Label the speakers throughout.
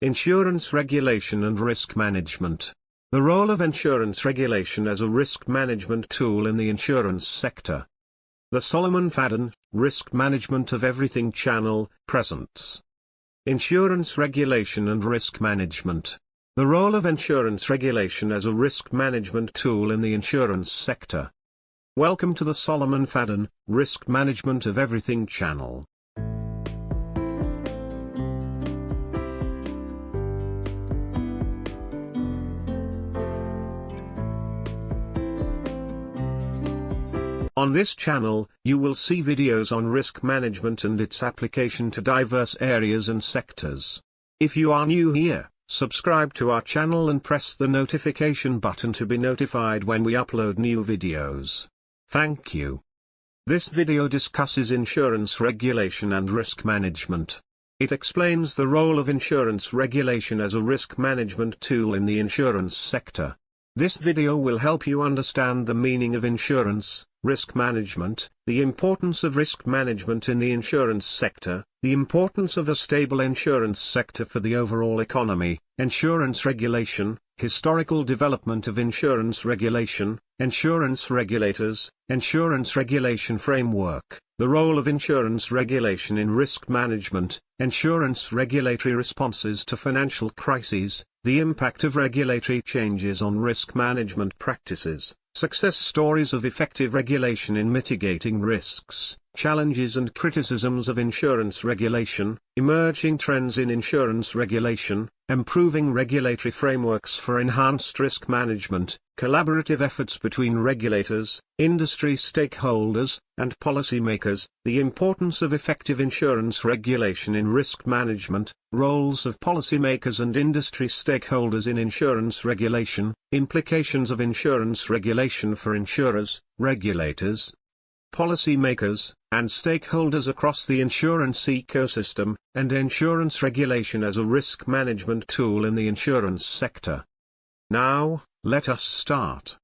Speaker 1: Insurance regulation and risk management. The role of insurance regulation as a risk management tool in the insurance sector. The Fadun, Risk Management of Everything channel, presents Insurance regulation and risk management. The role of insurance regulation as a risk management tool in the insurance sector. Welcome to the Fadun, Risk Management of Everything channel. On this channel, you will see videos on risk management and its application to diverse areas and sectors. If you are new here, subscribe to our channel and press the notification button to be notified when we upload new videos. Thank you. This video discusses insurance regulation and risk management. It explains the role of insurance regulation as a risk management tool in the insurance sector. This video will help you understand the meaning of insurance, risk management, the importance of risk management in the insurance sector, the importance of a stable insurance sector for the overall economy, insurance regulation, historical development of insurance regulation, insurance regulators, insurance regulation framework, the role of insurance regulation in risk management, insurance regulatory responses to financial crises, the impact of regulatory changes on risk management practices, success stories of effective regulation in mitigating risks, challenges and criticisms of insurance regulation, emerging trends in insurance regulation, improving regulatory frameworks for enhanced risk management, collaborative efforts between regulators, industry stakeholders, and policymakers, the importance of effective insurance regulation in risk management, roles of policymakers and industry stakeholders in insurance regulation, implications of insurance regulation for insurers, regulators, policymakers, and stakeholders across the insurance ecosystem, and insurance regulation as a risk management tool in the insurance sector. Now, let us start.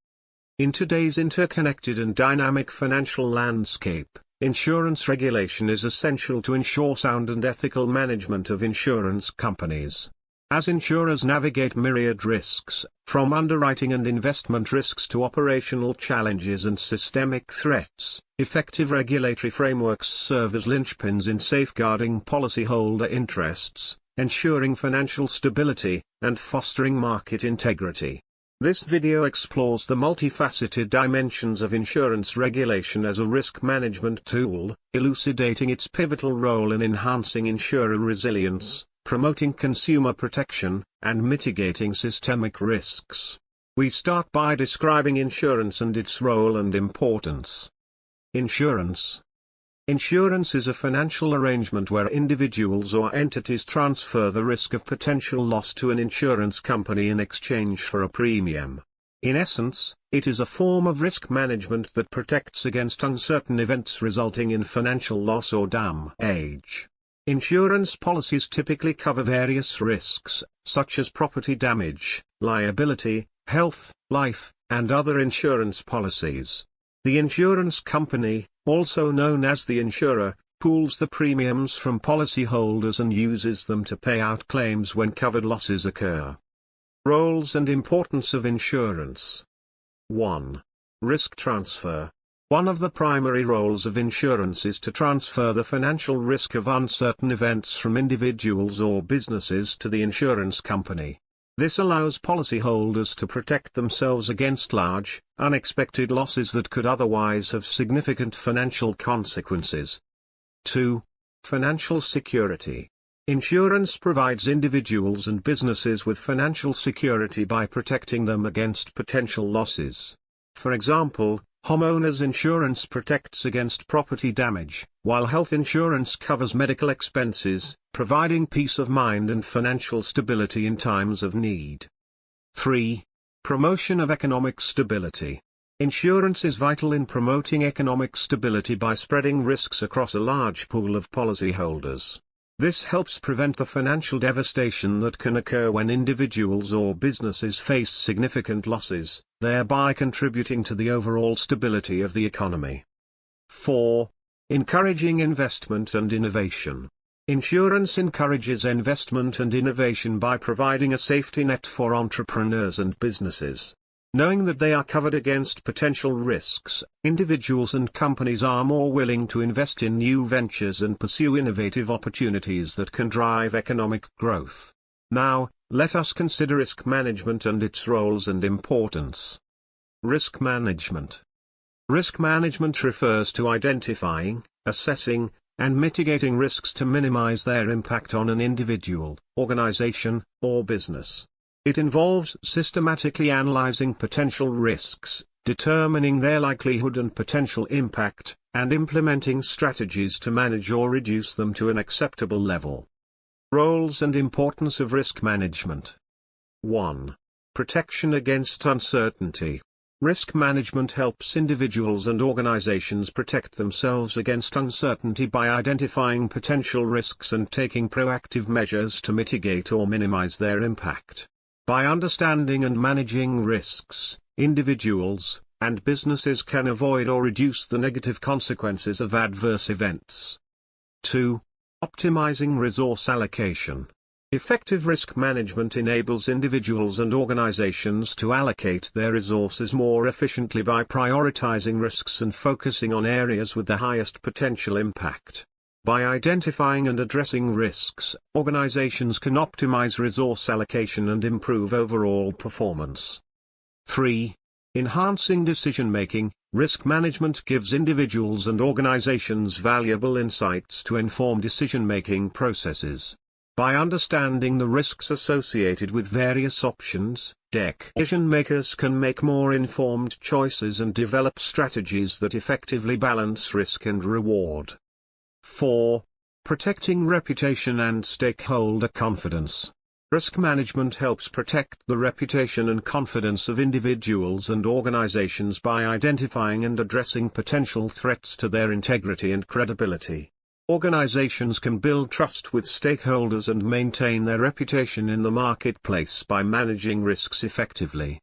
Speaker 1: In today's interconnected and dynamic financial landscape, insurance regulation is essential to ensure sound and ethical management of insurance companies. As insurers navigate myriad risks, from underwriting and investment risks to operational challenges and systemic threats, effective regulatory frameworks serve as linchpins in safeguarding policyholder interests, ensuring financial stability, and fostering market integrity. This video explores the multifaceted dimensions of insurance regulation as a risk management tool, elucidating its pivotal role in enhancing insurer resilience, promoting consumer protection, and mitigating systemic risks. We start by describing insurance and its role and importance. Insurance. Insurance is a financial arrangement where individuals or entities transfer the risk of potential loss to an insurance company in exchange for a premium. In essence, it is a form of risk management that protects against uncertain events resulting in financial loss or damage. Insurance policies typically cover various risks, such as property damage, liability, health, life, and other insurance policies. The insurance company, also known as the insurer, pools the premiums from policyholders and uses them to pay out claims when covered losses occur. Roles and importance of insurance. 1. Risk transfer. One of the primary roles of insurance is to transfer the financial risk of uncertain events from individuals or businesses to the insurance company. This allows policyholders to protect themselves against large, unexpected losses that could otherwise have significant financial consequences. 2. Financial security. Insurance provides individuals and businesses with financial security by protecting them against potential losses. For example, homeowners insurance protects against property damage, while health insurance covers medical expenses, providing peace of mind and financial stability in times of need. 3. Promotion of economic stability. Insurance is vital in promoting economic stability by spreading risks across a large pool of policyholders. This helps prevent the financial devastation that can occur when individuals or businesses face significant losses, thereby contributing to the overall stability of the economy. 4. Encouraging investment and innovation. Insurance encourages investment and innovation by providing a safety net for entrepreneurs and businesses. Knowing that they are covered against potential risks, individuals and companies are more willing to invest in new ventures and pursue innovative opportunities that can drive economic growth. Now, let us consider risk management and its roles and importance. Risk management. Risk management refers to identifying, assessing, and mitigating risks to minimize their impact on an individual, organization, or business. It involves systematically analyzing potential risks, determining their likelihood and potential impact, and implementing strategies to manage or reduce them to an acceptable level. Roles and importance of risk management. 1. Protection against uncertainty. Risk management helps individuals and organizations protect themselves against uncertainty by identifying potential risks and taking proactive measures to mitigate or minimize their impact. By understanding and managing risks, individuals and businesses can avoid or reduce the negative consequences of adverse events. 2. Optimizing resource allocation. Effective risk management enables individuals and organizations to allocate their resources more efficiently by prioritizing risks and focusing on areas with the highest potential impact. By identifying and addressing risks, organizations can optimize resource allocation and improve overall performance. 3. Enhancing decision-making. Risk management gives individuals and organizations valuable insights to inform decision-making processes. By understanding the risks associated with various options, decision-makers can make more informed choices and develop strategies that effectively balance risk and reward. 4. Protecting reputation and stakeholder confidence. Risk management helps protect the reputation and confidence of individuals and organizations by identifying and addressing potential threats to their integrity and credibility. Organizations can build trust with stakeholders and maintain their reputation in the marketplace by managing risks effectively.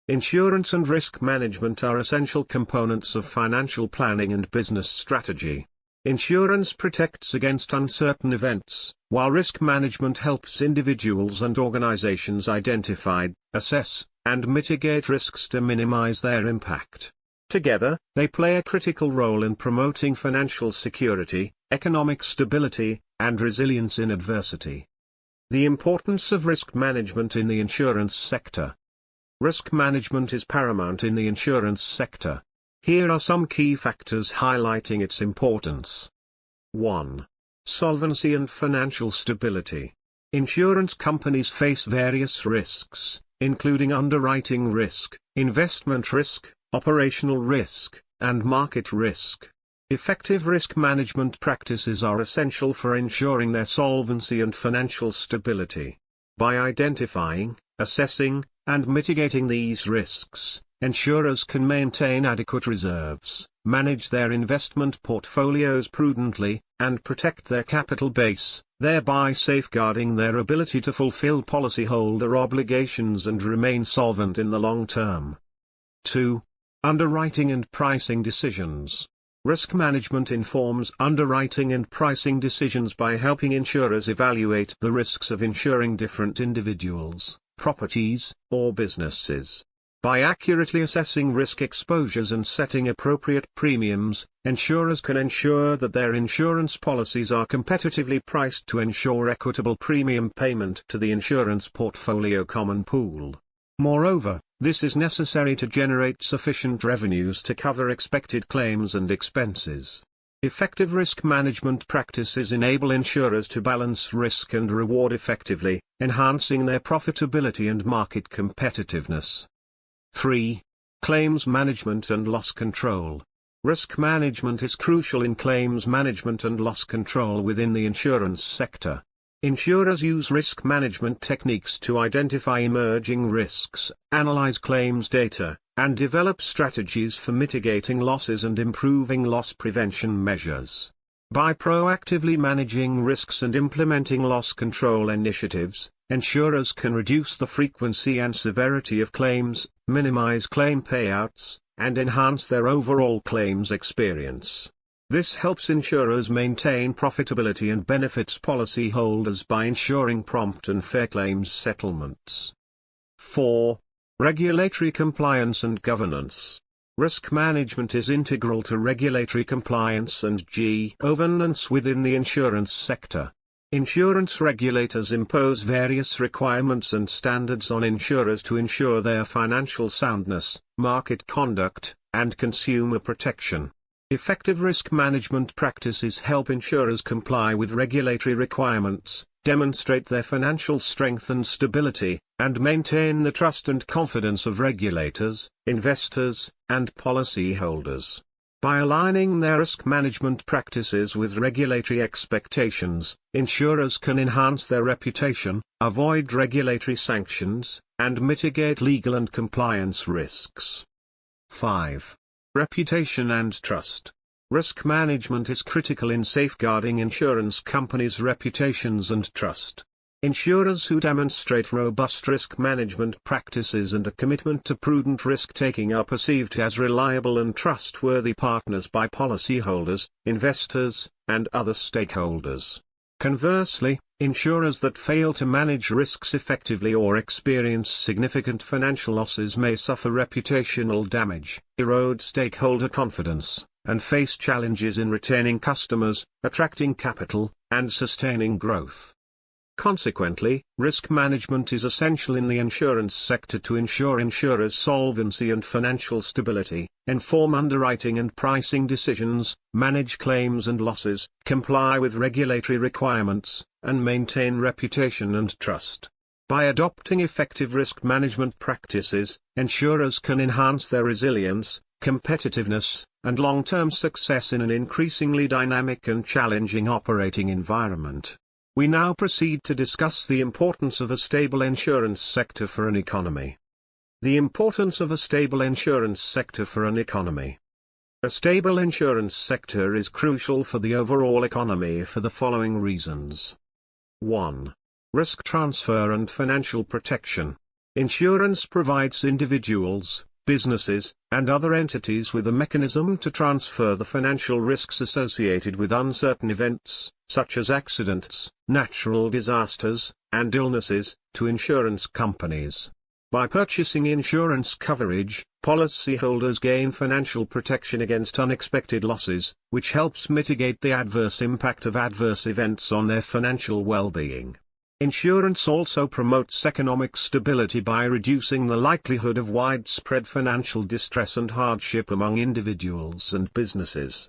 Speaker 1: Insurance and risk management are essential components of financial planning and business strategy. Insurance protects against uncertain events, while risk management helps individuals and organizations identify, assess, and mitigate risks to minimize their impact. Together, they play a critical role in promoting financial security, economic stability, and resilience in adversity. The importance of risk management in the insurance sector. Risk management is paramount in the insurance sector. Here are some key factors highlighting its importance. 1. Solvency and financial stability. Insurance companies face various risks, including underwriting risk, investment risk, operational risk, and market risk. Effective risk management practices are essential for ensuring their solvency and financial stability. By identifying, assessing, and mitigating these risks, insurers can maintain adequate reserves, manage their investment portfolios prudently, and protect their capital base, thereby safeguarding their ability to fulfill policyholder obligations and remain solvent in the long term. 2. Underwriting and pricing decisions. Risk management informs underwriting and pricing decisions by helping insurers evaluate the risks of insuring different individuals, properties, or businesses. By accurately assessing risk exposures and setting appropriate premiums, insurers can ensure that their insurance policies are competitively priced to ensure equitable premium payment to the insurance portfolio common pool. Moreover, this is necessary to generate sufficient revenues to cover expected claims and expenses. Effective risk management practices enable insurers to balance risk and reward effectively, enhancing their profitability and market competitiveness. 3. Claims management and loss control. Risk management is crucial in claims management and loss control within the insurance sector. Insurers use risk management techniques to identify emerging risks, analyze claims data, and develop strategies for mitigating losses and improving loss prevention measures. By proactively managing risks and implementing loss control initiatives, insurers can reduce the frequency and severity of claims, minimize claim payouts, and enhance their overall claims experience. This helps insurers maintain profitability and benefits policyholders by ensuring prompt and fair claims settlements. 4. Regulatory compliance and governance. Risk management is integral to regulatory compliance and governance within the insurance sector. Insurance regulators impose various requirements and standards on insurers to ensure their financial soundness, market conduct, and consumer protection. Effective risk management practices help insurers comply with regulatory requirements, demonstrate their financial strength and stability, and maintain the trust and confidence of regulators, investors, and policyholders. By aligning their risk management practices with regulatory expectations, insurers can enhance their reputation, avoid regulatory sanctions, and mitigate legal and compliance risks. 5. Reputation and trust. Risk management is critical in safeguarding insurance companies' reputations and trust. Insurers who demonstrate robust risk management practices and a commitment to prudent risk-taking are perceived as reliable and trustworthy partners by policyholders, investors, and other stakeholders. Conversely, insurers that fail to manage risks effectively or experience significant financial losses may suffer reputational damage, erode stakeholder confidence, and face challenges in retaining customers, attracting capital, and sustaining growth. Consequently, risk management is essential in the insurance sector to ensure insurers' solvency and financial stability, inform underwriting and pricing decisions, manage claims and losses, comply with regulatory requirements, and maintain reputation and trust. By adopting effective risk management practices, insurers can enhance their resilience, competitiveness, and long-term success in an increasingly dynamic and challenging operating environment. We now proceed to discuss the importance of a stable insurance sector for an economy. The importance of a stable insurance sector for an economy. A stable insurance sector is crucial for the overall economy for the following reasons. 1. Risk transfer and financial protection. Insurance provides individuals, businesses, and other entities with a mechanism to transfer the financial risks associated with uncertain events, such as accidents, natural disasters, and illnesses, to insurance companies. By purchasing insurance coverage, policyholders gain financial protection against unexpected losses, which helps mitigate the adverse impact of adverse events on their financial well-being. Insurance also promotes economic stability by reducing the likelihood of widespread financial distress and hardship among individuals and businesses.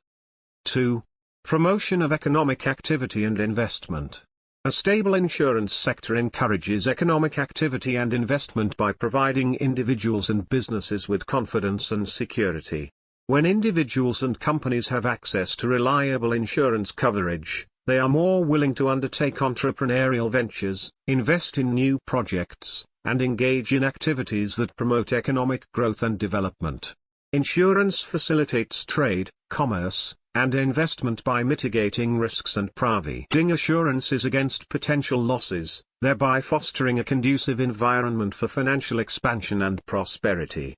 Speaker 1: 2. Promotion of economic activity and investment. A stable insurance sector encourages economic activity and investment by providing individuals and businesses with confidence and security. When individuals and companies have access to reliable insurance coverage, they are more willing to undertake entrepreneurial ventures, invest in new projects, and engage in activities that promote economic growth and development. Insurance facilitates trade, commerce, and investment by mitigating risks and providing assurances against potential losses, thereby fostering a conducive environment for financial expansion and prosperity.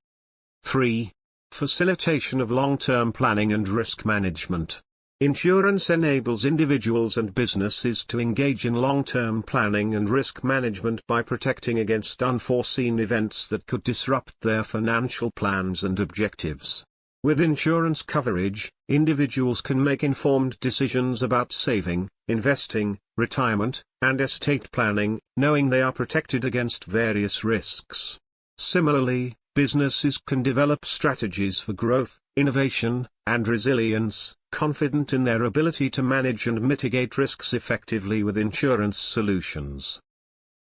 Speaker 1: 3. Facilitation of long-term planning and risk management. Insurance enables individuals and businesses to engage in long-term planning and risk management by protecting against unforeseen events that could disrupt their financial plans and objectives. With insurance coverage, individuals can make informed decisions about saving, investing, retirement, and estate planning, knowing they are protected against various risks. Similarly, businesses can develop strategies for growth, innovation, and resilience, confident in their ability to manage and mitigate risks effectively with insurance solutions.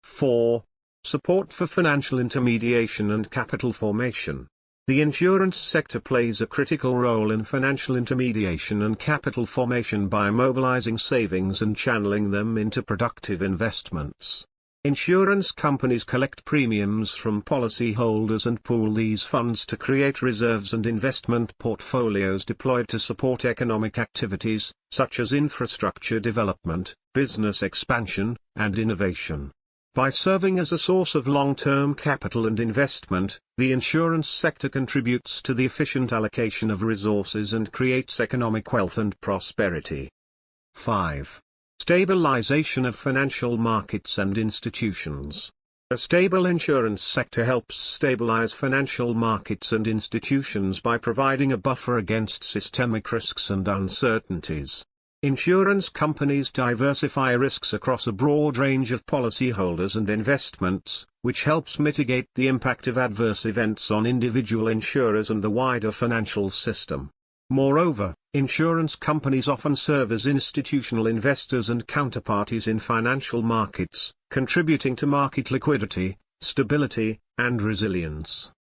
Speaker 1: 4. Support for financial intermediation and capital formation. The insurance sector plays a critical role in financial intermediation and capital formation by mobilizing savings and channeling them into productive investments. Insurance companies collect premiums from policyholders and pool these funds to create reserves and investment portfolios deployed to support economic activities, such as infrastructure development, business expansion, and innovation. By serving as a source of long-term capital and investment, the insurance sector contributes to the efficient allocation of resources and creates economic wealth and prosperity. 5. Stabilization of financial markets and institutions. A stable insurance sector helps stabilize financial markets and institutions by providing a buffer against systemic risks and uncertainties. Insurance companies diversify risks across a broad range of policyholders and investments, which helps mitigate the impact of adverse events on individual insurers and the wider financial system. Moreover, insurance companies often serve as institutional investors and counterparties in financial markets, contributing to market liquidity, stability, and resilience.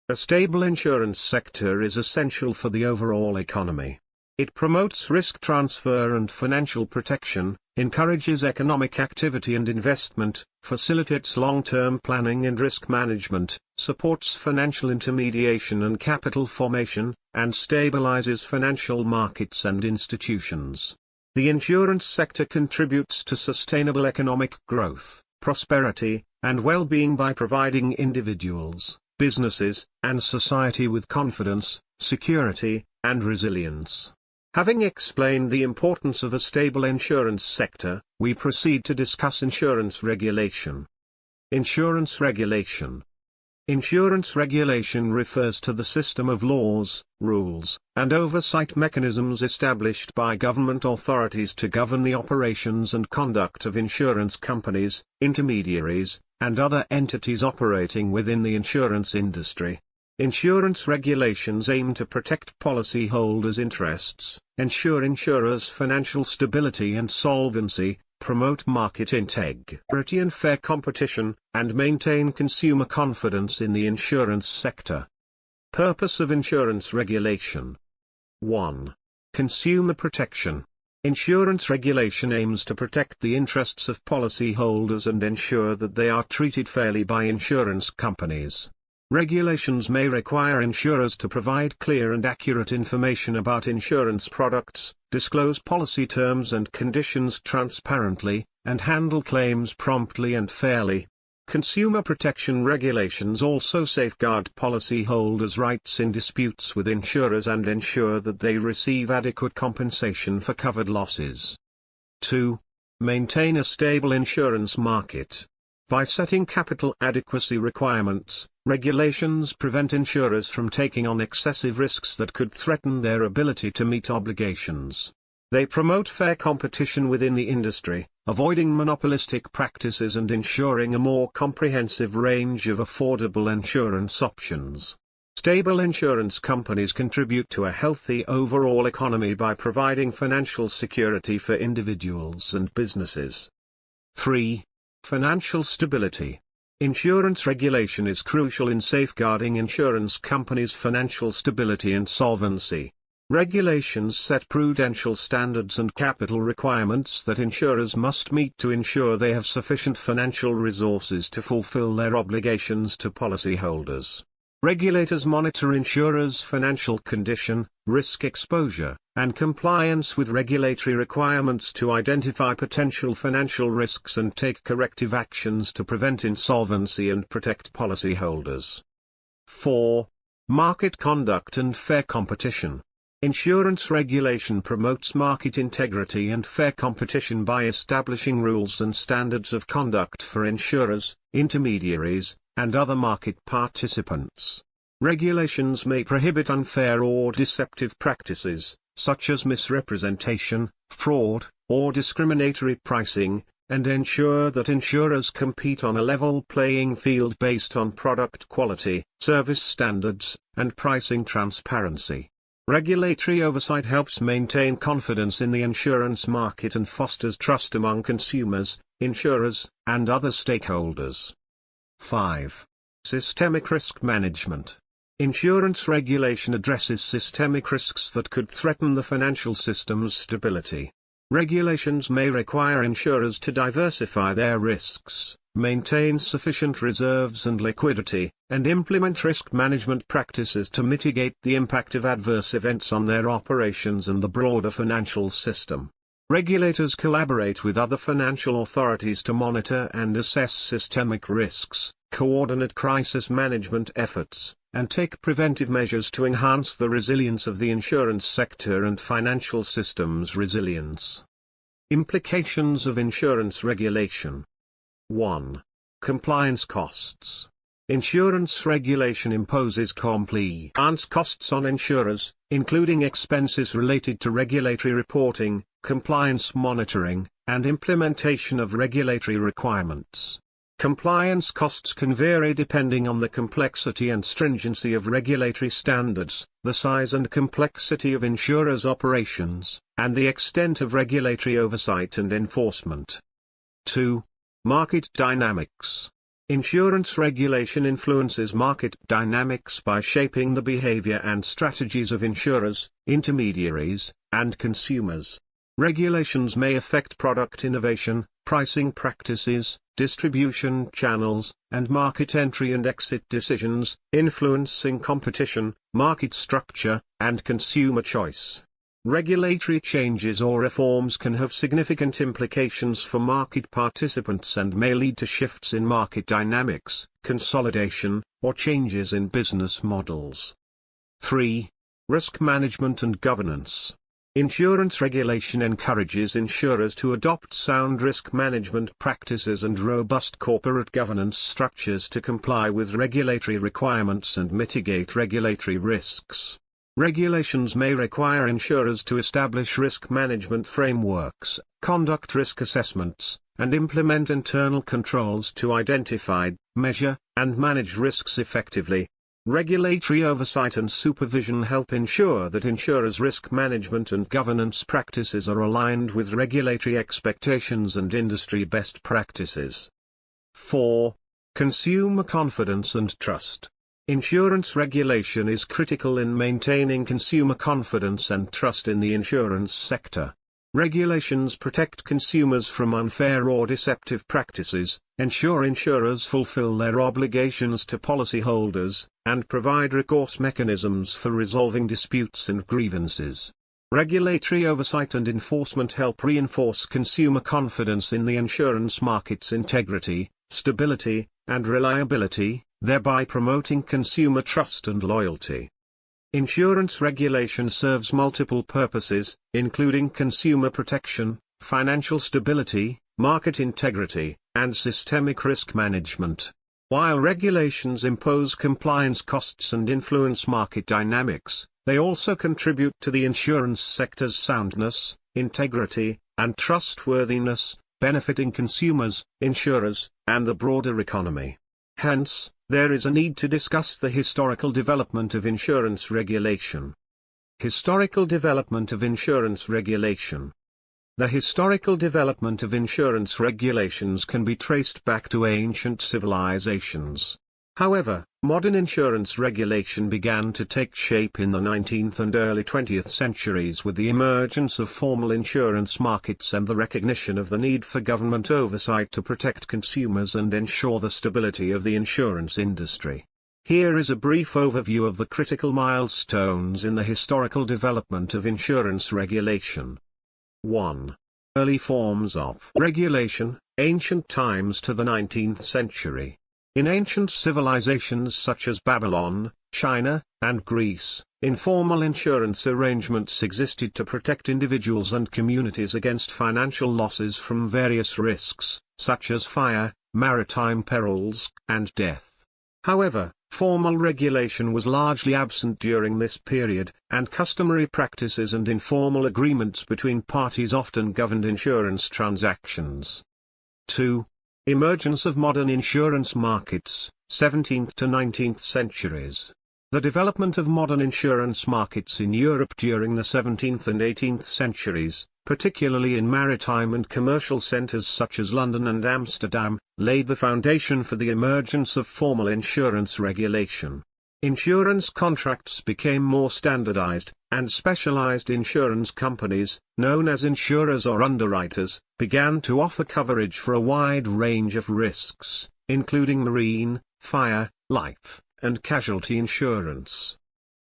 Speaker 1: A stable insurance sector is essential for the overall economy. It promotes risk transfer and financial protection, encourages economic activity and investment, facilitates long-term planning and risk management, supports financial intermediation and capital formation, and stabilizes financial markets and institutions. The insurance sector contributes to sustainable economic growth, prosperity, and well-being by providing individuals, businesses, and society with confidence, security, and resilience. Having explained the importance of a stable insurance sector, we proceed to discuss insurance regulation. Insurance regulation. Insurance regulation refers to the system of laws, rules, and oversight mechanisms established by government authorities to govern the operations and conduct of insurance companies, intermediaries, and other entities operating within the insurance industry. Insurance regulations aim to protect policyholders' interests, ensure insurers' financial stability and solvency, promote market integrity and fair competition, and maintain consumer confidence in the insurance sector. Purpose of insurance regulation. 1. Consumer protection. Insurance regulation aims to protect the interests of policyholders and ensure that they are treated fairly by insurance companies. Regulations may require insurers to provide clear and accurate information about insurance products, disclose policy terms and conditions transparently, and handle claims promptly and fairly. Consumer protection regulations also safeguard policyholders' rights in disputes with insurers and ensure that they receive adequate compensation for covered losses. 2. Maintain a stable insurance market. By setting capital adequacy requirements, regulations prevent insurers from taking on excessive risks that could threaten their ability to meet obligations. They promote fair competition within the industry, avoiding monopolistic practices and ensuring a more comprehensive range of affordable insurance options. Stable insurance companies contribute to a healthy overall economy by providing financial security for individuals and businesses. 3. Financial stability. Insurance regulation is crucial in safeguarding insurance companies' financial stability and solvency. Regulations set prudential standards and capital requirements that insurers must meet to ensure they have sufficient financial resources to fulfill their obligations to policyholders. Regulators monitor insurers' financial condition, risk exposure, and compliance with regulatory requirements to identify potential financial risks and take corrective actions to prevent insolvency and protect policyholders. 4. Market conduct and fair competition. Insurance regulation promotes market integrity and fair competition by establishing rules and standards of conduct for insurers, intermediaries, and other market participants. Regulations may prohibit unfair or deceptive practices, such as misrepresentation, fraud, or discriminatory pricing, and ensure that insurers compete on a level playing field based on product quality, service standards, and pricing transparency. Regulatory oversight helps maintain confidence in the insurance market and fosters trust among consumers, insurers, and other stakeholders. 5. Systemic risk management. Insurance regulation addresses systemic risks that could threaten the financial system's stability. Regulations may require insurers to diversify their risks, maintain sufficient reserves and liquidity, and implement risk management practices to mitigate the impact of adverse events on their operations and the broader financial system. Regulators collaborate with other financial authorities to monitor and assess systemic risks, coordinate crisis management efforts, and take preventive measures to enhance the resilience of the insurance sector and financial systems resilience. Implications of insurance regulation. 1. Compliance costs. Insurance regulation imposes compliance costs on insurers, including expenses related to regulatory reporting, compliance monitoring, and implementation of regulatory requirements. Compliance costs can vary depending on the complexity and stringency of regulatory standards, the size and complexity of insurers' operations, and the extent of regulatory oversight and enforcement. 2. Market dynamics. Insurance regulation influences market dynamics by shaping the behavior and strategies of insurers, intermediaries, and consumers. Regulations may affect product innovation, pricing practices, distribution channels, and market entry and exit decisions, influencing competition, market structure, and consumer choice. Regulatory changes or reforms can have significant implications for market participants and may lead to shifts in market dynamics, consolidation, or changes in business models. 3. Risk management and governance. Insurance regulation encourages insurers to adopt sound risk management practices and robust corporate governance structures to comply with regulatory requirements and mitigate regulatory risks. Regulations may require insurers to establish risk management frameworks, conduct risk assessments, and implement internal controls to identify, measure, and manage risks effectively. Regulatory oversight and supervision help ensure that insurers' risk management and governance practices are aligned with regulatory expectations and industry best practices. 4. Consumer confidence and trust. Insurance regulation is critical in maintaining consumer confidence and trust in the insurance sector. Regulations protect consumers from unfair or deceptive practices, ensure insurers fulfill their obligations to policyholders, and provide recourse mechanisms for resolving disputes and grievances. Regulatory oversight and enforcement help reinforce consumer confidence in the insurance market's integrity, stability, and reliability, thereby promoting consumer trust and loyalty. Insurance regulation serves multiple purposes, including consumer protection, financial stability, market integrity, and systemic risk management. While regulations impose compliance costs and influence market dynamics, they also contribute to the insurance sector's soundness, integrity, and trustworthiness, benefiting consumers, insurers, and the broader economy. Hence, there is a need to discuss the historical development of insurance regulation. Historical development of insurance regulation. The historical development of insurance regulations can be traced back to ancient civilizations. However, modern insurance regulation began to take shape in the 19th and early 20th centuries with the emergence of formal insurance markets and the recognition of the need for government oversight to protect consumers and ensure the stability of the insurance industry. Here is a brief overview of the critical milestones in the historical development of insurance regulation. 1. Early forms of regulation, ancient times to the 19th century. In ancient civilizations such as Babylon, China, and Greece, informal insurance arrangements existed to protect individuals and communities against financial losses from various risks, such as fire, maritime perils, and death. However, formal regulation was largely absent during this period, and customary practices and informal agreements between parties often governed insurance transactions. 2. Emergence of modern insurance markets, 17th to 19th centuries. The development of modern insurance markets in Europe during the 17th and 18th centuries, particularly in maritime and commercial centers such as London and Amsterdam, laid the foundation for the emergence of formal insurance regulation. Insurance contracts became more standardized, and specialized insurance companies, known as insurers or underwriters, began to offer coverage for a wide range of risks, including marine, fire, life, and casualty insurance.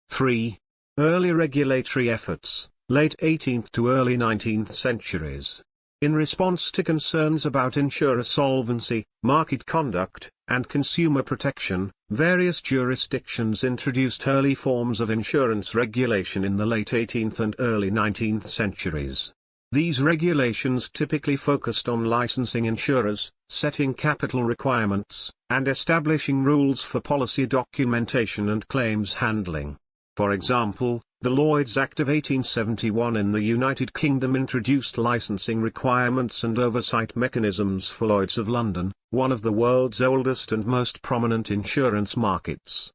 Speaker 1: 3. Early regulatory efforts. late 18th to early 19th centuries. In response to concerns about insurer solvency, market conduct, and consumer protection, various jurisdictions introduced early forms of insurance regulation in the late 18th and early 19th centuries. These regulations typically focused on licensing insurers, setting capital requirements, and establishing rules for policy documentation and claims handling. For example, the Lloyds Act of 1871 in the United Kingdom introduced licensing requirements and oversight mechanisms for Lloyd's of London, one of the world's oldest and most prominent insurance markets.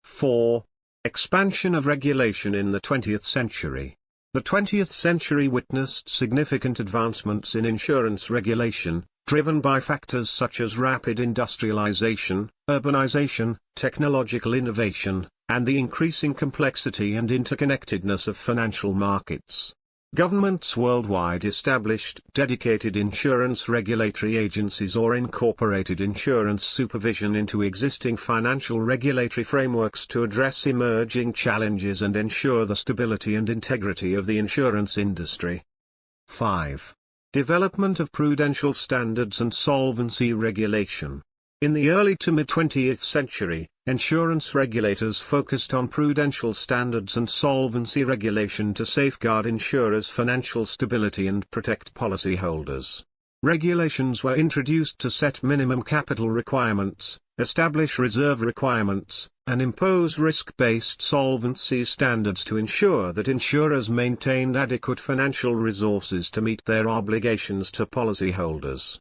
Speaker 1: 4. Expansion of regulation in the 20th century. The 20th century witnessed significant advancements in insurance regulation, driven by factors such as rapid industrialization, urbanization, technological innovation, and the increasing complexity and interconnectedness of financial markets. Governments worldwide established dedicated insurance regulatory agencies or incorporated insurance supervision into existing financial regulatory frameworks to address emerging challenges and ensure the stability and integrity of the insurance industry. 5. Development of prudential standards and solvency regulation. In the early to mid-20th century, insurance regulators focused on prudential standards and solvency regulation to safeguard insurers' financial stability and protect policyholders. Regulations were introduced to set minimum capital requirements, establish reserve requirements, and impose risk-based solvency standards to ensure that insurers maintained adequate financial resources to meet their obligations to policyholders.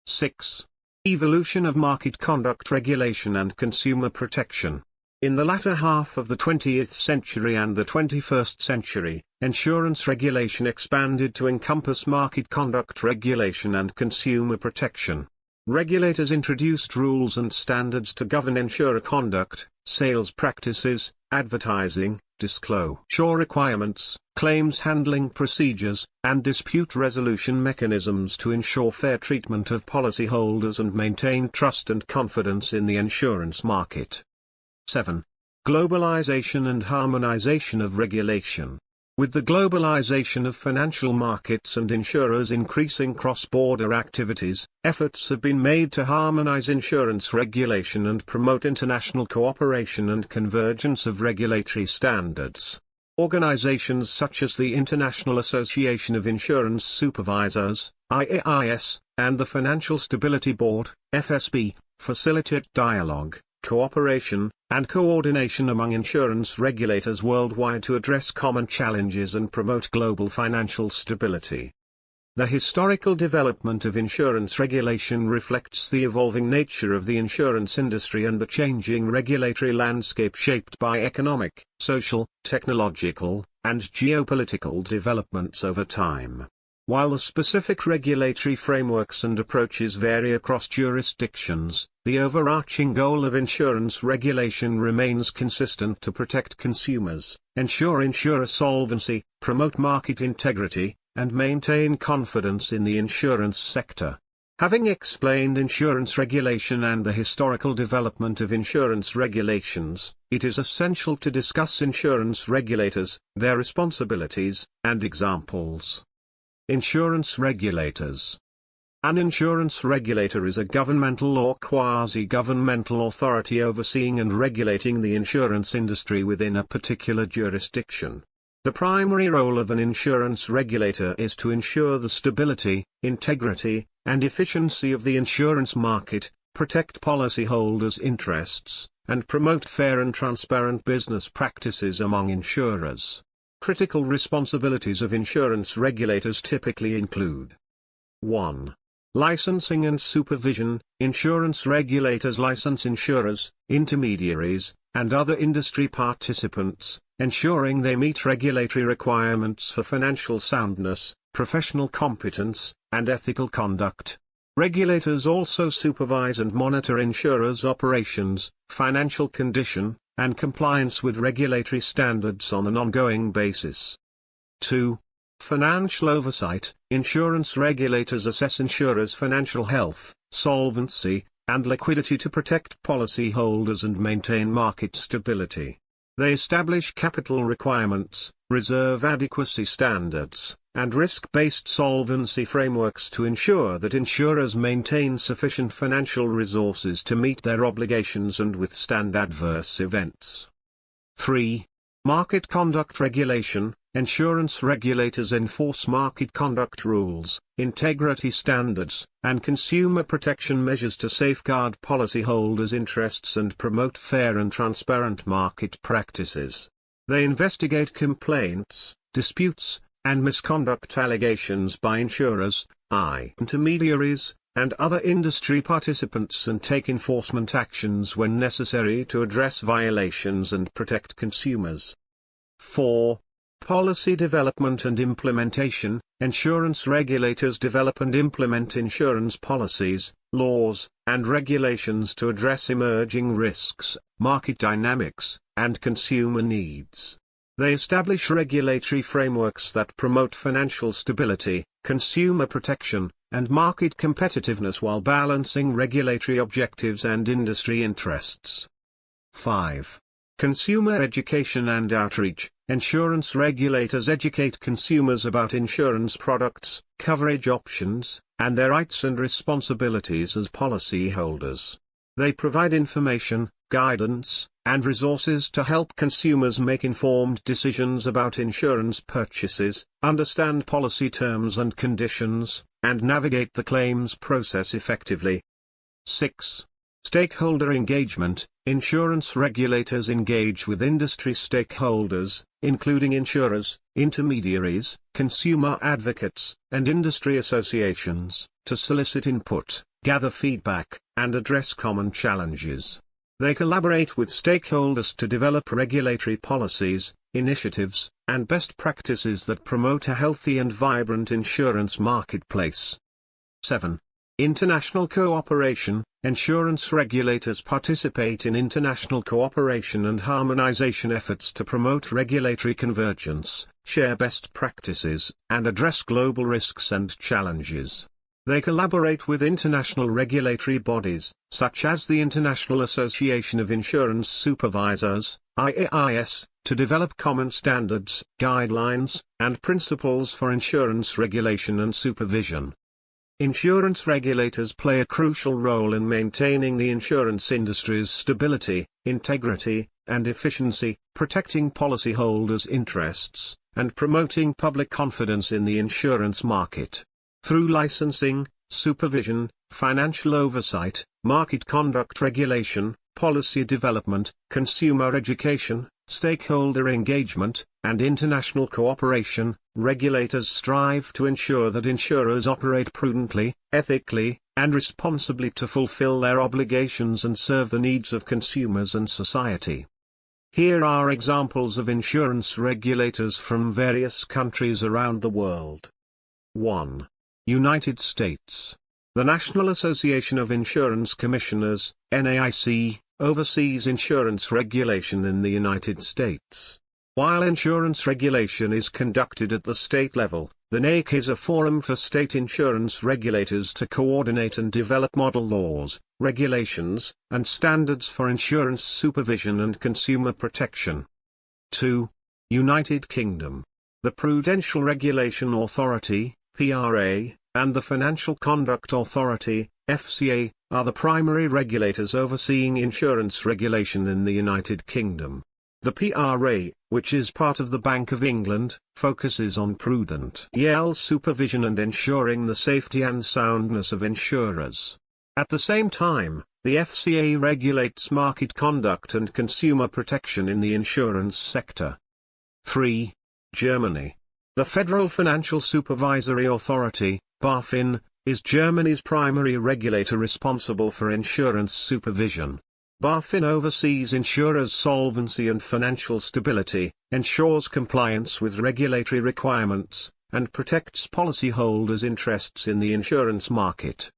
Speaker 1: 6. Evolution of market conduct regulation and consumer protection. In the latter half of the 20th century and the 21st century, insurance regulation expanded to encompass market conduct regulation and consumer protection. Regulators introduced rules and standards to govern insurer conduct, sales practices, advertising, disclosure requirements, claims handling procedures, and dispute resolution mechanisms to ensure fair treatment of policyholders and maintain trust and confidence in the insurance market. 7. Globalization and harmonization of regulation. With the globalization of financial markets and insurers increasing cross-border activities, efforts have been made to harmonize insurance regulation and promote international cooperation and convergence of regulatory standards. Organizations such as the International Association of Insurance Supervisors, IAIS, and the Financial Stability Board, FSB, facilitate dialogue, cooperation, and coordination among insurance regulators worldwide to address common challenges and promote global financial stability. The historical development of insurance regulation reflects the evolving nature of the insurance industry and the changing regulatory landscape shaped by economic, social, technological, and geopolitical developments over time. While the specific regulatory frameworks and approaches vary across jurisdictions, the overarching goal of insurance regulation remains consistent: to protect consumers, ensure insurer solvency, promote market integrity, and maintain confidence in the insurance sector. Having explained insurance regulation and the historical development of insurance regulations, it is essential to discuss insurance regulators, their responsibilities, and examples. Insurance regulators. An insurance regulator is a governmental or quasi-governmental authority overseeing and regulating the insurance industry within a particular jurisdiction. The primary role of an insurance regulator is to ensure the stability, integrity, and efficiency of the insurance market, protect policyholders' interests, and promote fair and transparent business practices among insurers. Critical responsibilities of insurance regulators typically include: 1. Licensing and supervision. Insurance regulators license insurers, intermediaries, and other industry participants, ensuring they meet regulatory requirements for financial soundness, professional competence, and ethical conduct. Regulators also supervise and monitor insurers' operations, financial condition, and compliance with regulatory standards on an ongoing basis. 2. Financial oversight. Insurance regulators assess insurers' financial health, solvency, and liquidity to protect policyholders and maintain market stability. They establish capital requirements, reserve adequacy standards, and risk-based solvency frameworks to ensure that insurers maintain sufficient financial resources to meet their obligations and withstand adverse events. 3. Market conduct regulation. Insurance regulators enforce market conduct rules, integrity standards, and consumer protection measures to safeguard policyholders' interests and promote fair and transparent market practices. They investigate complaints, disputes, and misconduct allegations by insurers, intermediaries, and other industry participants and take enforcement actions when necessary to address violations and protect consumers. 4. Policy development and implementation. Insurance regulators develop and implement insurance policies, laws, and regulations to address emerging risks, market dynamics, and consumer needs. They establish regulatory frameworks that promote financial stability, consumer protection, and market competitiveness while balancing regulatory objectives and industry interests. 5. Consumer education and outreach. Insurance regulators educate consumers about insurance products, coverage options, and their rights and responsibilities as policyholders. They provide information, guidance, and resources to help consumers make informed decisions about insurance purchases, understand policy terms and conditions, and navigate the claims process effectively. 6. Stakeholder engagement. Insurance regulators engage with industry stakeholders, including insurers, intermediaries, consumer advocates, and industry associations, to solicit input, gather feedback, and address common challenges. They collaborate with stakeholders to develop regulatory policies, initiatives, and best practices that promote a healthy and vibrant insurance marketplace. 7. International cooperation. Insurance regulators participate in international cooperation and harmonization efforts to promote regulatory convergence, share best practices, and address global risks and challenges. They collaborate with international regulatory bodies, such as the International Association of Insurance Supervisors, IAIS, to develop common standards, guidelines, and principles for insurance regulation and supervision. Insurance regulators play a crucial role in maintaining the insurance industry's stability, integrity, and efficiency, protecting policyholders' interests, and promoting public confidence in the insurance market. Through licensing, supervision, financial oversight, market conduct regulation, policy development, consumer education, stakeholder engagement, and international cooperation, regulators strive to ensure that insurers operate prudently, ethically, and responsibly to fulfill their obligations and serve the needs of consumers and society. Here are examples of insurance regulators from various countries around the world. 1. United States. The National Association of Insurance Commissioners, NAIC, oversees insurance regulation in the United States. While insurance regulation is conducted at the state level, the NAIC is a forum for state insurance regulators to coordinate and develop model laws, regulations, and standards for insurance supervision and consumer protection. 2. United Kingdom. The Prudential Regulation Authority, PRA, and the Financial Conduct Authority, FCA, are the primary regulators overseeing insurance regulation in the United Kingdom. The PRA, which is part of the Bank of England, focuses on prudent supervision and ensuring the safety and soundness of insurers. At the same time, the FCA regulates market conduct and consumer protection in the insurance sector. 3. Germany. The Federal Financial Supervisory Authority, BaFin, is Germany's primary regulator responsible for insurance supervision. BaFin oversees insurers' solvency and financial stability, ensures compliance with regulatory requirements, and protects policyholders' interests in the insurance market.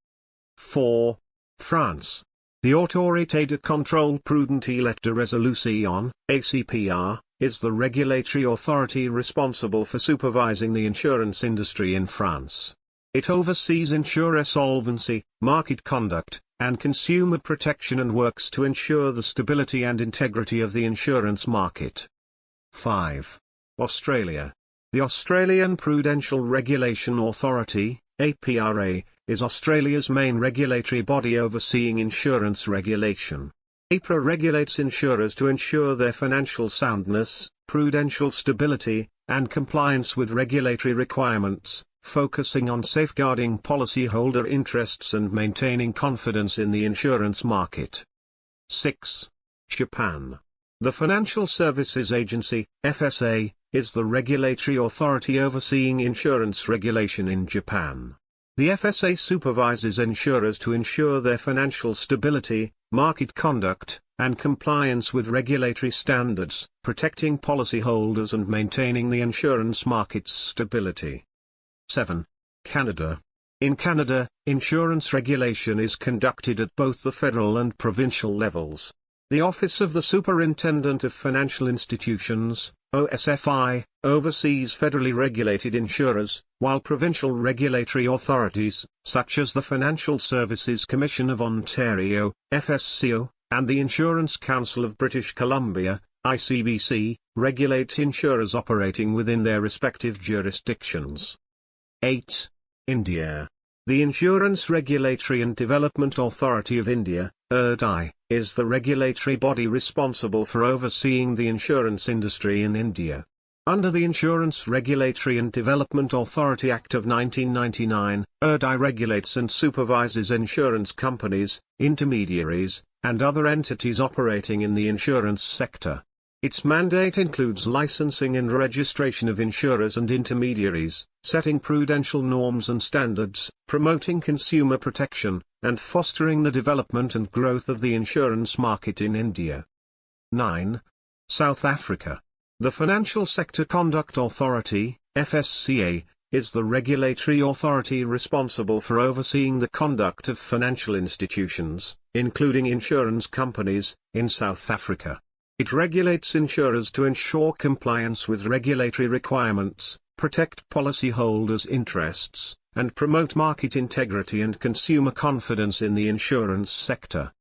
Speaker 1: 4. France. The Autorité de Contrôle Prudent et de Résolution, ACPR, is the regulatory authority responsible for supervising the insurance industry in France. It oversees insurer solvency, market conduct, and consumer protection and works to ensure the stability and integrity of the insurance market. 5. Australia. The Australian Prudential Regulation Authority, APRA, is Australia's main regulatory body overseeing insurance regulation. APRA regulates insurers to ensure their financial soundness, prudential stability, and compliance with regulatory requirements, focusing on safeguarding policyholder interests and maintaining confidence in the insurance market. 6. Japan. The Financial Services Agency, FSA, is the regulatory authority overseeing insurance regulation in Japan. The FSA supervises insurers to ensure their financial stability, market conduct, and compliance with regulatory standards, protecting policyholders and maintaining the insurance market's stability. 7. Canada. In Canada, insurance regulation is conducted at both the federal and provincial levels. The Office of the Superintendent of Financial Institutions, OSFI, oversees federally regulated insurers, while provincial regulatory authorities, such as the Financial Services Commission of Ontario, FSCO, and the Insurance Council of British Columbia, ICBC, regulate insurers operating within their respective jurisdictions. 8. India. The Insurance Regulatory and Development Authority of India, IRDAI, is the regulatory body responsible for overseeing the insurance industry in India. Under the Insurance Regulatory and Development Authority Act of 1999, IRDAI regulates and supervises insurance companies, intermediaries, and other entities operating in the insurance sector. Its mandate includes licensing and registration of insurers and intermediaries, setting prudential norms and standards, promoting consumer protection, and fostering the development and growth of the insurance market in India. 9. South Africa. The Financial Sector Conduct Authority, FSCA, is the regulatory authority responsible for overseeing the conduct of financial institutions, including insurance companies, in South Africa. It regulates insurers to ensure compliance with regulatory requirements, protect policyholders' interests, and promote market integrity and consumer confidence in the insurance sector.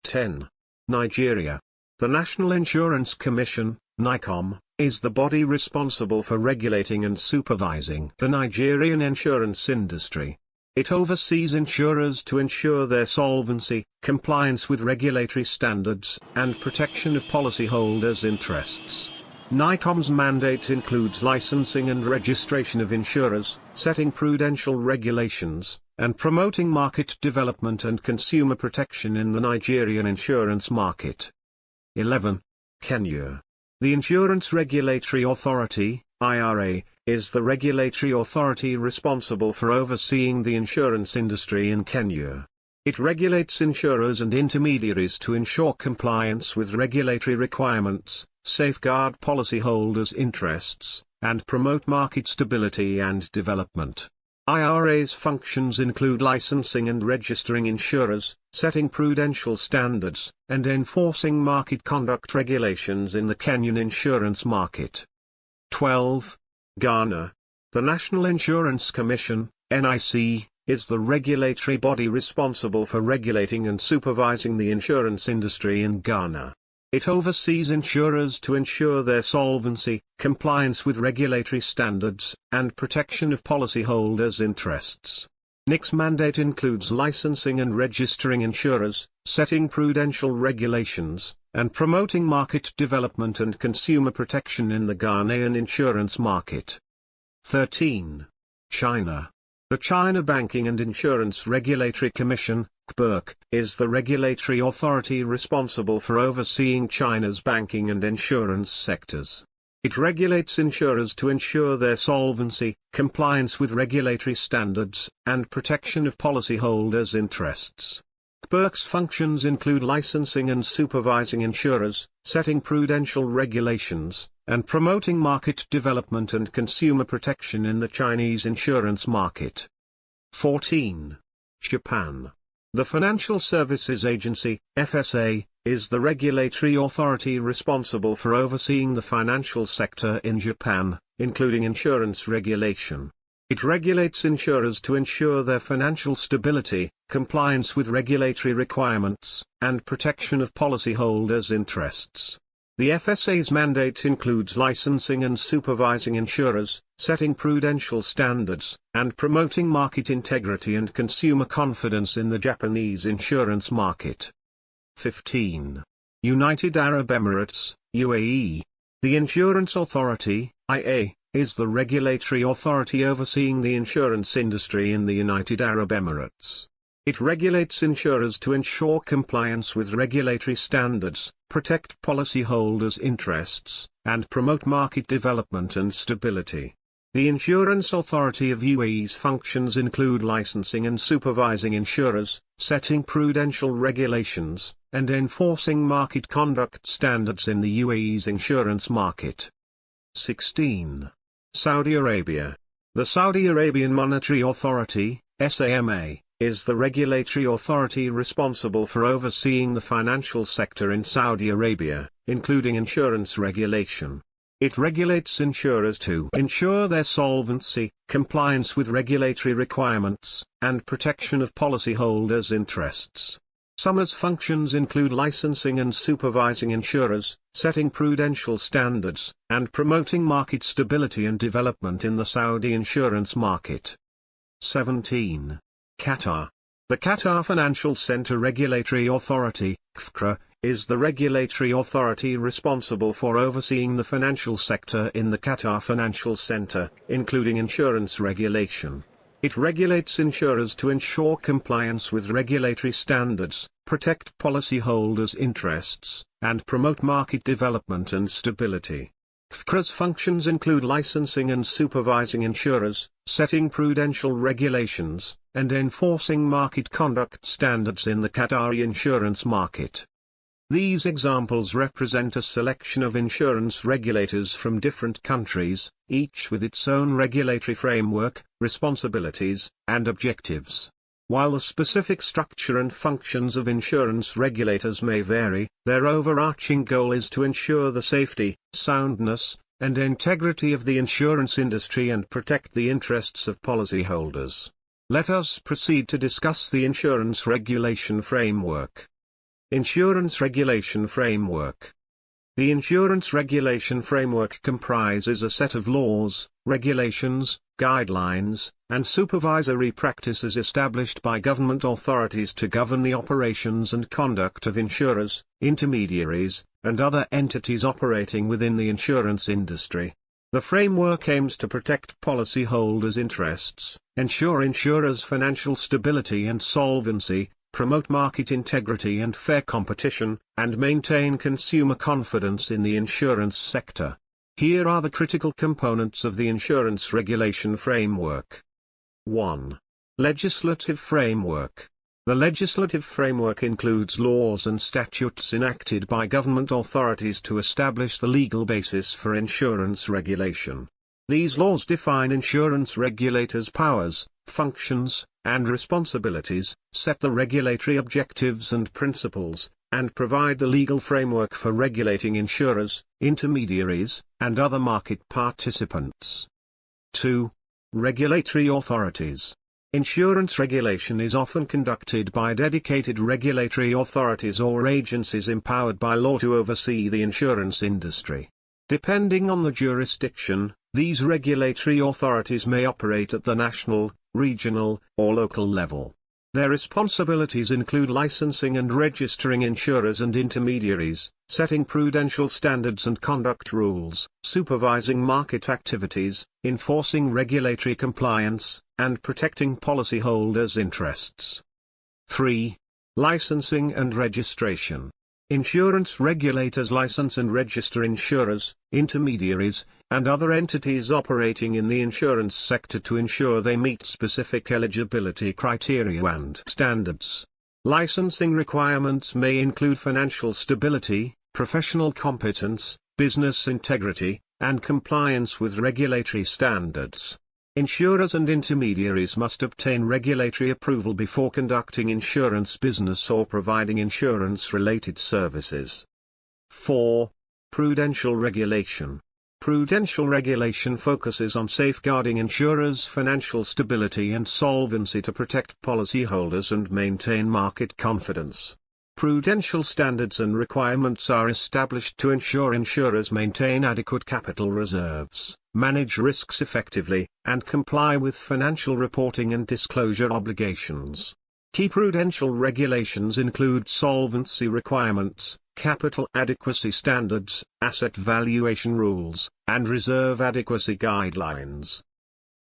Speaker 1: 10. Nigeria. The National Insurance Commission, NICOM, is the body responsible for regulating and supervising the Nigerian insurance industry. It oversees insurers to ensure their solvency, compliance with regulatory standards, and protection of policyholders' interests. NICOM's mandate includes licensing and registration of insurers, setting prudential regulations, and promoting market development and consumer protection in the Nigerian insurance market. 11. Kenya. The Insurance Regulatory Authority, IRA, is the regulatory authority responsible for overseeing the insurance industry in Kenya. It regulates insurers and intermediaries to ensure compliance with regulatory requirements, safeguard policyholders' interests, and promote market stability and development. IRA's functions include licensing and registering insurers, setting prudential standards, and enforcing market conduct regulations in the Kenyan insurance market. 12. Ghana. The National Insurance Commission, NIC, is the regulatory body responsible for regulating and supervising the insurance industry in Ghana. It oversees insurers to ensure their solvency, compliance with regulatory standards, and protection of policyholders' interests. NIC's mandate includes licensing and registering insurers, setting prudential regulations, and promoting market development and consumer protection in the Ghanaian insurance market. 13. China. The China Banking and Insurance Regulatory Commission, CBIRC, is the regulatory authority responsible for overseeing China's banking and insurance sectors. It regulates insurers to ensure their solvency, compliance with regulatory standards, and protection of policyholders' interests. CBIRC's functions include licensing and supervising insurers, setting prudential regulations, and promoting market development and consumer protection in the Chinese insurance market. 14. Japan. The Financial Services Agency, FSA, is the regulatory authority responsible for overseeing the financial sector in Japan, including insurance regulation. It regulates insurers to ensure their financial stability, compliance with regulatory requirements, and protection of policyholders' interests. The FSA's mandate includes licensing and supervising insurers, setting prudential standards, and promoting market integrity and consumer confidence in the Japanese insurance market. 15. United Arab Emirates, UAE. The Insurance Authority, IA, is the regulatory authority overseeing the insurance industry in the United Arab Emirates. It regulates insurers to ensure compliance with regulatory standards, protect policyholders' interests, and promote market development and stability. The Insurance Authority of UAE's functions include licensing and supervising insurers, setting prudential regulations, and enforcing market conduct standards in the UAE's insurance market. 16. Saudi Arabia. The Saudi Arabian Monetary Authority, SAMA, is the regulatory authority responsible for overseeing the financial sector in Saudi Arabia, including insurance regulation. It regulates insurers to ensure their solvency, compliance with regulatory requirements, and protection of policyholders' interests. SAMA's functions include licensing and supervising insurers, setting prudential standards, and promoting market stability and development in the Saudi insurance market. 17. Qatar. The Qatar Financial Center Regulatory Authority, QFCRA, is the regulatory authority responsible for overseeing the financial sector in the Qatar Financial Center, including insurance regulation. It regulates insurers to ensure compliance with regulatory standards, protect policyholders' interests, and promote market development and stability. QFCRA's functions include licensing and supervising insurers, setting prudential regulations, and enforcing market conduct standards in the Qatari insurance market. These examples represent a selection of insurance regulators from different countries, each with its own regulatory framework, responsibilities, and objectives. While the specific structure and functions of insurance regulators may vary, their overarching goal is to ensure the safety, soundness, and integrity of the insurance industry and protect the interests of policyholders. Let us proceed to discuss the Insurance Regulation Framework. Insurance Regulation Framework. The Insurance Regulation Framework comprises a set of laws, regulations, guidelines, and supervisory practices established by government authorities to govern the operations and conduct of insurers, intermediaries, and other entities operating within the insurance industry. The framework aims to protect policyholders' interests, ensure insurers' financial stability and solvency, promote market integrity and fair competition, and maintain consumer confidence in the insurance sector. Here are the critical components of the Insurance Regulation Framework. 1. Legislative Framework. The legislative framework includes laws and statutes enacted by government authorities to establish the legal basis for insurance regulation. These laws define insurance regulators' powers, functions, and responsibilities, set the regulatory objectives and principles, and provide the legal framework for regulating insurers, intermediaries, and other market participants. 2. Regulatory authorities. Insurance regulation is often conducted by dedicated regulatory authorities or agencies empowered by law to oversee the insurance industry. Depending on the jurisdiction, these regulatory authorities may operate at the national, regional, or local level. Their responsibilities include licensing and registering insurers and intermediaries, setting prudential standards and conduct rules, supervising market activities, enforcing regulatory compliance, and protecting policyholders' interests. 3. Licensing and registration. Insurance regulators license and register insurers, intermediaries, and other entities operating in the insurance sector to ensure they meet specific eligibility criteria and standards. Licensing requirements may include financial stability, professional competence, business integrity, and compliance with regulatory standards. Insurers and intermediaries must obtain regulatory approval before conducting insurance business or providing insurance-related services. 4. Prudential regulation. Prudential regulation focuses on safeguarding insurers' financial stability and solvency to protect policyholders and maintain market confidence. Prudential standards and requirements are established to ensure insurers maintain adequate capital reserves, manage risks effectively, and comply with financial reporting and disclosure obligations. Key prudential regulations include solvency requirements, capital adequacy standards, asset valuation rules, and reserve adequacy guidelines.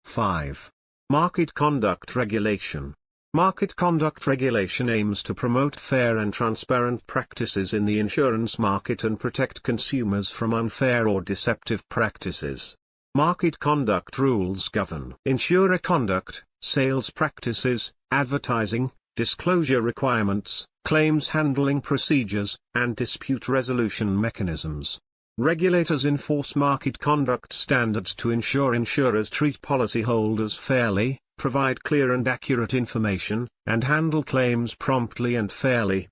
Speaker 1: 5. Market conduct regulation. Market conduct regulation aims to promote fair and transparent practices in the insurance market and protect consumers from unfair or deceptive practices. Market conduct rules govern insurer conduct, sales practices, advertising, disclosure requirements, claims handling procedures, and dispute resolution mechanisms. Regulators enforce market conduct standards to ensure insurers treat policyholders fairly, provide clear and accurate information, and handle claims promptly and fairly.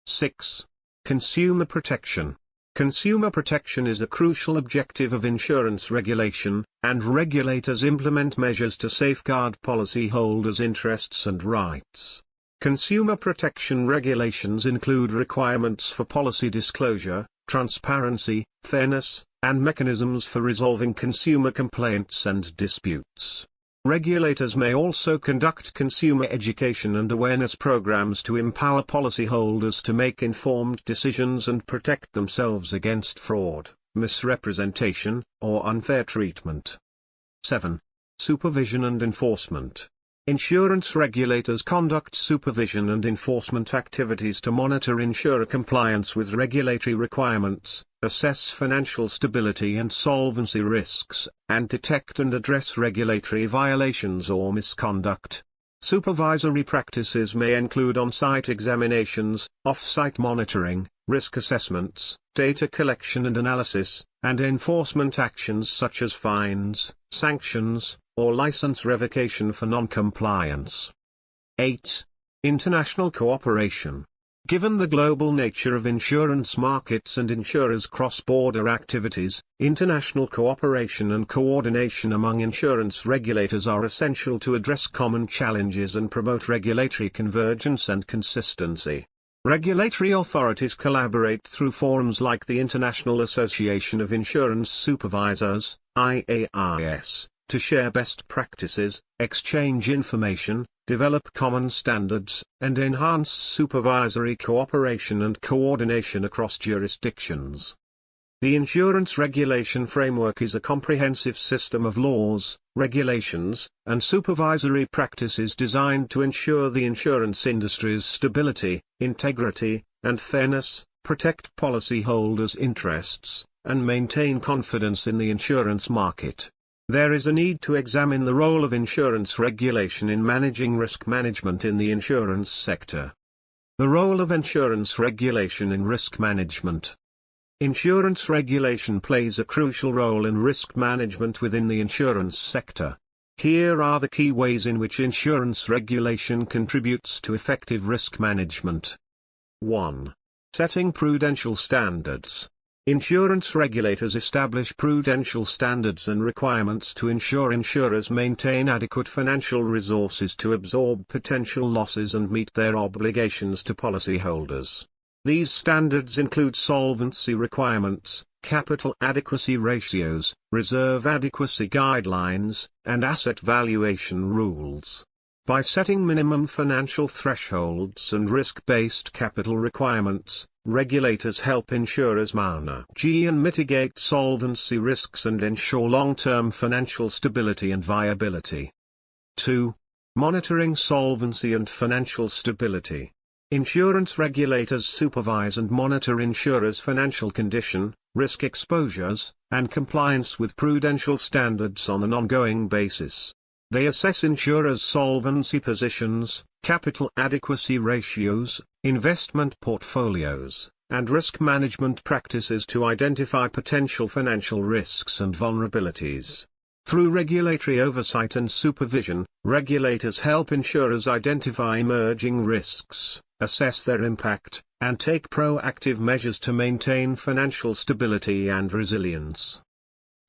Speaker 1: 6. Consumer protection. Consumer protection is a crucial objective of insurance regulation, and regulators implement measures to safeguard policyholders' interests and rights. Consumer protection regulations include requirements for policy disclosure, transparency, fairness, and mechanisms for resolving consumer complaints and disputes. Regulators may also conduct consumer education and awareness programs to empower policyholders to make informed decisions and protect themselves against fraud, misrepresentation, or unfair treatment. 7. Supervision and enforcement. Insurance regulators conduct supervision and enforcement activities to monitor insurer compliance with regulatory requirements, assess financial stability and solvency risks, and detect and address regulatory violations or misconduct. Supervisory practices may include on-site examinations, off-site monitoring, risk assessments, data collection and analysis, and enforcement actions such as fines, sanctions, or license revocation for non-compliance. 8. International cooperation. Given the global nature of insurance markets and insurers' cross-border activities, international cooperation and coordination among insurance regulators are essential to address common challenges and promote regulatory convergence and consistency. Regulatory authorities collaborate through forums like the International Association of Insurance Supervisors, IAIS, to share best practices, exchange information, develop common standards, and enhance supervisory cooperation and coordination across jurisdictions. The insurance regulation framework is a comprehensive system of laws, regulations, and supervisory practices designed to ensure the insurance industry's stability, integrity, and fairness, protect policyholders' interests, and maintain confidence in the insurance market. There is a need to examine the role of insurance regulation in managing risk management in the insurance sector. The role of insurance regulation in risk management. Insurance regulation plays a crucial role in risk management within the insurance sector. Here are the key ways in which insurance regulation contributes to effective risk management. 1. Setting prudential standards. Insurance regulators establish prudential standards and requirements to ensure insurers maintain adequate financial resources to absorb potential losses and meet their obligations to policyholders. These standards include solvency requirements, capital adequacy ratios, reserve adequacy guidelines, and asset valuation rules. By setting minimum financial thresholds and risk-based capital requirements, regulators help insurers manage and mitigate solvency risks and ensure long-term financial stability and viability. 2. Monitoring solvency and financial stability. Insurance regulators supervise and monitor insurers' financial condition, risk exposures, and compliance with prudential standards on an ongoing basis. They assess insurers' solvency positions, capital adequacy ratios, investment portfolios, and risk management practices to identify potential financial risks and vulnerabilities. Through regulatory oversight and supervision, regulators help insurers identify emerging risks, assess their impact, and take proactive measures to maintain financial stability and resilience.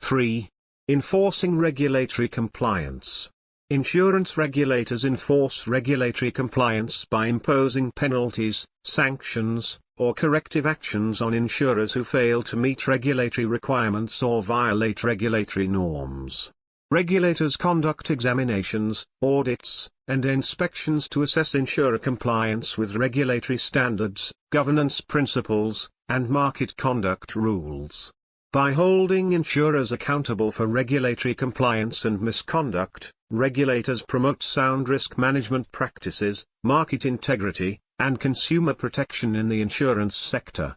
Speaker 1: 3. Enforcing regulatory compliance. Insurance regulators enforce regulatory compliance by imposing penalties, sanctions, or corrective actions on insurers who fail to meet regulatory requirements or violate regulatory norms. Regulators conduct examinations, audits, and inspections to assess insurer compliance with regulatory standards, governance principles, and market conduct rules. By holding insurers accountable for regulatory compliance and misconduct, regulators promote sound risk management practices, market integrity, and consumer protection in the insurance sector.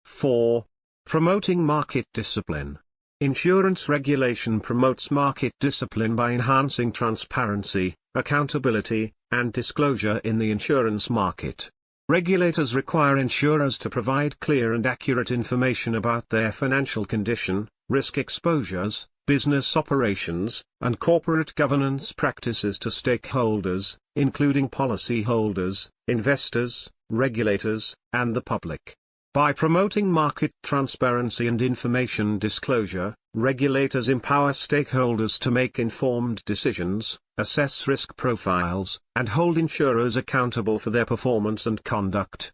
Speaker 1: 4. Promoting market discipline. Insurance regulation promotes market discipline by enhancing transparency, accountability, and disclosure in the insurance market. Regulators require insurers to provide clear and accurate information about their financial condition, risk exposures, business operations, and corporate governance practices to stakeholders, including policyholders, investors, regulators, and the public. By promoting market transparency and information disclosure, regulators empower stakeholders to make informed decisions, assess risk profiles, and hold insurers accountable for their performance and conduct.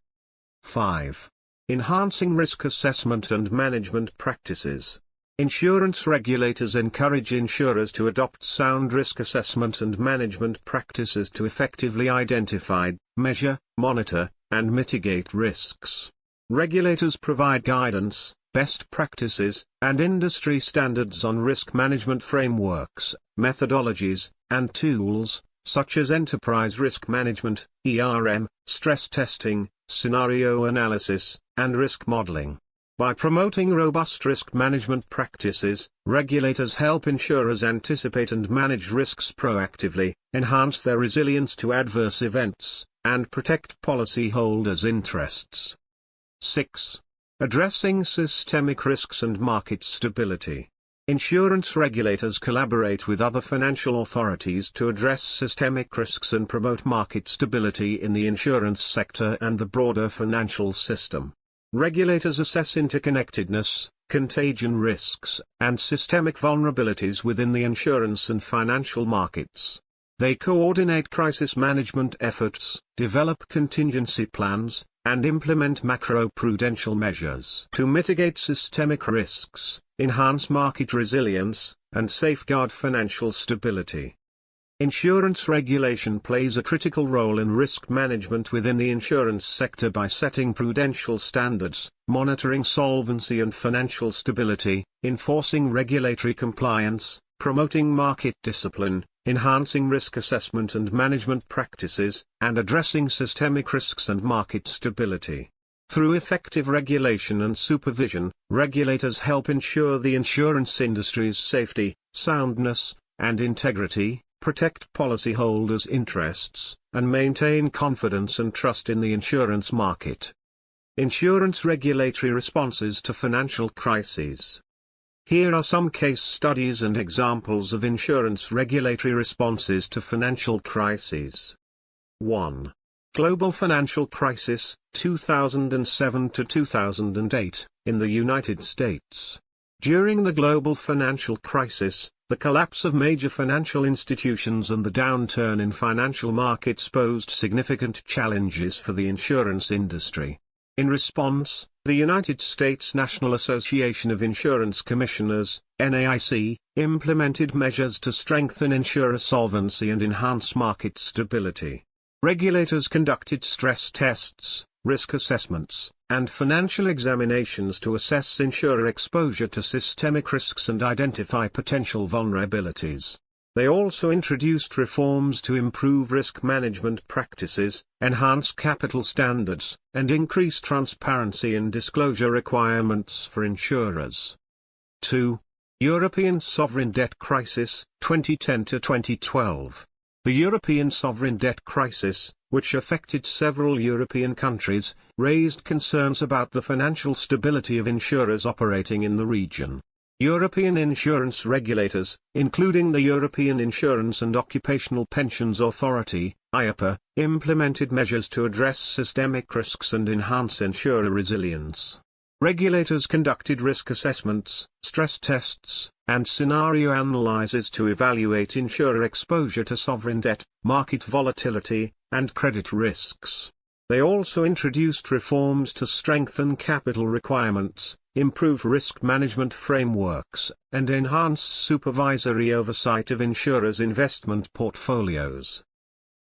Speaker 1: 5. Enhancing risk assessment and management practices. Insurance regulators encourage insurers to adopt sound risk assessment and management practices to effectively identify, measure, monitor, and mitigate risks. Regulators provide guidance, best practices, and industry standards on risk management frameworks, methodologies, and tools, such as enterprise risk management, stress testing, scenario analysis, and risk modeling. By promoting robust risk management practices, regulators help insurers anticipate and manage risks proactively, enhance their resilience to adverse events, and protect policyholders' interests. 6. Addressing systemic risks and market stability. Insurance regulators collaborate with other financial authorities to address systemic risks and promote market stability in the insurance sector and the broader financial system. Regulators assess interconnectedness, contagion risks, and systemic vulnerabilities within the insurance and financial markets. They coordinate crisis management efforts, develop contingency plans, and implement macro-prudential measures to mitigate systemic risks, enhance market resilience, and safeguard financial stability. Insurance regulation plays a critical role in risk management within the insurance sector by setting prudential standards, monitoring solvency and financial stability, enforcing regulatory compliance, promoting market discipline, enhancing risk assessment and management practices, and addressing systemic risks and market stability. Through effective regulation and supervision, regulators help ensure the insurance industry's safety, soundness, and integrity, protect policyholders' interests, and maintain confidence and trust in the insurance market. Insurance regulatory responses to financial crises. Here are some case studies and examples of insurance regulatory responses to financial crises. 1. Global financial crisis, 2007 to 2008, in the United States. During the global financial crisis, the collapse of major financial institutions and the downturn in financial markets posed significant challenges for the insurance industry. In response, the United States National Association of Insurance Commissioners, NAIC, implemented measures to strengthen insurer solvency and enhance market stability. Regulators conducted stress tests, risk assessments, and financial examinations to assess insurer exposure to systemic risks and identify potential vulnerabilities. They also introduced reforms to improve risk management practices, enhance capital standards, and increase transparency and disclosure requirements for insurers. 2. European sovereign debt crisis, 2010 to 2012. The European sovereign debt crisis, which affected several European countries, raised concerns about the financial stability of insurers operating in the region. European insurance regulators, including the European Insurance and Occupational Pensions Authority, IOPA, implemented measures to address systemic risks and enhance insurer resilience. Regulators conducted risk assessments, stress tests, and scenario analyses to evaluate insurer exposure to sovereign debt, market volatility, and credit risks. They also introduced reforms to strengthen capital requirements, improve risk management frameworks, and enhance supervisory oversight of insurers' investment portfolios.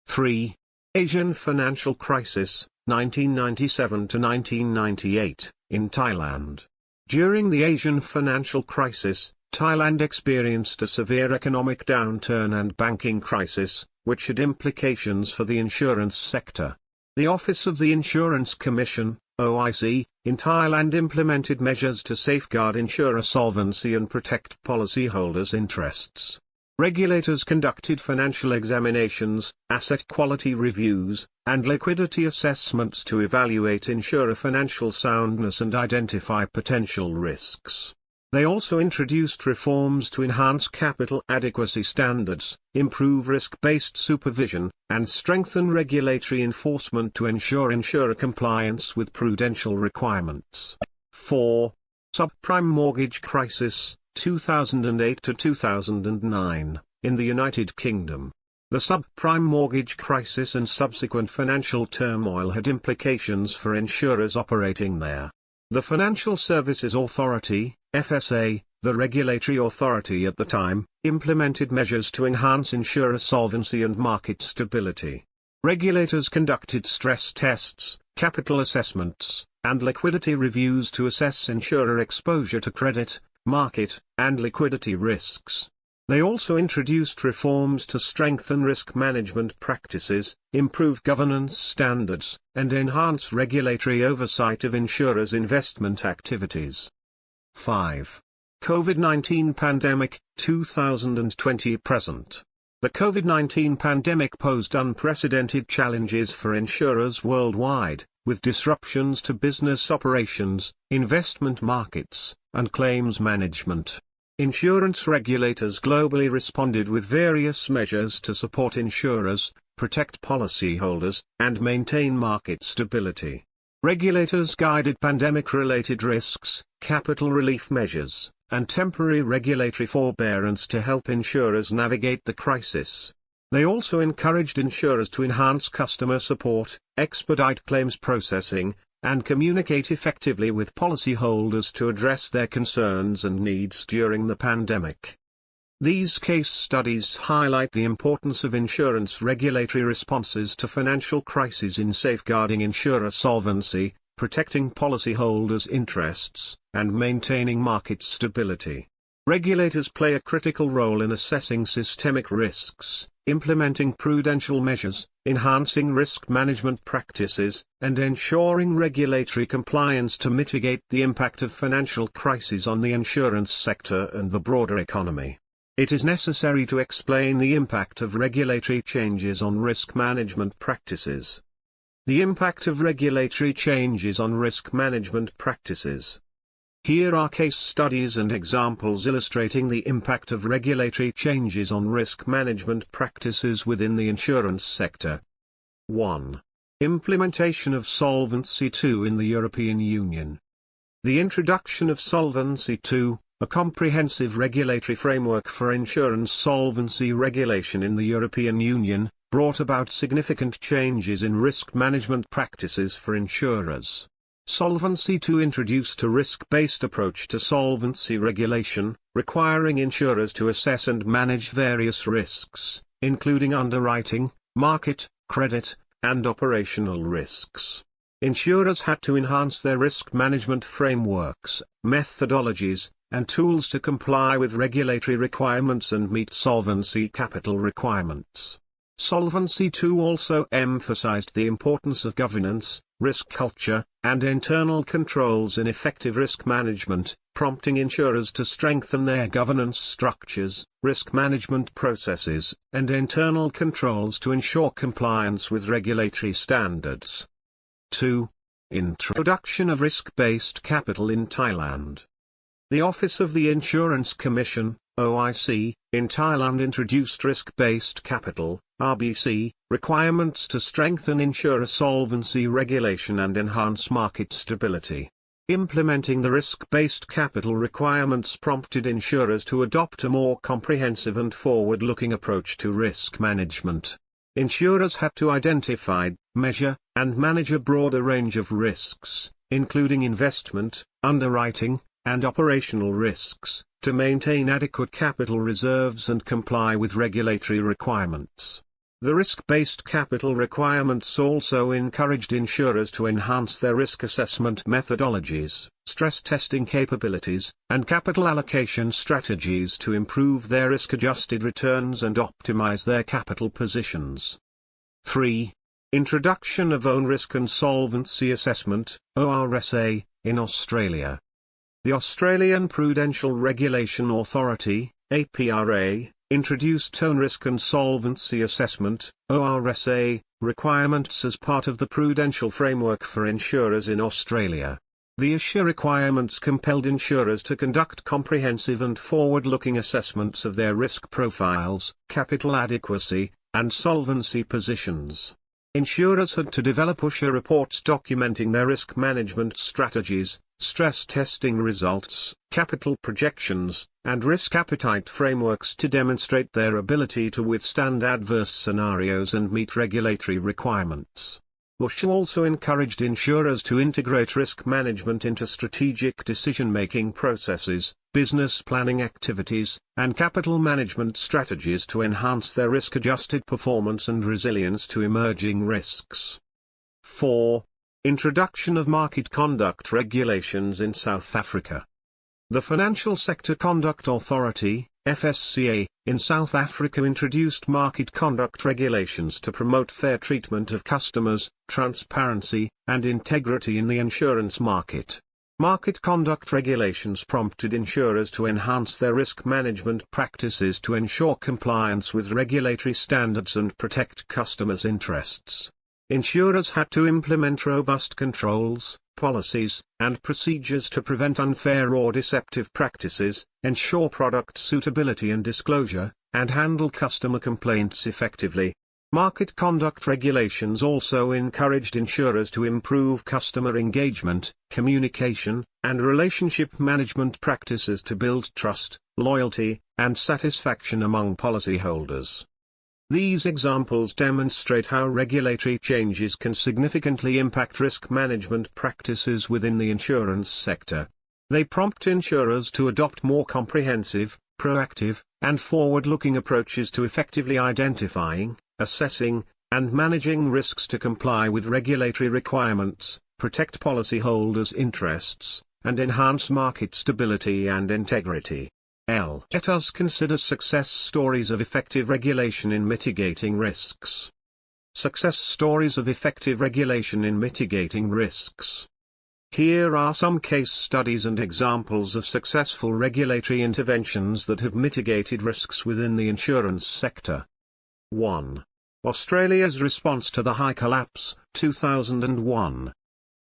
Speaker 1: 3. Asian financial crisis, 1997 to 1998, in Thailand. During the Asian financial crisis, Thailand experienced a severe economic downturn and banking crisis, which had implications for the insurance sector. The Office of the Insurance Commission, OIC, in Thailand implemented measures to safeguard insurer solvency and protect policyholders' interests. Regulators conducted financial examinations, asset quality reviews, and liquidity assessments to evaluate insurer financial soundness and identify potential risks. They also introduced reforms to enhance capital adequacy standards, improve risk-based supervision, and strengthen regulatory enforcement to ensure insurer compliance with prudential requirements. 4. Subprime mortgage crisis, 2008 to 2009, in the United Kingdom. The subprime mortgage crisis and subsequent financial turmoil had implications for insurers operating there. The Financial Services Authority, FSA, the regulatory authority at the time, implemented measures to enhance insurer solvency and market stability. Regulators conducted stress tests, capital assessments, and liquidity reviews to assess insurer exposure to credit, market, and liquidity risks. They also introduced reforms to strengthen risk management practices, improve governance standards, and enhance regulatory oversight of insurers' investment activities. 5. COVID-19 pandemic, 2020-present. The COVID-19 pandemic posed unprecedented challenges for insurers worldwide, with disruptions to business operations, investment markets, and claims management. Insurance regulators globally responded with various measures to support insurers, protect policyholders, and maintain market stability. Regulators guided pandemic-related risks, capital relief measures, and temporary regulatory forbearance to help insurers navigate the crisis. They also encouraged insurers to enhance customer support, expedite claims processing, and communicate effectively with policyholders to address their concerns and needs during the pandemic. These case studies highlight the importance of insurance regulatory responses to financial crises in safeguarding insurer solvency, protecting policyholders' interests, and maintaining market stability. Regulators play a critical role in assessing systemic risks, implementing prudential measures, enhancing risk management practices, and ensuring regulatory compliance to mitigate the impact of financial crises on the insurance sector and the broader economy. It is necessary to explain the impact of regulatory changes on risk management practices. The impact of regulatory changes on risk management practices. Here are case studies and examples illustrating the impact of regulatory changes on risk management practices within the insurance sector. 1. Implementation of Solvency II in the European Union. The introduction of Solvency II, a comprehensive regulatory framework for insurance solvency regulation in the European Union, brought about significant changes in risk management practices for insurers. Solvency II introduced a risk-based approach to solvency regulation, requiring insurers to assess and manage various risks, including underwriting, market, credit, and operational risks. Insurers had to enhance their risk management frameworks, methodologies, and tools to comply with regulatory requirements and meet solvency capital requirements. Solvency II also emphasized the importance of governance, risk culture, and internal controls in effective risk management, prompting insurers to strengthen their governance structures, risk management processes, and internal controls to ensure compliance with regulatory standards. 2. Introduction of risk-based capital in Thailand. The Office of the Insurance Commission, OIC, in Thailand introduced risk-based capital, RBC, requirements to strengthen insurer solvency regulation and enhance market stability. Implementing the risk-based capital requirements prompted insurers to adopt a more comprehensive and forward-looking approach to risk management. Insurers had to identify, measure, and manage a broader range of risks, including investment, underwriting, and operational risks, to maintain adequate capital reserves and comply with regulatory requirements. The risk-based capital requirements also encouraged insurers to enhance their risk assessment methodologies, stress testing capabilities, and capital allocation strategies to improve their risk-adjusted returns and optimize their capital positions. 3. Introduction of Own Risk and Solvency Assessment, ORSA, in Australia. The Australian Prudential Regulation Authority, APRA, introduced Own Risk and Solvency Assessment, ORSA, requirements as part of the prudential framework for insurers in Australia. The ORSA requirements compelled insurers to conduct comprehensive and forward-looking assessments of their risk profiles, capital adequacy, and solvency positions. Insurers had to develop ORSA reports documenting their risk management strategies, stress testing results, capital projections, and risk appetite frameworks to demonstrate their ability to withstand adverse scenarios and meet regulatory requirements. ORSA also encouraged insurers to integrate risk management into strategic decision-making processes, business planning activities, and capital management strategies to enhance their risk-adjusted performance and resilience to emerging risks. 4. Introduction of market conduct regulations in South Africa. The Financial Sector Conduct Authority, FSCA, in South Africa introduced market conduct regulations to promote fair treatment of customers, transparency, and integrity in the insurance market. Market conduct regulations prompted insurers to enhance their risk management practices to ensure compliance with regulatory standards and protect customers' interests. Insurers had to implement robust controls, policies, and procedures to prevent unfair or deceptive practices, ensure product suitability and disclosure, and handle customer complaints effectively. Market conduct regulations also encouraged insurers to improve customer engagement, communication, and relationship management practices to build trust, loyalty, and satisfaction among policyholders. These examples demonstrate how regulatory changes can significantly impact risk management practices within the insurance sector. They prompt insurers to adopt more comprehensive, proactive, and forward-looking approaches to effectively identifying, assessing, and managing risks to comply with regulatory requirements, protect policyholders' interests, and enhance market stability and integrity. Let us consider success stories of effective regulation in mitigating risks. Success stories of effective regulation in mitigating risks. Here are some case studies and examples of successful regulatory interventions that have mitigated risks within the insurance sector. 1. Australia's response to the High Collapse, 2001.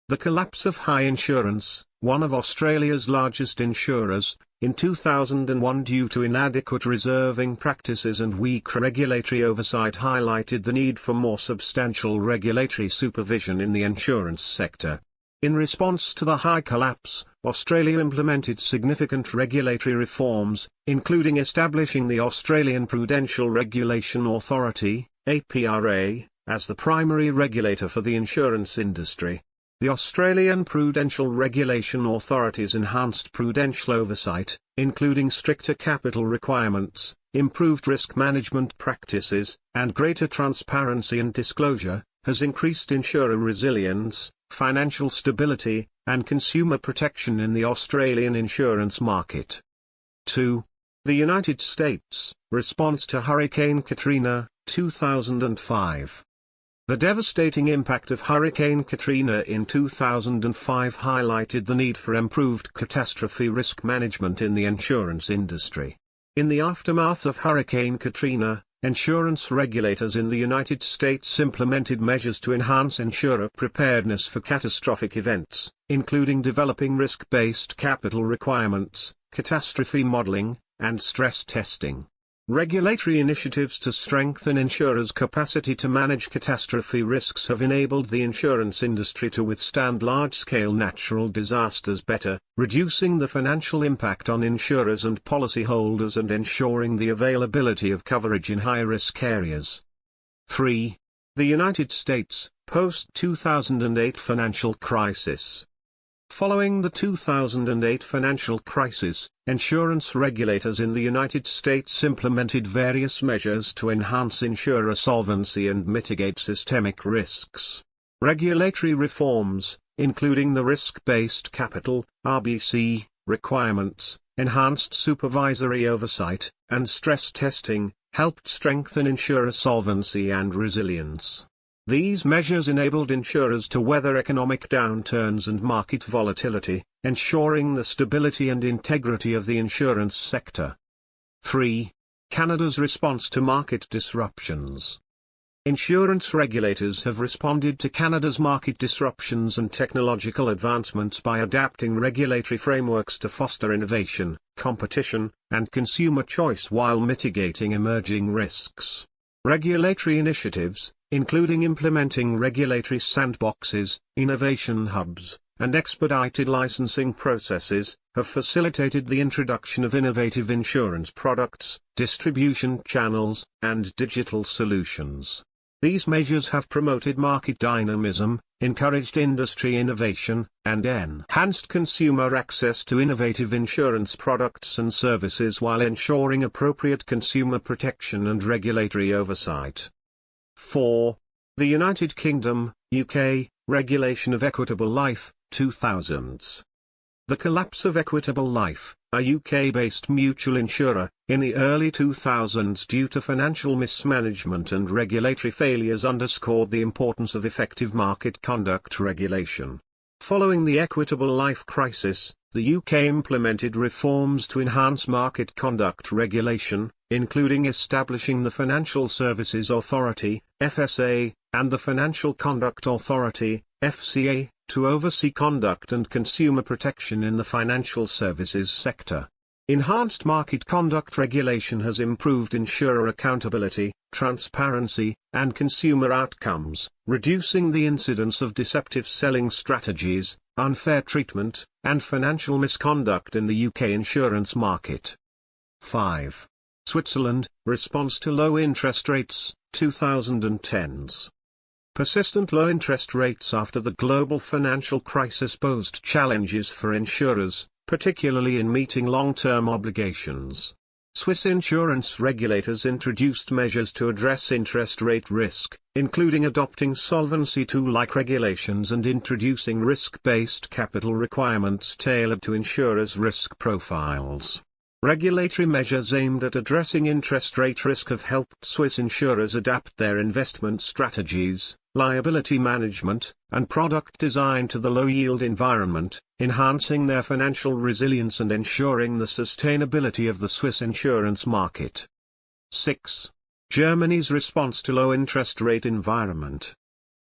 Speaker 1: The collapse of High Insurance, one of Australia's largest insurers, in 2001 due to inadequate reserving practices and weak regulatory oversight highlighted the need for more substantial regulatory supervision in the insurance sector. In response to the High Collapse, Australia implemented significant regulatory reforms, including establishing the Australian Prudential Regulation Authority, APRA, as the primary regulator for the insurance industry. The Australian Prudential Regulation Authority's enhanced prudential oversight, including stricter capital requirements, improved risk management practices, and greater transparency and disclosure, has increased insurer resilience, financial stability, and consumer protection in the Australian insurance market. 2. The United States, response to Hurricane Katrina, 2005. The devastating impact of Hurricane Katrina in 2005 highlighted the need for improved catastrophe risk management in the insurance industry. In the aftermath of Hurricane Katrina, insurance regulators in the United States implemented measures to enhance insurer preparedness for catastrophic events, including developing risk-based capital requirements, catastrophe modeling, and stress testing. Regulatory initiatives to strengthen insurers' capacity to manage catastrophe risks have enabled the insurance industry to withstand large-scale natural disasters better, reducing the financial impact on insurers and policyholders and ensuring the availability of coverage in high-risk areas. 3. The United States, post-2008 financial crisis. Following the 2008 financial crisis, insurance regulators in the United States implemented various measures to enhance insurer solvency and mitigate systemic risks. Regulatory reforms, including the risk-based capital (RBC) requirements, enhanced supervisory oversight, and stress testing, helped strengthen insurer solvency and resilience. These measures enabled insurers to weather economic downturns and market volatility, ensuring the stability and integrity of the insurance sector. 3. Canada's response to market disruptions. Insurance regulators have responded to Canada's market disruptions and technological advancements by adapting regulatory frameworks to foster innovation, competition, and consumer choice while mitigating emerging risks. Regulatory initiatives, including implementing regulatory sandboxes, innovation hubs, and expedited licensing processes, have facilitated the introduction of innovative insurance products, distribution channels, and digital solutions. These measures have promoted market dynamism, encouraged industry innovation, and enhanced consumer access to innovative insurance products and services while ensuring appropriate consumer protection and regulatory oversight. 4. The United Kingdom, UK, Regulation of Equitable Life, 2000s. The collapse of Equitable Life, a UK-based mutual insurer, in the early 2000s due to financial mismanagement and regulatory failures underscored the importance of effective market conduct regulation. Following the Equitable Life crisis, the UK implemented reforms to enhance market conduct regulation, including establishing the Financial Services Authority, FSA, and the Financial Conduct Authority, FCA, to oversee conduct and consumer protection in the financial services sector. Enhanced market conduct regulation has improved insurer accountability, transparency, and consumer outcomes, reducing the incidence of deceptive selling strategies, unfair treatment, and financial misconduct in the UK insurance market. 5. Switzerland, response to low interest rates, 2010s. Persistent low interest rates after the global financial crisis posed challenges for insurers, particularly in meeting long-term obligations. Swiss insurance regulators introduced measures to address interest rate risk, including adopting Solvency II-like regulations and introducing risk-based capital requirements tailored to insurers' risk profiles. Regulatory measures aimed at addressing interest rate risk have helped Swiss insurers adapt their investment strategies, liability management, and product design to the low-yield environment, enhancing their financial resilience and ensuring the sustainability of the Swiss insurance market. 6. Germany's response to low-interest rate environment.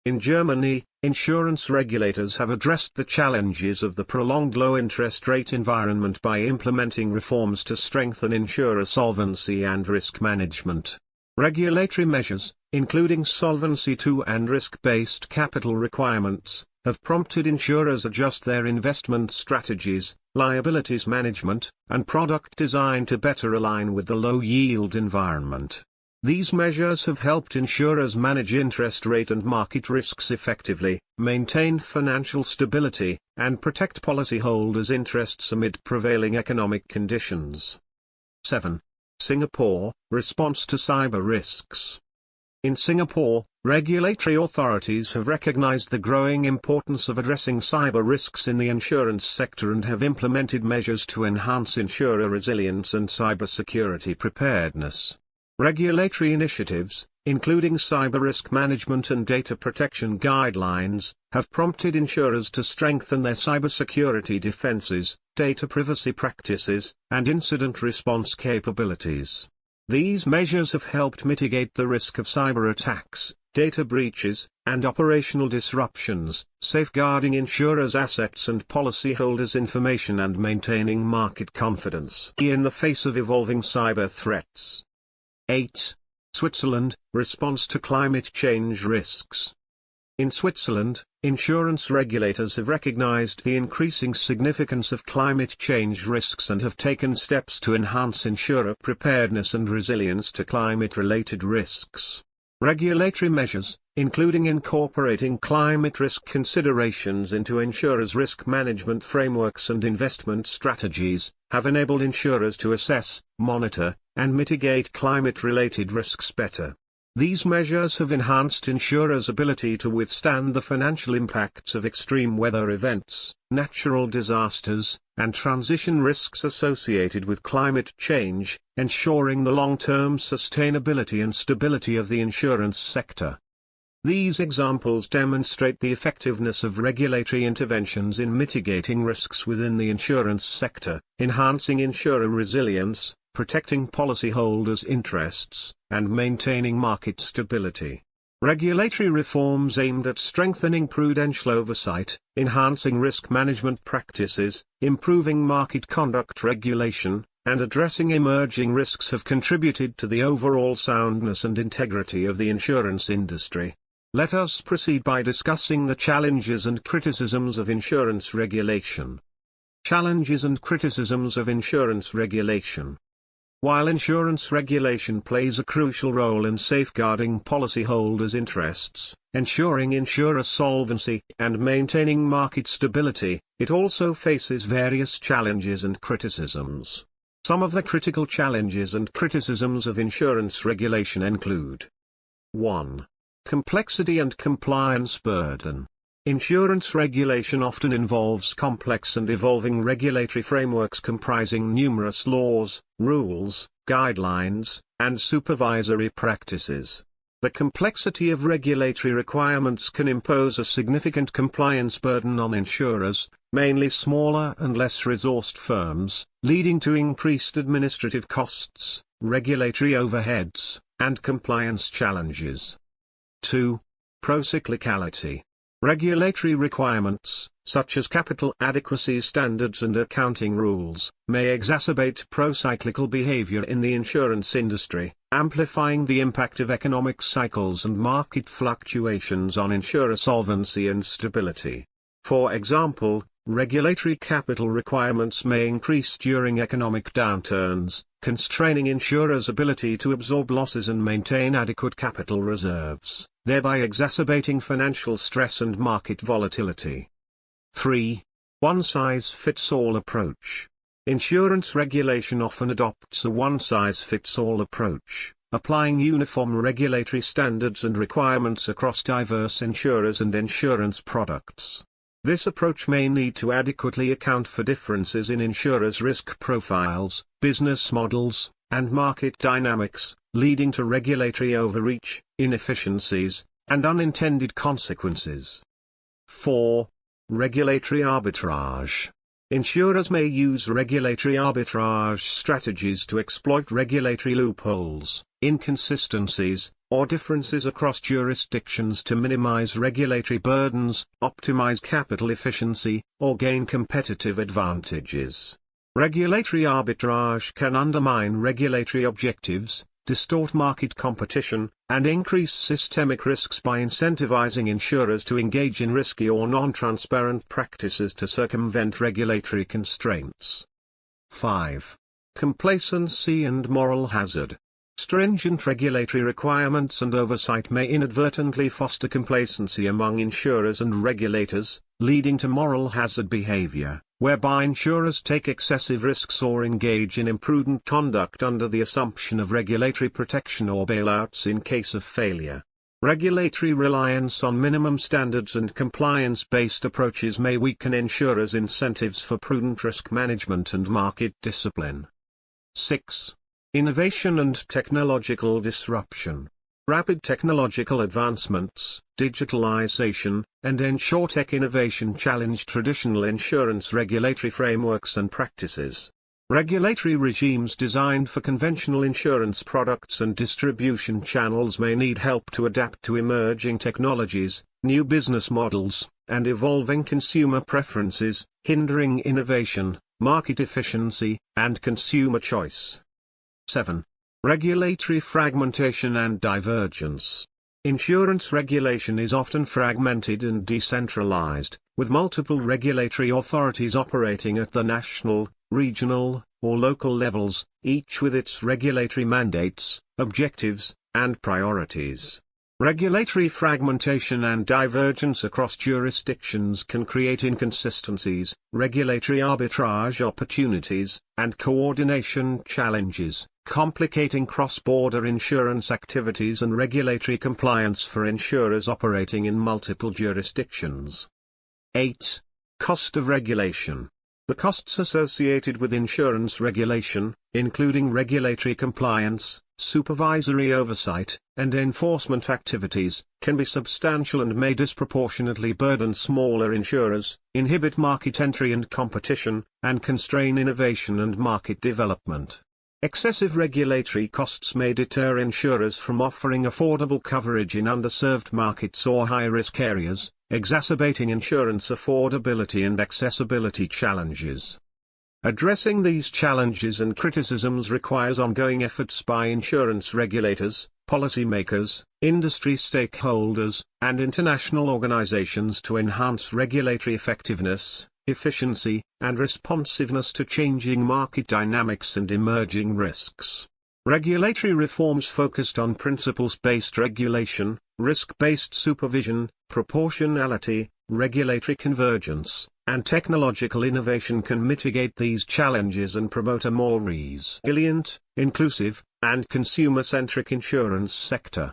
Speaker 1: In Germany, insurance regulators have addressed the challenges of the prolonged low-interest rate environment by implementing reforms to strengthen insurer solvency and risk management. Regulatory measures, including Solvency II and risk-based capital requirements, have prompted insurers adjust their investment strategies, liabilities management, and product design to better align with the low-yield environment. These measures have helped insurers manage interest rate and market risks effectively, maintain financial stability, and protect policyholders' interests amid prevailing economic conditions. 7. Singapore, response to cyber risks. In Singapore, regulatory authorities have recognized the growing importance of addressing cyber risks in the insurance sector and have implemented measures to enhance insurer resilience and cybersecurity preparedness. Regulatory initiatives, including cyber risk management and data protection guidelines, have prompted insurers to strengthen their cybersecurity defenses, data privacy practices, and incident response capabilities. These measures have helped mitigate the risk of cyber attacks, data breaches, and operational disruptions, safeguarding insurers' assets and policyholders' information and maintaining market confidence in the face of evolving cyber threats. 8. Switzerland, response to climate change risks. In Switzerland, insurance regulators have recognized the increasing significance of climate change risks and have taken steps to enhance insurer preparedness and resilience to climate-related risks. Regulatory measures, including incorporating climate risk considerations into insurers' risk management frameworks and investment strategies, have enabled insurers to assess, monitor, and mitigate climate-related risks better. These measures have enhanced insurers' ability to withstand the financial impacts of extreme weather events, natural disasters, and transition risks associated with climate change, ensuring the long-term sustainability and stability of the insurance sector. These examples demonstrate the effectiveness of regulatory interventions in mitigating risks within the insurance sector, enhancing insurer resilience, protecting policyholders' interests, and maintaining market stability. Regulatory reforms aimed at strengthening prudential oversight, enhancing risk management practices, improving market conduct regulation, and addressing emerging risks have contributed to the overall soundness and integrity of the insurance industry. Let us proceed by discussing the challenges and criticisms of insurance regulation. Challenges and criticisms of insurance regulation. While insurance regulation plays a crucial role in safeguarding policyholders' interests, ensuring insurer solvency, and maintaining market stability, it also faces various challenges and criticisms. Some of the critical challenges and criticisms of insurance regulation include: 1. Complexity and compliance burden. Insurance regulation often involves complex and evolving regulatory frameworks comprising numerous laws, rules, guidelines, and supervisory practices. The complexity of regulatory requirements can impose a significant compliance burden on insurers, mainly smaller and less resourced firms, leading to increased administrative costs, regulatory overheads, and compliance challenges. 2. Procyclicality. Regulatory requirements, such as capital adequacy standards and accounting rules, may exacerbate procyclical behavior in the insurance industry, amplifying the impact of economic cycles and market fluctuations on insurer solvency and stability. For example, regulatory capital requirements may increase during economic downturns, constraining insurers' ability to absorb losses and maintain adequate capital reserves, thereby exacerbating financial stress and market volatility. 3. One-size-fits-all approach. Insurance regulation often adopts a one-size-fits-all approach, applying uniform regulatory standards and requirements across diverse insurers and insurance products. This approach may need to adequately account for differences in insurers' risk profiles, business models, and market dynamics, leading to regulatory overreach, inefficiencies, and unintended consequences. 4. Regulatory arbitrage. Insurers may use regulatory arbitrage strategies to exploit regulatory loopholes, inconsistencies, or differences across jurisdictions to minimize regulatory burdens, optimize capital efficiency, or gain competitive advantages. Regulatory arbitrage can undermine regulatory objectives, distort market competition, and increase systemic risks by incentivizing insurers to engage in risky or non-transparent practices to circumvent regulatory constraints. 5. Complacency and moral hazard. Stringent regulatory requirements and oversight may inadvertently foster complacency among insurers and regulators, leading to moral hazard behavior, whereby insurers take excessive risks or engage in imprudent conduct under the assumption of regulatory protection or bailouts in case of failure. Regulatory reliance on minimum standards and compliance-based approaches may weaken insurers' incentives for prudent risk management and market discipline. 6. Innovation and technological disruption. Rapid technological advancements, digitalization, and insurtech innovation challenge traditional insurance regulatory frameworks and practices. Regulatory regimes designed for conventional insurance products and distribution channels may need help to adapt to emerging technologies, new business models, and evolving consumer preferences, hindering innovation, market efficiency, and consumer choice. 7. Regulatory fragmentation and divergence. Insurance regulation is often fragmented and decentralized, with multiple regulatory authorities operating at the national, regional, or local levels, each with its regulatory mandates, objectives, and priorities. Regulatory fragmentation and divergence across jurisdictions can create inconsistencies, regulatory arbitrage opportunities, and coordination challenges, complicating cross-border insurance activities and regulatory compliance for insurers operating in multiple jurisdictions. 8. Cost of regulation. The costs associated with insurance regulation, including regulatory compliance, supervisory oversight, and enforcement activities, can be substantial and may disproportionately burden smaller insurers, inhibit market entry and competition, and constrain innovation and market development. Excessive regulatory costs may deter insurers from offering affordable coverage in underserved markets or high-risk areas, exacerbating insurance affordability and accessibility challenges. Addressing these challenges and criticisms requires ongoing efforts by insurance regulators, policymakers, industry stakeholders, and international organizations to enhance regulatory effectiveness, efficiency, and responsiveness to changing market dynamics and emerging risks. Regulatory reforms focused on principles-based regulation, risk-based supervision, proportionality, regulatory convergence, and technological innovation can mitigate these challenges and promote a more resilient, inclusive, and consumer-centric insurance sector.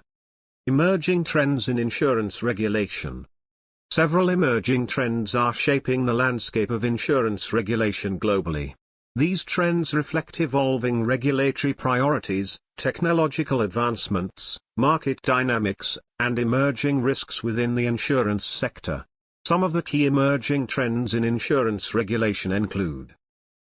Speaker 1: Emerging trends in insurance regulation. Several emerging trends are shaping the landscape of insurance regulation globally. These trends reflect evolving regulatory priorities, technological advancements, market dynamics, and emerging risks within the insurance sector. Some of the key emerging trends in insurance regulation include: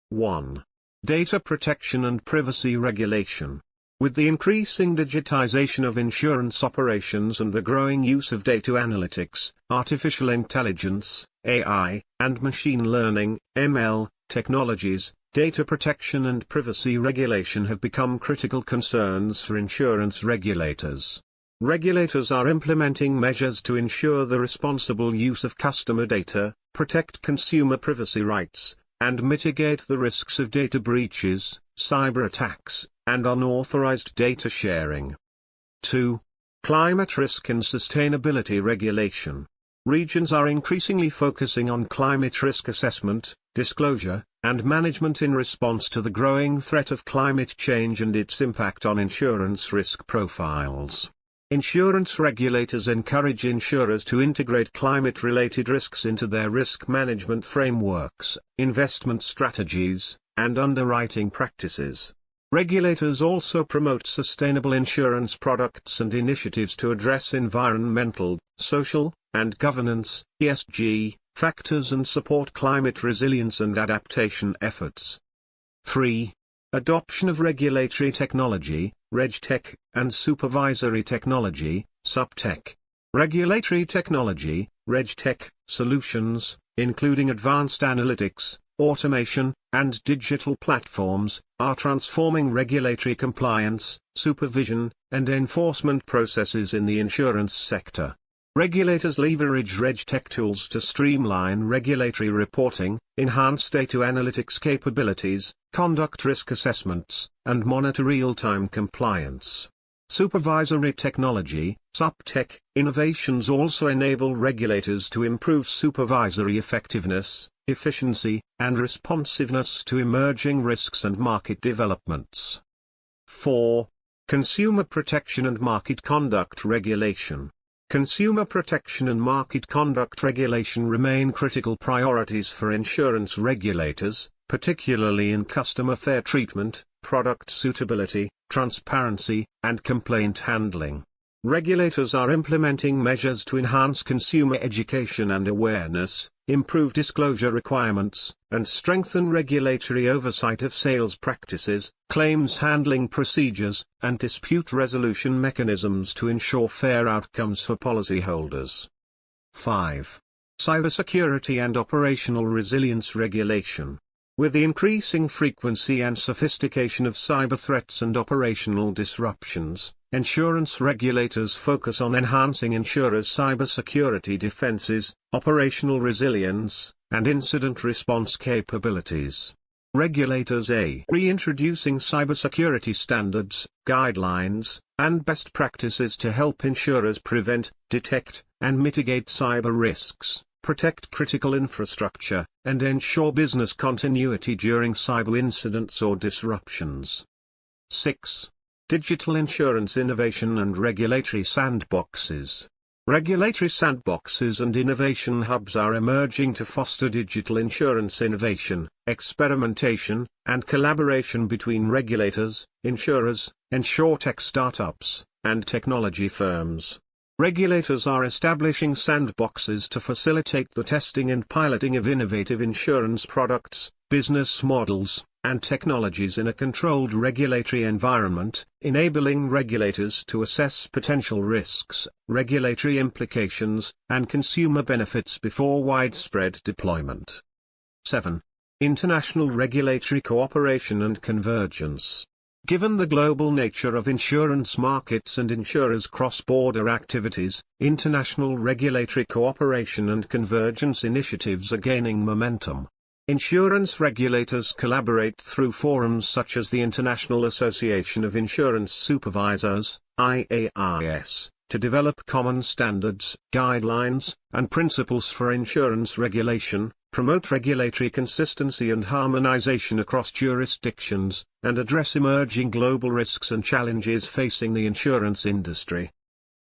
Speaker 1: 1. Data protection and privacy regulation. With the increasing digitization of insurance operations and the growing use of data analytics, artificial intelligence, AI, and machine learning, ML, technologies, data protection and privacy regulation have become critical concerns for insurance regulators. Regulators are implementing measures to ensure the responsible use of customer data, protect consumer privacy rights, and mitigate the risks of data breaches, cyber attacks, and unauthorized data sharing. 2. Climate risk and sustainability regulation. Regions are increasingly focusing on climate risk assessment, disclosure, and management in response to the growing threat of climate change and its impact on insurance risk profiles. Insurance regulators encourage insurers to integrate climate-related risks into their risk management frameworks, investment strategies, and underwriting practices. Regulators also promote sustainable insurance products and initiatives to address environmental, social, and governance (ESG) factors and support climate resilience and adaptation efforts. 3. Adoption of regulatory technology, RegTech, and supervisory technology, SupTech. Regulatory technology, RegTech, solutions, including advanced analytics, automation, and digital platforms, are transforming regulatory compliance, supervision, and enforcement processes in the insurance sector. Regulators leverage RegTech tools to streamline regulatory reporting, enhance data analytics capabilities, conduct risk assessments, and monitor real-time compliance. Supervisory technology, SupTech, innovations also enable regulators to improve supervisory effectiveness, efficiency, and responsiveness to emerging risks and market developments. 4. Consumer protection and market conduct regulation. Consumer protection and market conduct regulation remain critical priorities for insurance regulators, particularly in customer fair treatment, product suitability, transparency, and complaint handling. Regulators are implementing measures to enhance consumer education and awareness, improve disclosure requirements, and strengthen regulatory oversight of sales practices, claims handling procedures, and dispute resolution mechanisms to ensure fair outcomes for policyholders. 5. Cybersecurity and operational resilience regulation. With the increasing frequency and sophistication of cyber threats and operational disruptions, insurance regulators focus on enhancing insurers' cybersecurity defenses, operational resilience, and incident response capabilities. Regulators are reintroducing cybersecurity standards, guidelines, and best practices to help insurers prevent, detect, and mitigate cyber risks, protect critical infrastructure, and ensure business continuity during cyber incidents or disruptions. 6. Digital insurance innovation and regulatory sandboxes. Regulatory sandboxes and innovation hubs are emerging to foster digital insurance innovation, experimentation, and collaboration between regulators, insurers, insurtech startups, and technology firms. Regulators are establishing sandboxes to facilitate the testing and piloting of innovative insurance products, business models, and technologies in a controlled regulatory environment, enabling regulators to assess potential risks, regulatory implications, and consumer benefits before widespread deployment. 7. International regulatory cooperation and convergence. Given the global nature of insurance markets and insurers' cross-border activities, international regulatory cooperation and convergence initiatives are gaining momentum. Insurance regulators collaborate through forums such as the International Association of Insurance Supervisors, IAIS, to develop common standards, guidelines, and principles for insurance regulation, promote regulatory consistency and harmonization across jurisdictions, and address emerging global risks and challenges facing the insurance industry.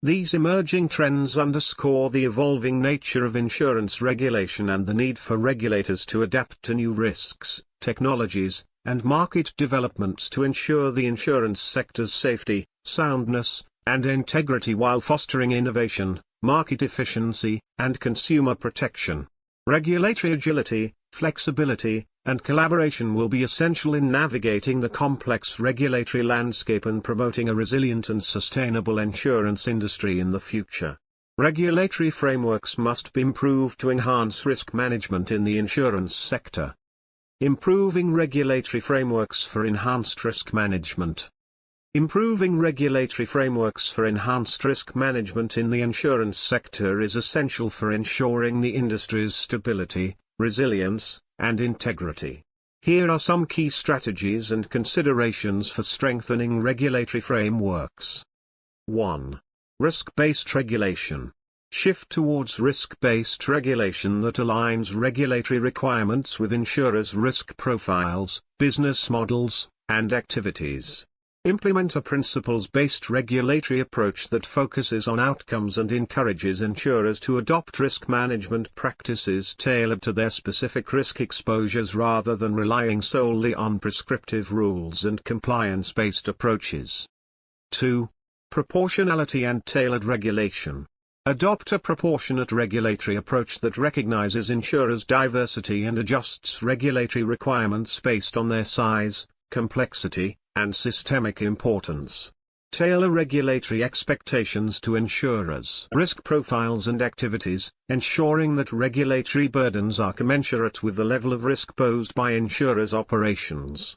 Speaker 1: These emerging trends underscore the evolving nature of insurance regulation and the need for regulators to adapt to new risks, technologies, and market developments to ensure the insurance sector's safety, soundness, and integrity while fostering innovation, market efficiency, and consumer protection. Regulatory agility, flexibility, and collaboration will be essential in navigating the complex regulatory landscape and promoting a resilient and sustainable insurance industry in the future. Regulatory frameworks must be improved to enhance risk management in the insurance sector. Improving regulatory frameworks for enhanced risk management. Improving regulatory frameworks for enhanced risk management in the insurance sector is essential for ensuring the industry's stability, resilience, and integrity. Here are some key strategies and considerations for strengthening regulatory frameworks. 1. Risk-based regulation. Shift towards risk-based regulation that aligns regulatory requirements with insurers' risk profiles, business models, and activities. Implement a principles-based regulatory approach that focuses on outcomes and encourages insurers to adopt risk management practices tailored to their specific risk exposures rather than relying solely on prescriptive rules and compliance-based approaches. 2. Proportionality and tailored regulation. Adopt a proportionate regulatory approach that recognizes insurers' diversity and adjusts regulatory requirements based on their size, complexity, and systemic importance. Tailor regulatory expectations to insurers' risk profiles and activities, ensuring that regulatory burdens are commensurate with the level of risk posed by insurers' operations.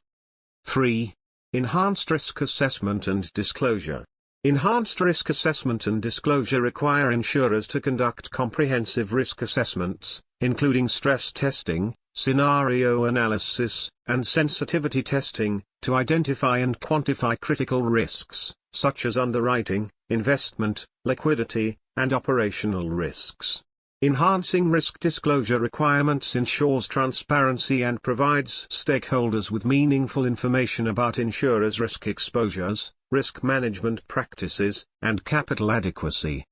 Speaker 1: 3. Enhanced risk assessment and disclosure. Enhanced risk assessment and disclosure require insurers to conduct comprehensive risk assessments, including stress testing, scenario analysis, and sensitivity testing, to identify and quantify critical risks, such as underwriting, investment, liquidity, and operational risks. Enhancing risk disclosure requirements ensures transparency and provides stakeholders with meaningful information about insurers' risk exposures, risk management practices, and capital adequacy.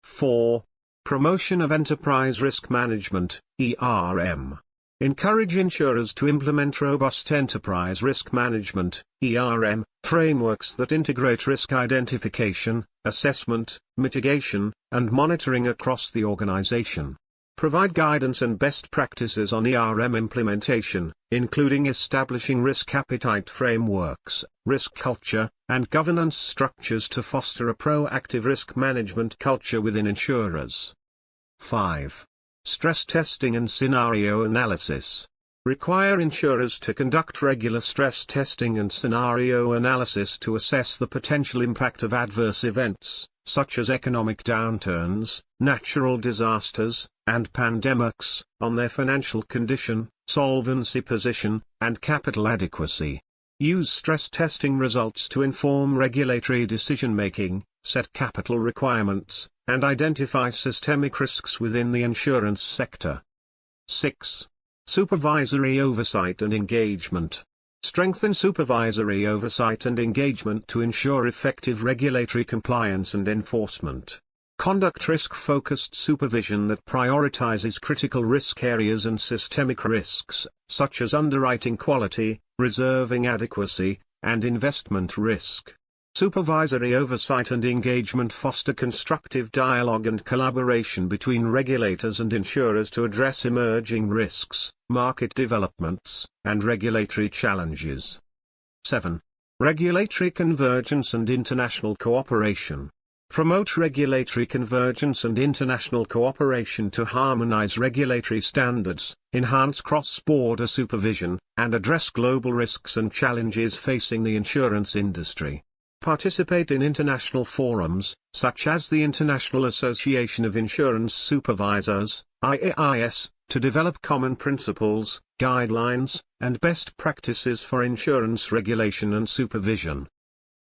Speaker 1: 4. Promotion of enterprise risk management, ERM. Encourage insurers to implement robust enterprise risk management, ERM, frameworks that integrate risk identification, assessment, mitigation, and monitoring across the organization. Provide guidance and best practices on ERM implementation, including establishing risk appetite frameworks, risk culture, and governance structures to foster a proactive risk management culture within insurers. 5. Stress testing and scenario analysis. require insurers to conduct regular stress testing and scenario analysis to assess the potential impact of adverse events, such as economic downturns, natural disasters, and pandemics, on their financial condition, solvency position, and capital adequacy. Use stress testing results to inform regulatory decision-making, set capital requirements, and identify systemic risks within the insurance sector. 6. Supervisory oversight and engagement. Strengthen supervisory oversight and engagement to ensure effective regulatory compliance and enforcement. Conduct risk-focused supervision that prioritizes critical risk areas and systemic risks, such as underwriting quality, reserving adequacy, and investment risk. Supervisory oversight and engagement foster constructive dialogue and collaboration between regulators and insurers to address emerging risks, market developments, and regulatory challenges. 7. Regulatory convergence and international cooperation. Promote regulatory convergence and international cooperation to harmonize regulatory standards, enhance cross-border supervision, and address global risks and challenges facing the insurance industry. Participate in international forums, such as the International Association of Insurance Supervisors, IAIS, to develop common principles, guidelines, and best practices for insurance regulation and supervision.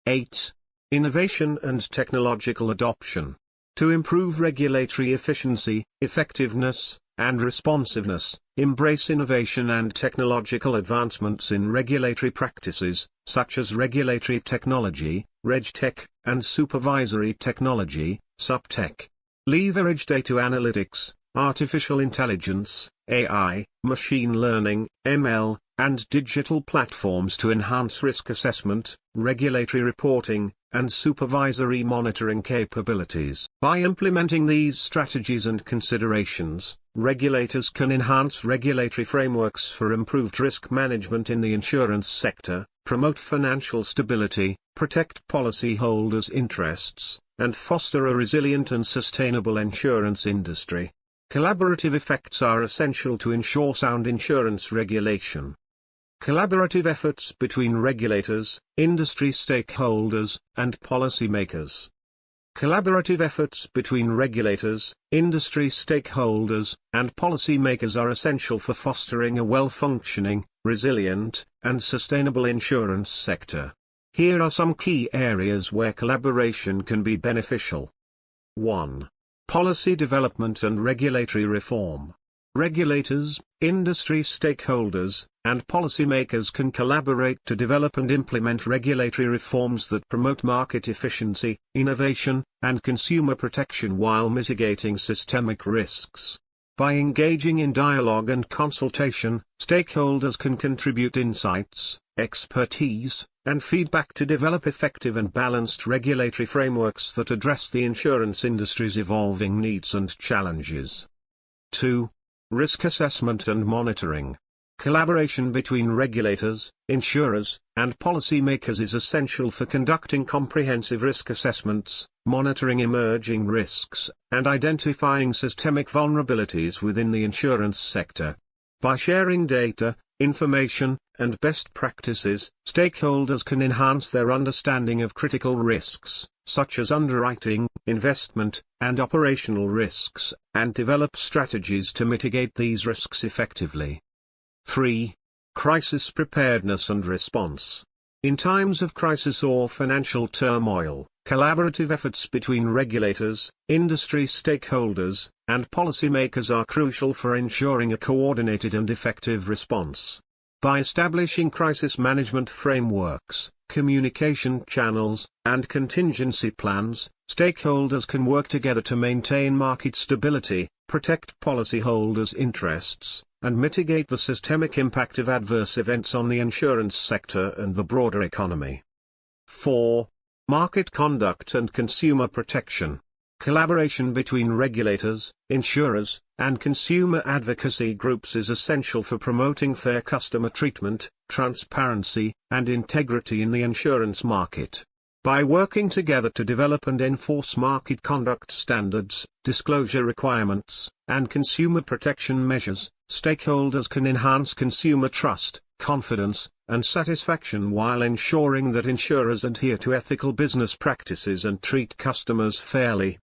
Speaker 1: 8. Innovation and technological adoption. To improve regulatory efficiency, effectiveness, and responsiveness, embrace innovation and technological advancements in regulatory practices, such as regulatory technology, RegTech, and supervisory technology, SupTech. Leverage data analytics, artificial intelligence, AI, machine learning, ML, and digital platforms to enhance risk assessment, regulatory reporting, and supervisory monitoring capabilities. By implementing these strategies and considerations, regulators can enhance regulatory frameworks for improved risk management in the insurance sector, promote financial stability, protect policyholders' interests, and foster a resilient and sustainable insurance industry. Collaborative effects are essential to ensure sound insurance regulation. Collaborative efforts between regulators, industry stakeholders, and policymakers. Collaborative efforts between regulators, industry stakeholders, and policymakers are essential for fostering a well-functioning, resilient, and sustainable insurance sector. Here are some key areas where collaboration can be beneficial. 1. Policy development and regulatory reform. Regulators, industry stakeholders, and policymakers can collaborate to develop and implement regulatory reforms that promote market efficiency, innovation, and consumer protection while mitigating systemic risks. By engaging in dialogue and consultation, stakeholders can contribute insights, expertise, and feedback to develop effective and balanced regulatory frameworks that address the insurance industry's evolving needs and challenges. 2. Risk assessment and monitoring. Collaboration between regulators, insurers, and policymakers is essential for conducting comprehensive risk assessments, monitoring emerging risks, and identifying systemic vulnerabilities within the insurance sector. By sharing data, information, and best practices, stakeholders can enhance their understanding of critical risks, such as underwriting, investment, and operational risks, and develop strategies to mitigate these risks effectively. 3. Crisis preparedness and response. In times of crisis or financial turmoil, collaborative efforts between regulators, industry stakeholders, and policymakers are crucial for ensuring a coordinated and effective response. By establishing crisis management frameworks, communication channels, and contingency plans, stakeholders can work together to maintain market stability, protect policyholders' interests, and mitigate the systemic impact of adverse events on the insurance sector and the broader economy. 4. Market conduct and consumer protection. Collaboration between regulators, insurers, and consumer advocacy groups is essential for promoting fair customer treatment, transparency, and integrity in the insurance market. By working together to develop and enforce market conduct standards, disclosure requirements, and consumer protection measures, stakeholders can enhance consumer trust, confidence, and satisfaction while ensuring that insurers adhere to ethical business practices and treat customers fairly.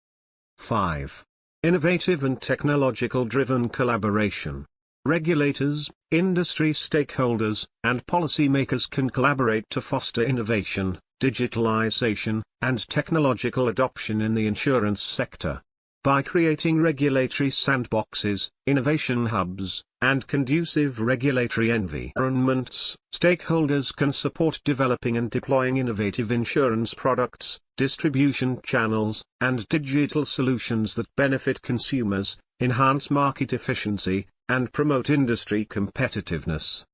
Speaker 1: 5. Innovative and technological-driven collaboration. Regulators, industry stakeholders, and policymakers can collaborate to foster innovation, digitalization, and technological adoption in the insurance sector. By creating regulatory sandboxes, innovation hubs, and conducive regulatory environments, stakeholders can support developing and deploying innovative insurance products, distribution channels, and digital solutions that benefit consumers, enhance market efficiency, and promote industry competitiveness.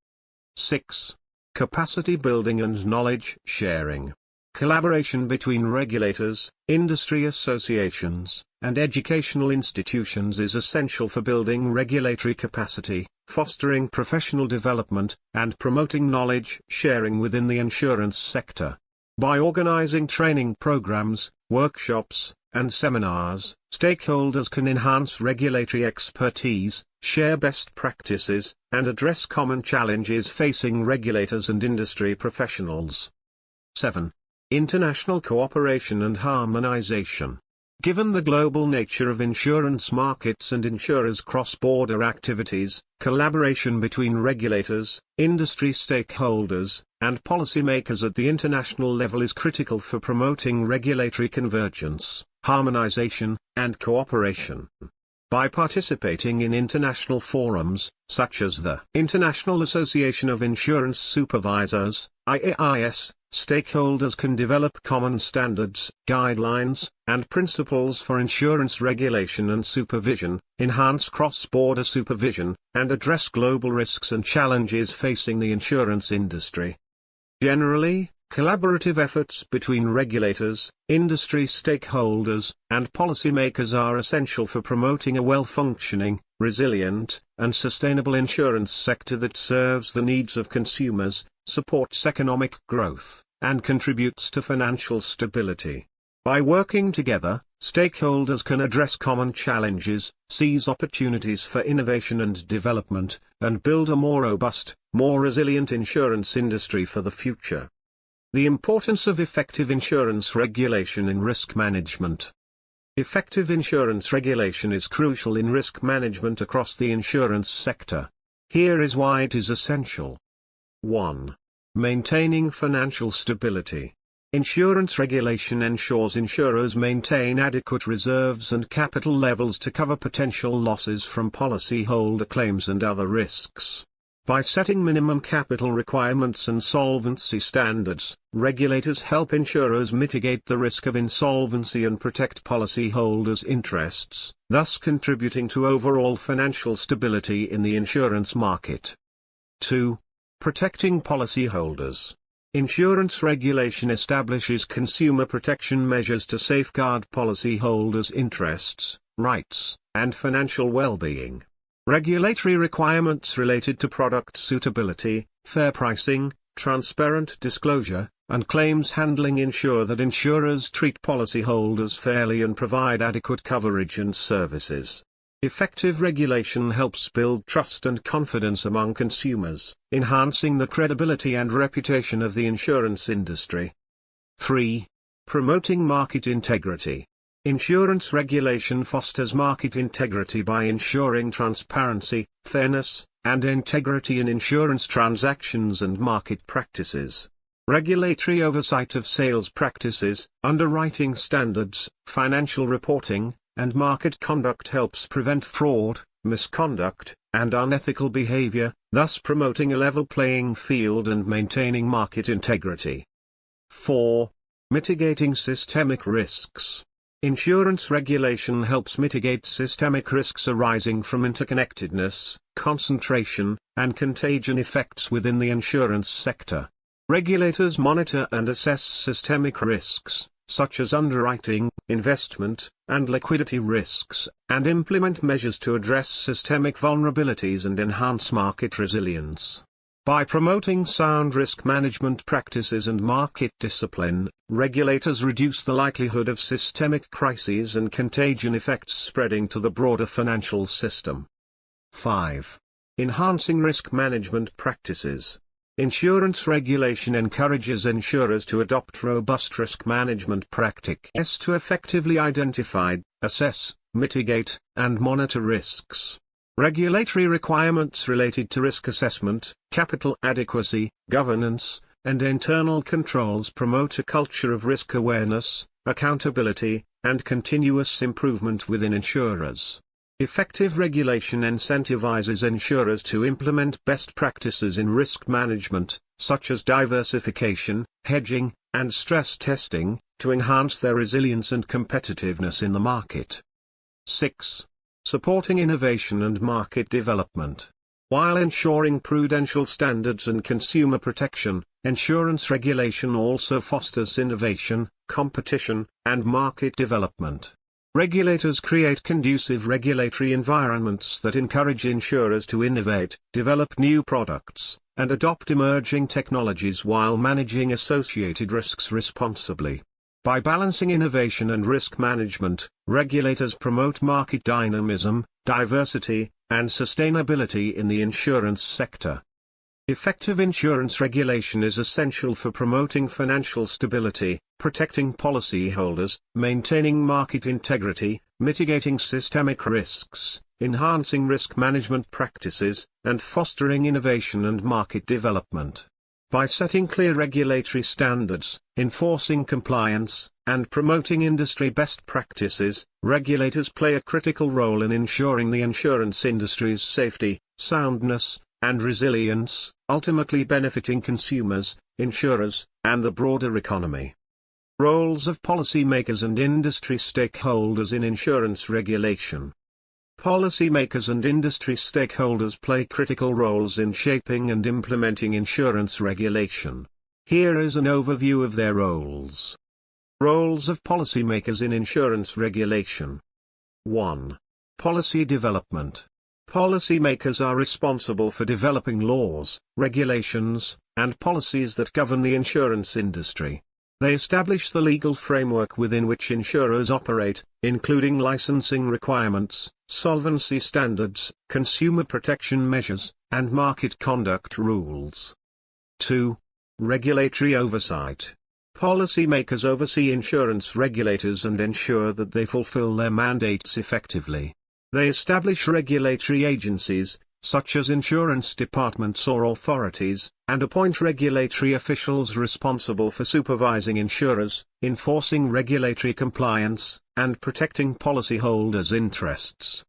Speaker 1: 6. Capacity building and knowledge sharing. Collaboration between regulators, industry associations, and educational institutions is essential for building regulatory capacity, fostering professional development, and promoting knowledge sharing within the insurance sector. By organizing training programs, workshops, and seminars, stakeholders can enhance regulatory expertise, share best practices, and address common challenges facing regulators and industry professionals. 7. International cooperation and harmonization. Given the global nature of insurance markets and insurers' cross-border activities, collaboration between regulators, industry stakeholders, and policymakers at the international level is critical for promoting regulatory convergence, harmonization, and cooperation. By participating in international forums, such as the International Association of Insurance Supervisors, IAIS, stakeholders can develop common standards, guidelines, and principles for insurance regulation and supervision, enhance cross-border supervision, and address global risks and challenges facing the insurance industry. Generally, collaborative efforts between regulators, industry stakeholders, and policymakers are essential for promoting a well-functioning, resilient, and sustainable insurance sector that serves the needs of consumers, supports economic growth, and contributes to financial stability. By working together, stakeholders can address common challenges, seize opportunities for innovation and development, and build a more robust, more resilient insurance industry for the future. The importance of effective insurance regulation in risk management. Effective insurance regulation is crucial in risk management across the insurance sector. Here is why it is essential. 1. Maintaining financial stability. Insurance regulation ensures insurers maintain adequate reserves and capital levels to cover potential losses from policyholder claims and other risks. By setting minimum capital requirements and solvency standards, regulators help insurers mitigate the risk of insolvency and protect policyholders' interests, thus contributing to overall financial stability in the insurance market. 2. Protecting policyholders. Insurance regulation establishes consumer protection measures to safeguard policyholders' interests, rights, and financial well-being. Regulatory requirements related to product suitability, fair pricing, transparent disclosure, and claims handling ensure that insurers treat policyholders fairly and provide adequate coverage and services. Effective regulation helps build trust and confidence among consumers, enhancing the credibility and reputation of the insurance industry. 3. Promoting market integrity. Insurance regulation fosters market integrity by ensuring transparency, fairness, and integrity in insurance transactions and market practices. Regulatory oversight of sales practices, underwriting standards, financial reporting, and market conduct helps prevent fraud, misconduct, and unethical behavior, thus promoting a level playing field and maintaining market integrity. 4. Mitigating systemic risks. Insurance regulation helps mitigate systemic risks arising from interconnectedness, concentration, and contagion effects within the insurance sector. Regulators monitor and assess systemic risks, such as underwriting, investment, and liquidity risks, and implement measures to address systemic vulnerabilities and enhance market resilience. By promoting sound risk management practices and market discipline, regulators reduce the likelihood of systemic crises and contagion effects spreading to the broader financial system. 5. enhancing risk management practices. Insurance regulation encourages insurers to adopt robust risk management practices to effectively identify, assess, mitigate, and monitor risks. Regulatory requirements related to risk assessment, capital adequacy, governance, and internal controls promote a culture of risk awareness, accountability, and continuous improvement within insurers. Effective regulation incentivizes insurers to implement best practices in risk management, such as diversification, hedging, and stress testing, to enhance their resilience and competitiveness in the market. 6. Supporting innovation and market development. While ensuring prudential standards and consumer protection, insurance regulation also fosters innovation, competition, and market development. Regulators create conducive regulatory environments that encourage insurers to innovate, develop new products, and adopt emerging technologies while managing associated risks responsibly. By balancing innovation and risk management, regulators promote market dynamism, diversity, and sustainability in the insurance sector. Effective insurance regulation is essential for promoting financial stability, protecting policyholders, maintaining market integrity, mitigating systemic risks, enhancing risk management practices, and fostering innovation and market development. By setting clear regulatory standards, enforcing compliance, and promoting industry best practices, regulators play a critical role in ensuring the insurance industry's safety, soundness, and resilience, ultimately benefiting consumers, insurers, and the broader economy. Roles of policymakers and industry stakeholders in insurance regulation. Policymakers and industry stakeholders play critical roles in shaping and implementing insurance regulation. Here is an overview of their roles. Roles of policymakers in insurance regulation. 1. Policy development. Policymakers are responsible for developing laws, regulations, and policies that govern the insurance industry. They establish the legal framework within which insurers operate, including licensing requirements, solvency standards, consumer protection measures, and market conduct rules. 2. Regulatory oversight. Policymakers oversee insurance regulators and ensure that they fulfill their mandates effectively. They establish regulatory agencies, such as insurance departments or authorities, and appoint regulatory officials responsible for supervising insurers, enforcing regulatory compliance, and protecting policyholders' interests.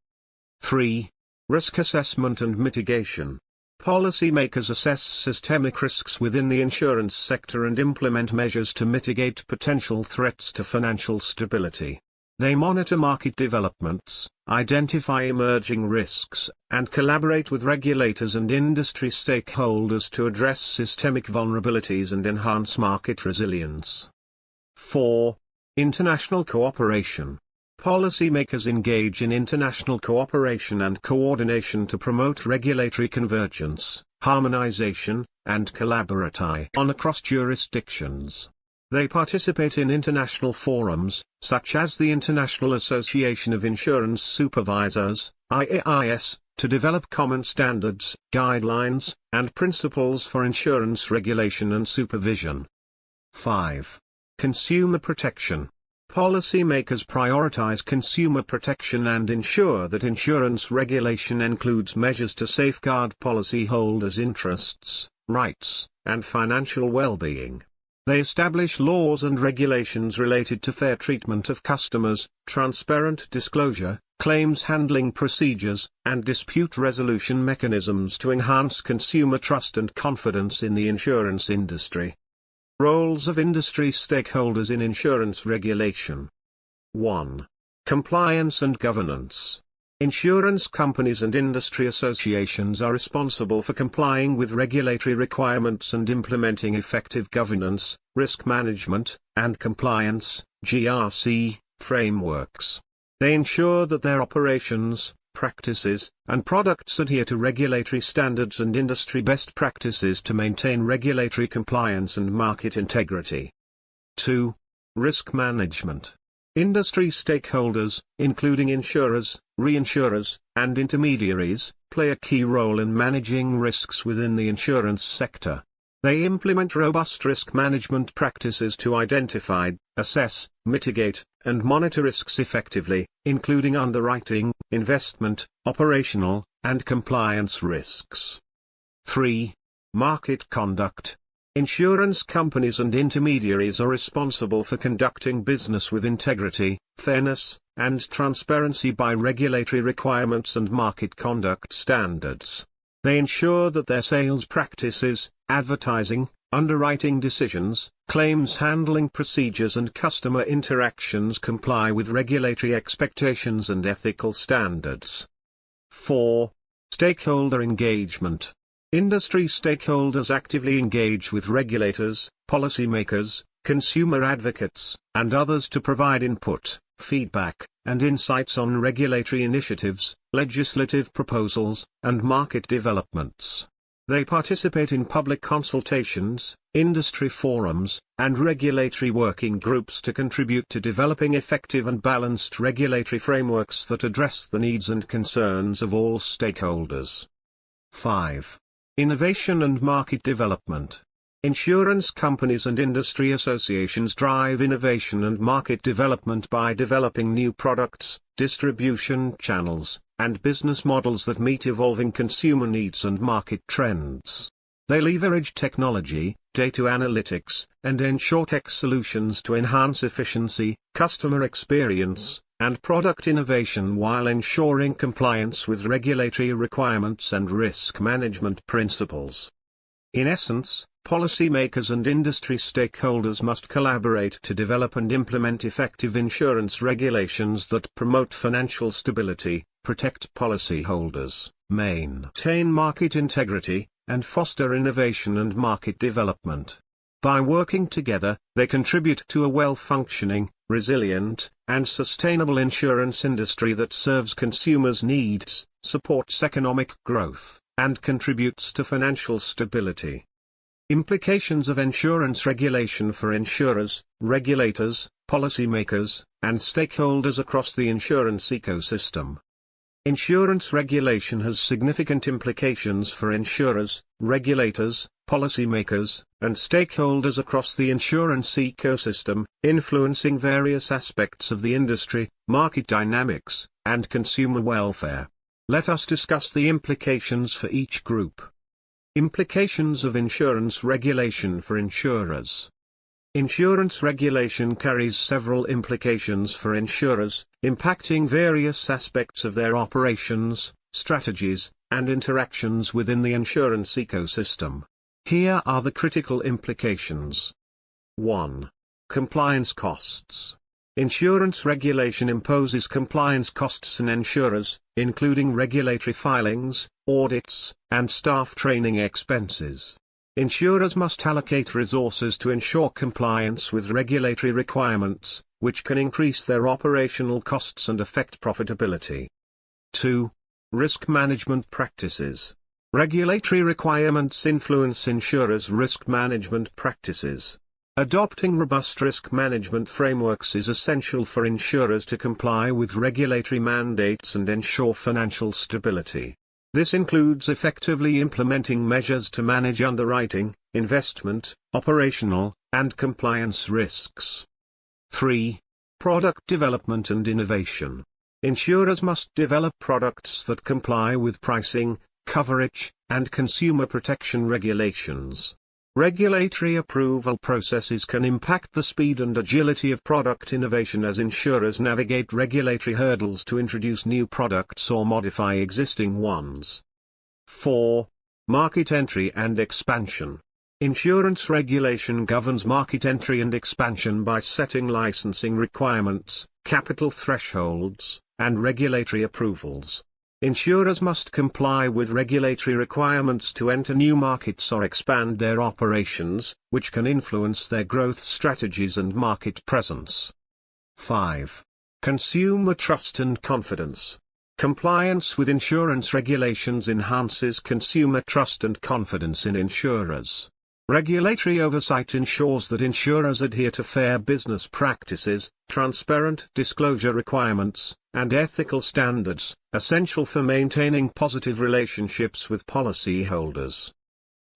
Speaker 1: 3. Risk assessment and mitigation. Policymakers assess systemic risks within the insurance sector and implement measures to mitigate potential threats to financial stability. They monitor market developments, identify emerging risks, and collaborate with regulators and industry stakeholders to address systemic vulnerabilities and enhance market resilience. 4. International cooperation. Policymakers engage in international cooperation and coordination to promote regulatory convergence, harmonization, and collaboration across jurisdictions. They participate in international forums, such as the International Association of Insurance Supervisors, IAIS, to develop common standards, guidelines, and principles for insurance regulation and supervision. 5. Consumer protection. Policymakers prioritize consumer protection and ensure that insurance regulation includes measures to safeguard policyholders' interests, rights, and financial well-being. They establish laws and regulations related to fair treatment of customers, transparent disclosure, claims handling procedures, and dispute resolution mechanisms to enhance consumer trust and confidence in the insurance industry. Roles of industry stakeholders in insurance regulation. 1. Compliance and governance. Insurance companies and industry associations are responsible for complying with regulatory requirements and implementing effective governance, risk management, and compliance (GRC) frameworks. They ensure that their operations, practices, and products adhere to regulatory standards and industry best practices to maintain regulatory compliance and market integrity. 2. Risk management. Industry stakeholders, including insurers, reinsurers, and intermediaries, play a key role in managing risks within the insurance sector. They implement robust risk management practices to identify, assess, mitigate, and monitor risks effectively, including underwriting, investment, operational, and compliance risks. 3. Market conduct. Insurance companies and intermediaries are responsible for conducting business with integrity, fairness, and transparency by regulatory requirements and market conduct standards. They ensure that their sales practices, advertising, underwriting decisions, claims handling procedures and customer interactions comply with regulatory expectations and ethical standards. 4. Stakeholder engagement. Industry stakeholders actively engage with regulators, policymakers, consumer advocates, and others to provide input, feedback, and insights on regulatory initiatives, legislative proposals, and market developments. They participate in public consultations, industry forums, and regulatory working groups to contribute to developing effective and balanced regulatory frameworks that address the needs and concerns of all stakeholders. 5. Innovation and market development. Insurance companies and industry associations drive innovation and market development by developing new products, distribution channels, and business models that meet evolving consumer needs and market trends. They leverage technology, data analytics, and insurtech solutions to enhance efficiency, customer experience, and product innovation while ensuring compliance with regulatory requirements and risk management principles. In essence, policymakers and industry stakeholders must collaborate to develop and implement effective insurance regulations that promote financial stability, protect policyholders, maintain market integrity, and foster innovation and market development. By working together, they contribute to a well-functioning, resilient, and sustainable insurance industry that serves consumers' needs, supports economic growth, and contributes to financial stability. Implications of insurance regulation for insurers, regulators, policymakers, and stakeholders across the insurance ecosystem. Insurance regulation has significant implications for insurers, regulators, policymakers, and stakeholders across the insurance ecosystem, influencing various aspects of the industry, market dynamics, and consumer welfare. Let us discuss the implications for each group. Implications of insurance regulation for insurers. Insurance regulation carries several implications for insurers, impacting various aspects of their operations, strategies, and interactions within the insurance ecosystem. Here are the critical implications. 1. Compliance costs. Insurance regulation imposes compliance costs on insurers, including regulatory filings, audits, and staff training expenses. Insurers must allocate resources to ensure compliance with regulatory requirements, which can increase their operational costs and affect profitability. 2. Risk management practices. Regulatory requirements influence insurers' risk management practices. Adopting robust risk management frameworks is essential for insurers to comply with regulatory mandates and ensure financial stability. This includes effectively implementing measures to manage underwriting, investment, operational, and compliance risks. 3. Product development and innovation. Insurers must develop products that comply with pricing, coverage, and consumer protection regulations. Regulatory approval processes can impact the speed and agility of product innovation as insurers navigate regulatory hurdles to introduce new products or modify existing ones. 4. Market entry and expansion. Insurance regulation governs market entry and expansion by setting licensing requirements, capital thresholds, and regulatory approvals. Insurers must comply with regulatory requirements to enter new markets or expand their operations, which can influence their growth strategies and market presence. 5. Consumer trust and confidence. Compliance with insurance regulations enhances consumer trust and confidence in insurers. Regulatory oversight ensures that insurers adhere to fair business practices, transparent disclosure requirements, and ethical standards, essential for maintaining positive relationships with policyholders.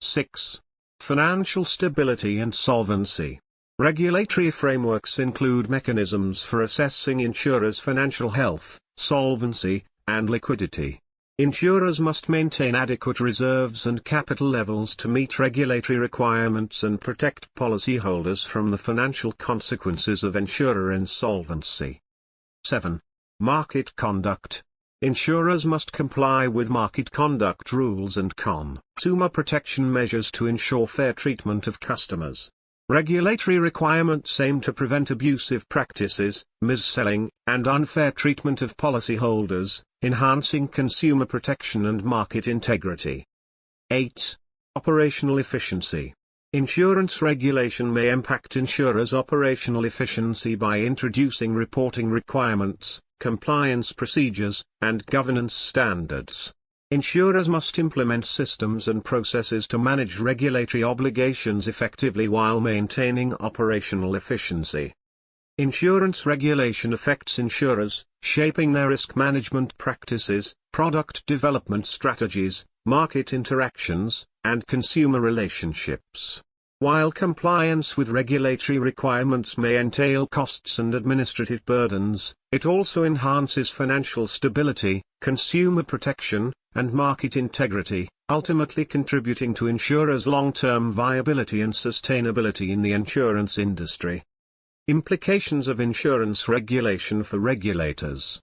Speaker 1: 6. Financial stability and solvency. Regulatory frameworks include mechanisms for assessing insurers' financial health, solvency, and liquidity. Insurers must maintain adequate reserves and capital levels to meet regulatory requirements and protect policyholders from the financial consequences of insurer insolvency. 7. Market conduct. Insurers must comply with market conduct rules and consumer protection measures to ensure fair treatment of customers. Regulatory requirements aim to prevent abusive practices, mis-selling, and unfair treatment of policyholders, enhancing consumer protection and market integrity. 8. Operational efficiency. Insurance regulation may impact insurers' operational efficiency by introducing reporting requirements, compliance procedures, and governance standards. Insurers must implement systems and processes to manage regulatory obligations effectively while maintaining operational efficiency. Insurance regulation affects insurers, shaping their risk management practices, product development strategies, market interactions, and consumer relationships. While compliance with regulatory requirements may entail costs and administrative burdens, it also enhances financial stability, consumer protection, and market integrity, ultimately contributing to insurers' long-term viability and sustainability in the insurance industry. Implications of insurance regulation for regulators.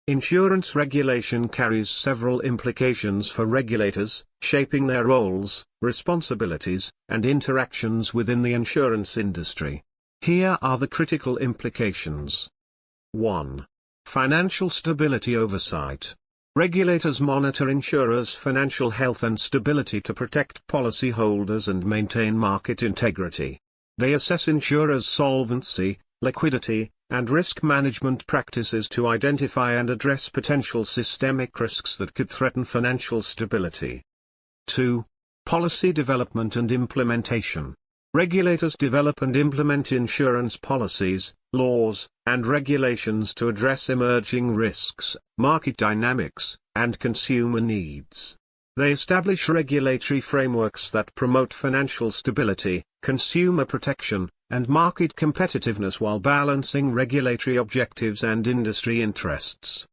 Speaker 1: Insurance regulation carries several implications for regulators, shaping their roles, responsibilities, and interactions within the insurance industry. Here are the critical implications. 1. Financial stability oversight. Regulators monitor insurers' financial health and stability to protect policyholders and maintain market integrity. They assess insurers' solvency, liquidity, and risk management practices to identify and address potential systemic risks that could threaten financial stability. 2. Policy development and implementation. Regulators develop and implement insurance policies, laws, and regulations to address emerging risks, market dynamics, and consumer needs. They establish regulatory frameworks that promote financial stability, consumer protection, and market competitiveness while balancing regulatory objectives and industry interests.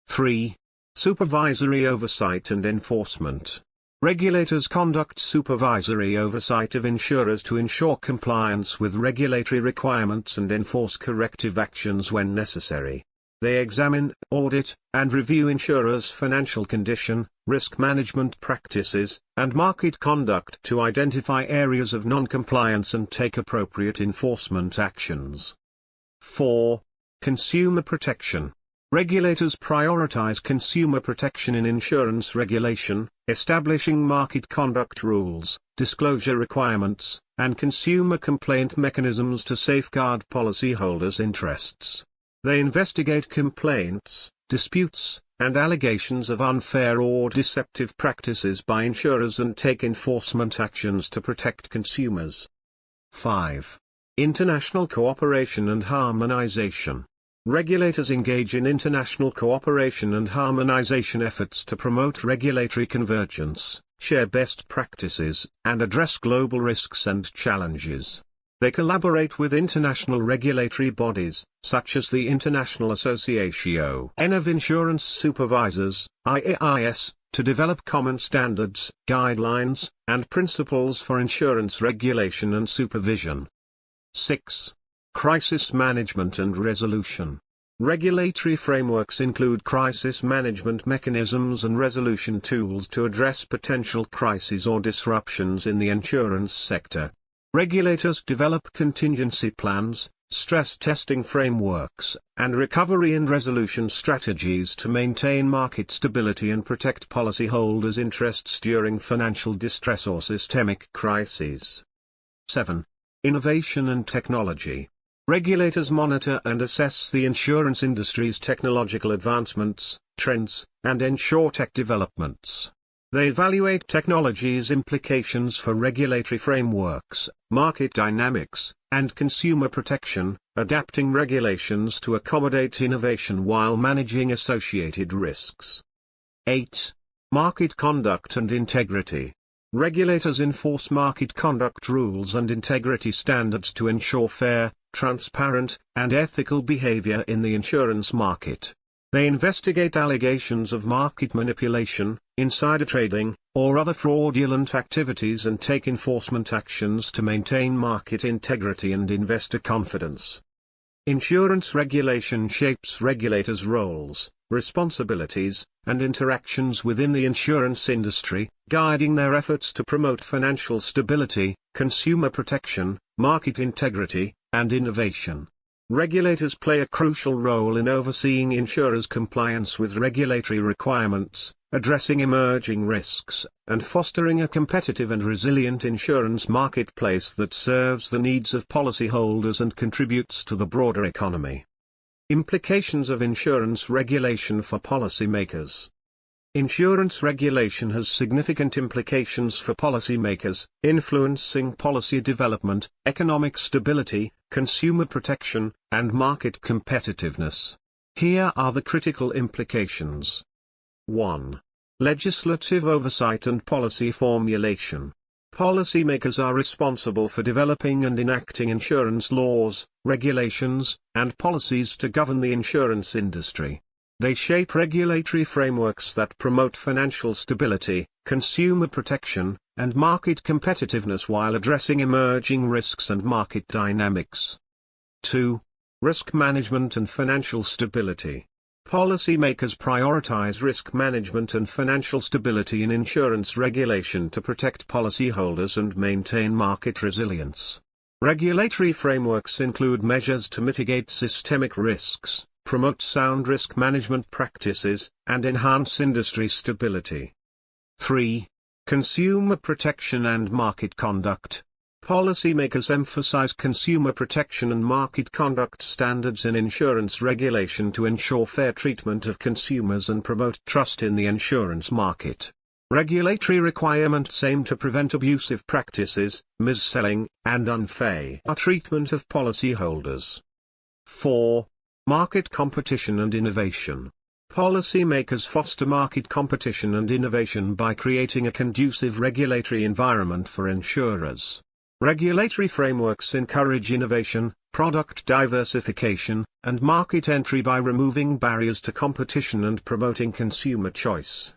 Speaker 1: 3. Supervisory oversight and enforcement. Regulators conduct supervisory oversight of insurers to ensure compliance with regulatory requirements and enforce corrective actions when necessary. They examine, audit, and review insurers' financial condition, risk management practices, and market conduct to identify areas of non-compliance and take appropriate enforcement actions. 4. Consumer protection. Regulators prioritize consumer protection in insurance regulation, establishing market conduct rules, disclosure requirements, and consumer complaint mechanisms to safeguard policyholders' interests. They investigate complaints, disputes, and allegations of unfair or deceptive practices by insurers and take enforcement actions to protect consumers. 5. International cooperation and harmonization. Regulators engage in international cooperation and harmonization efforts to promote regulatory convergence, share best practices, and address global risks and challenges. They collaborate with international regulatory bodies, such as the International Association of Insurance Supervisors, IAIS, to develop common standards, guidelines, and principles for insurance regulation and supervision. 6. Crisis management and resolution. Regulatory frameworks include crisis management mechanisms and resolution tools to address potential crises or disruptions in the insurance sector. Regulators develop contingency plans, stress testing frameworks, and recovery and resolution strategies to maintain market stability and protect policyholders' interests during financial distress or systemic crises. 7. Innovation and technology. Regulators monitor and assess the insurance industry's technological advancements, trends, and insurtech developments. They evaluate technology's implications for regulatory frameworks, market dynamics, and consumer protection, adapting regulations to accommodate innovation while managing associated risks. 8. Market conduct and integrity. Regulators enforce market conduct rules and integrity standards to ensure fair, transparent, and ethical behavior in the insurance market. They investigate allegations of market manipulation, insider trading, or other fraudulent activities and take enforcement actions to maintain market integrity and investor confidence. Insurance regulation shapes regulators' roles, responsibilities, and interactions within the insurance industry, guiding their efforts to promote financial stability, consumer protection, market integrity, and innovation. Regulators play a crucial role in overseeing insurers' compliance with regulatory requirements, addressing emerging risks, and fostering a competitive and resilient insurance marketplace that serves the needs of policyholders and contributes to the broader economy. Implications of insurance regulation for policymakers. Insurance regulation has significant implications for policymakers, influencing policy development, economic stability, consumer protection, and market competitiveness. Here are the critical implications. 1. Legislative oversight and policy formulation. Policymakers are responsible for developing and enacting insurance laws, regulations, and policies to govern the insurance industry. They shape regulatory frameworks that promote financial stability, consumer protection, and market competitiveness while addressing emerging risks and market dynamics. 2. Risk management and financial stability. Policymakers prioritize risk management and financial stability in insurance regulation to protect policyholders and maintain market resilience. Regulatory frameworks include measures to mitigate systemic risks, promote sound risk management practices, and enhance industry stability. 3. Consumer protection and market conduct. Policymakers emphasize consumer protection and market conduct standards in insurance regulation to ensure fair treatment of consumers and promote trust in the insurance market. Regulatory requirements aim to prevent abusive practices, mis-selling, and unfair treatment of policyholders. 4. Market competition and innovation. Policymakers foster market competition and innovation by creating a conducive regulatory environment for insurers. Regulatory frameworks encourage innovation, product diversification, and market entry by removing barriers to competition and promoting consumer choice.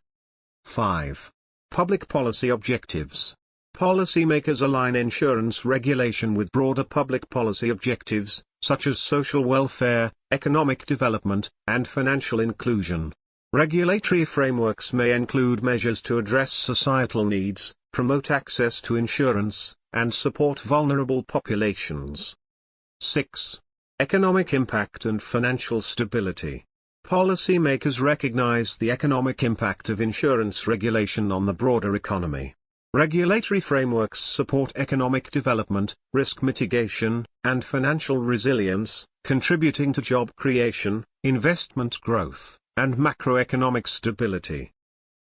Speaker 1: 5. Public policy objectives. Policymakers align insurance regulation with broader public policy objectives, such as social welfare, economic development, and financial inclusion. Regulatory frameworks may include measures to address societal needs, promote access to insurance, and support vulnerable populations. 6. Economic impact and financial stability. Policymakers recognize the economic impact of insurance regulation on the broader economy. Regulatory frameworks support economic development, risk mitigation, and financial resilience, contributing to job creation, investment growth, and macroeconomic stability.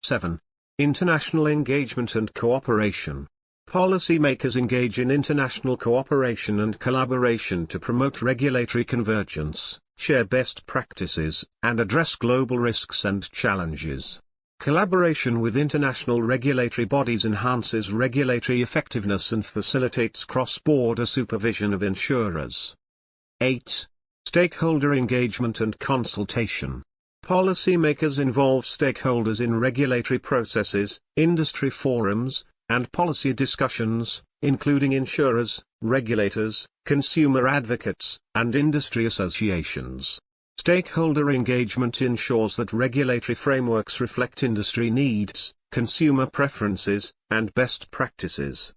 Speaker 1: 7. International engagement and cooperation. Policymakers engage in international cooperation and collaboration to promote regulatory convergence, share best practices, and address global risks and challenges. Collaboration with international regulatory bodies enhances regulatory effectiveness and facilitates cross-border supervision of insurers. 8. Stakeholder engagement and consultation. Policymakers involve stakeholders in regulatory processes, industry forums, and policy discussions, including insurers, regulators, consumer advocates, and industry associations. Stakeholder engagement ensures that regulatory frameworks reflect industry needs, consumer preferences, and best practices.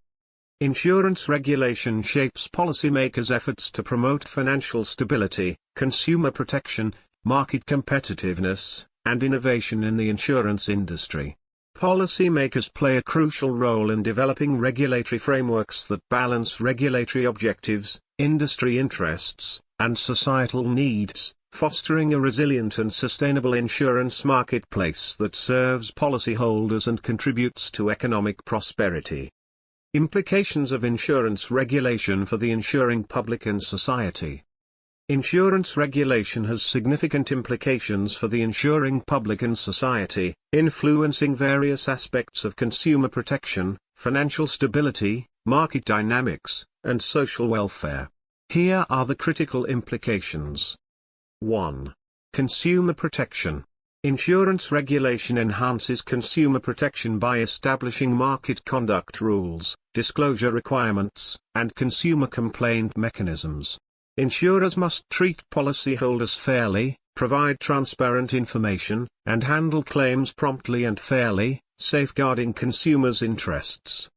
Speaker 1: Insurance regulation shapes policymakers' efforts to promote financial stability, consumer protection, market competitiveness, and innovation in the insurance industry. Policymakers play a crucial role in developing regulatory frameworks that balance regulatory objectives, industry interests, and societal needs, fostering a resilient and sustainable insurance marketplace that serves policyholders and contributes to economic prosperity. Implications of insurance regulation for the insuring public and society. Insurance regulation has significant implications for the insuring public and society, influencing various aspects of consumer protection, financial stability, market dynamics, and social welfare. Here are the critical implications. 1. Consumer protection. Insurance regulation enhances consumer protection by establishing market conduct rules, disclosure requirements, and consumer complaint mechanisms. Insurers must treat policyholders fairly, provide transparent information, and handle claims promptly and fairly, safeguarding consumers' interests.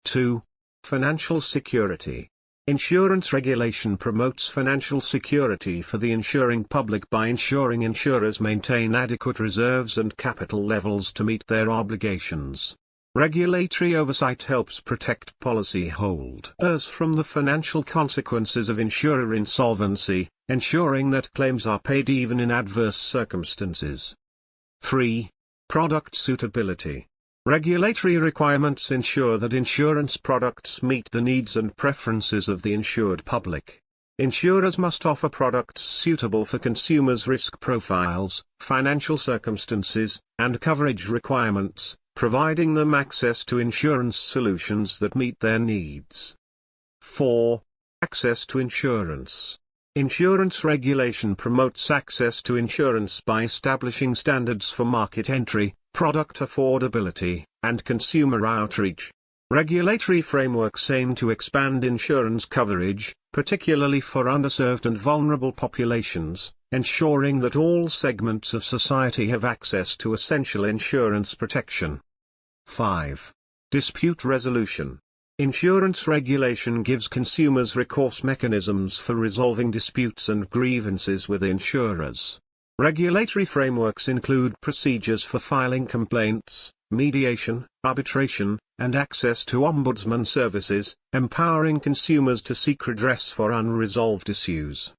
Speaker 1: 2. Financial security. Insurance regulation promotes financial security for the insuring public by ensuring insurers maintain adequate reserves and capital levels to meet their obligations. Regulatory oversight helps protect policyholders from the financial consequences of insurer insolvency, ensuring that claims are paid even in adverse circumstances. 3. Product suitability. Regulatory requirements ensure that insurance products meet the needs and preferences of the insured public. Insurers must offer products suitable for consumers' risk profiles, financial circumstances, and coverage requirements, providing them access to insurance solutions that meet their needs. 4. Access to insurance. Insurance regulation promotes access to insurance by establishing standards for market entry, product affordability, and consumer outreach. Regulatory frameworks aim to expand insurance coverage, particularly for underserved and vulnerable populations, ensuring that all segments of society have access to essential insurance protection. 5. Dispute resolution. Insurance regulation gives consumers recourse mechanisms for resolving disputes and grievances with insurers. Regulatory frameworks include procedures for filing complaints, mediation, arbitration, and access to ombudsman services, empowering consumers to seek redress for unresolved issues.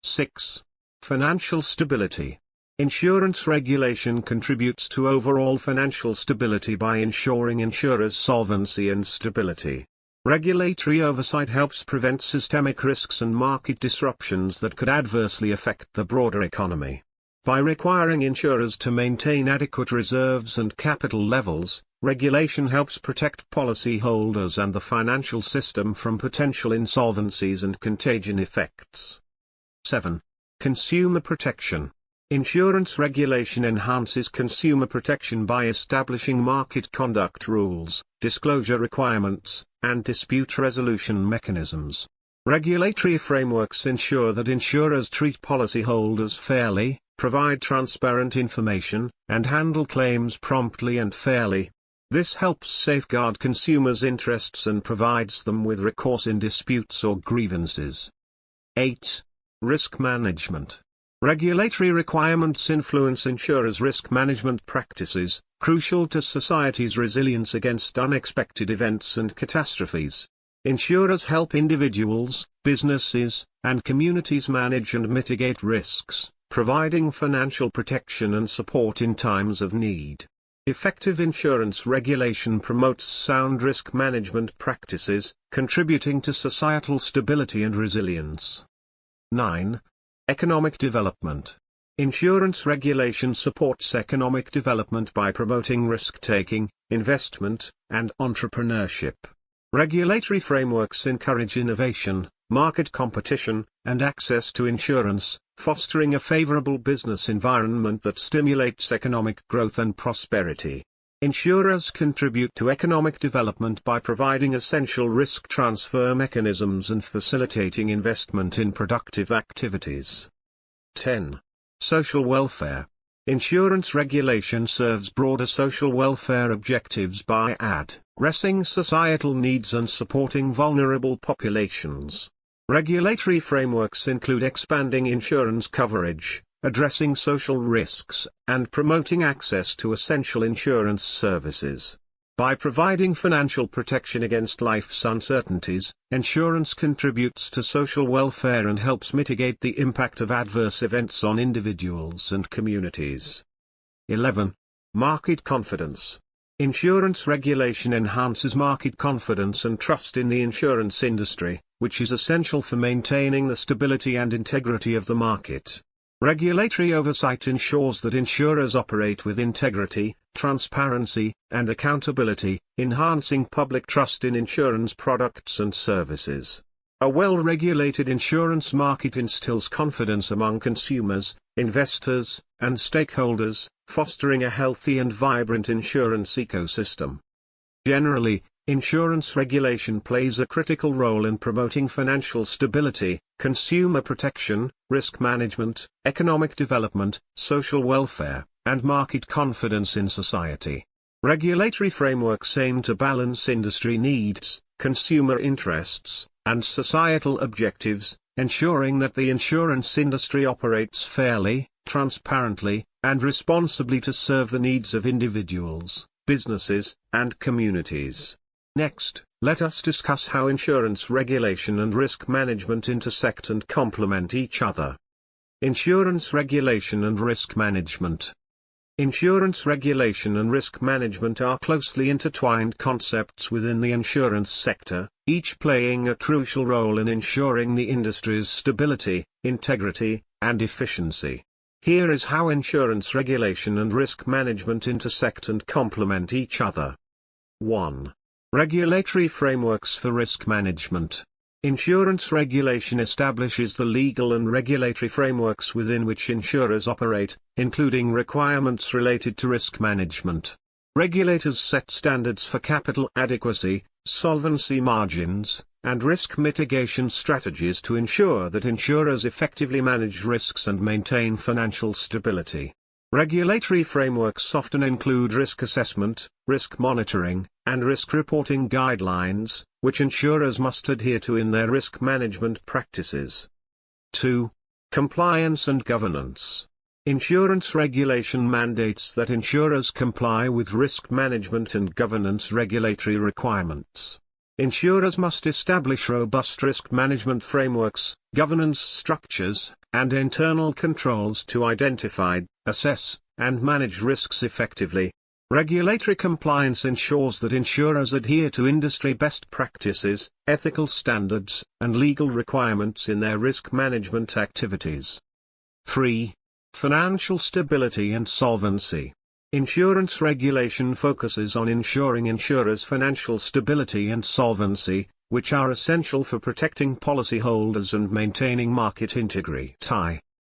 Speaker 1: 6. Financial stability. Insurance regulation contributes to overall financial stability by ensuring insurers' solvency and stability. Regulatory oversight helps prevent systemic risks and market disruptions that could adversely affect the broader economy. By requiring insurers to maintain adequate reserves and capital levels, regulation helps protect policyholders and the financial system from potential insolvencies and contagion effects. 7. Consumer protection. Insurance regulation enhances consumer protection by establishing market conduct rules, disclosure requirements, and dispute resolution mechanisms. Regulatory frameworks ensure that insurers treat policyholders fairly, provide transparent information, and handle claims promptly and fairly. This helps safeguard consumers' interests and provides them with recourse in disputes or grievances. 8. Risk management. Regulatory requirements influence insurers' risk management practices, crucial to society's resilience against unexpected events and catastrophes. Insurers help individuals, businesses, and communities manage and mitigate risks, providing financial protection and support in times of need. Effective insurance regulation promotes sound risk management practices, contributing to societal stability and resilience. 9. Economic development. Insurance regulation supports economic development by promoting risk-taking, investment, and entrepreneurship. Regulatory frameworks encourage innovation, market competition, and access to insurance, fostering a favorable business environment that stimulates economic growth and prosperity. Insurers contribute to economic development by providing essential risk transfer mechanisms and facilitating investment in productive activities. 10. Social welfare. Insurance regulation serves broader social welfare objectives by addressing societal needs and supporting vulnerable populations. Regulatory frameworks include expanding insurance coverage, addressing social risks, and promoting access to essential insurance services. By providing financial protection against life's uncertainties, insurance contributes to social welfare and helps mitigate the impact of adverse events on individuals and communities. 11. Market confidence. Insurance regulation enhances market confidence and trust in the insurance industry, which is essential for maintaining the stability and integrity of the market. Regulatory oversight ensures that insurers operate with integrity, transparency, and accountability, enhancing public trust in insurance products and services. A well-regulated insurance market instills confidence among consumers, investors, and stakeholders, fostering a healthy and vibrant insurance ecosystem. Generally, insurance regulation plays a critical role in promoting financial stability, consumer protection, risk management, economic development, social welfare, and market confidence in society. Regulatory frameworks aim to balance industry needs, consumer interests, and societal objectives, ensuring that the insurance industry operates fairly, transparently, and responsibly to serve the needs of individuals, businesses, and communities. Next, let us discuss how insurance regulation and risk management intersect and complement each other. Insurance regulation and risk management. Insurance regulation and risk management are closely intertwined concepts within the insurance sector, each playing a crucial role in ensuring the industry's stability, integrity, and efficiency. Here is how insurance regulation and risk management intersect and complement each other. 1. Regulatory frameworks for risk management. Insurance regulation establishes the legal and regulatory frameworks within which insurers operate, including requirements related to risk management. Regulators set standards for capital adequacy, solvency margins, and risk mitigation strategies to ensure that insurers effectively manage risks and maintain financial stability. Regulatory frameworks often include risk assessment, risk monitoring, and risk reporting guidelines, which insurers must adhere to in their risk management practices. 2. Compliance and governance. Insurance regulation mandates that insurers comply with risk management and governance regulatory requirements. Insurers must establish robust risk management frameworks, governance structures, and internal controls to identify, assess, and manage risks effectively. Regulatory compliance ensures that insurers adhere to industry best practices, ethical standards, and legal requirements in their risk management activities. 3. Financial stability and solvency. Insurance regulation focuses on ensuring insurers' financial stability and solvency, which are essential for protecting policyholders and maintaining market integrity.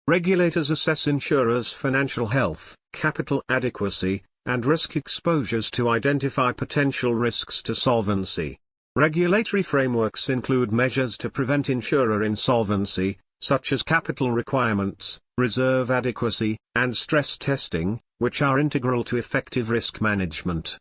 Speaker 1: Regulators assess insurers' financial health, capital adequacy, and risk exposures to identify potential risks to solvency. Regulatory frameworks include measures to prevent insurer insolvency, such as capital requirements, reserve adequacy, and stress testing, which are integral to effective risk management.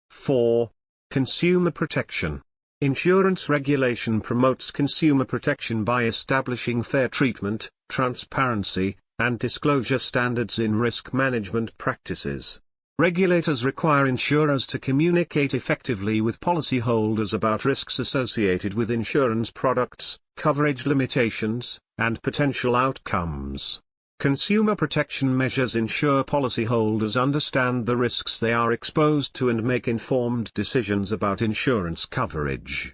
Speaker 1: 4. Consumer protection. Insurance regulation promotes consumer protection by establishing fair treatment, transparency, and disclosure standards in risk management practices. Regulators require insurers to communicate effectively with policyholders about risks associated with insurance products, coverage limitations, and potential outcomes. Consumer protection measures ensure policyholders understand the risks they are exposed to and make informed decisions about insurance coverage.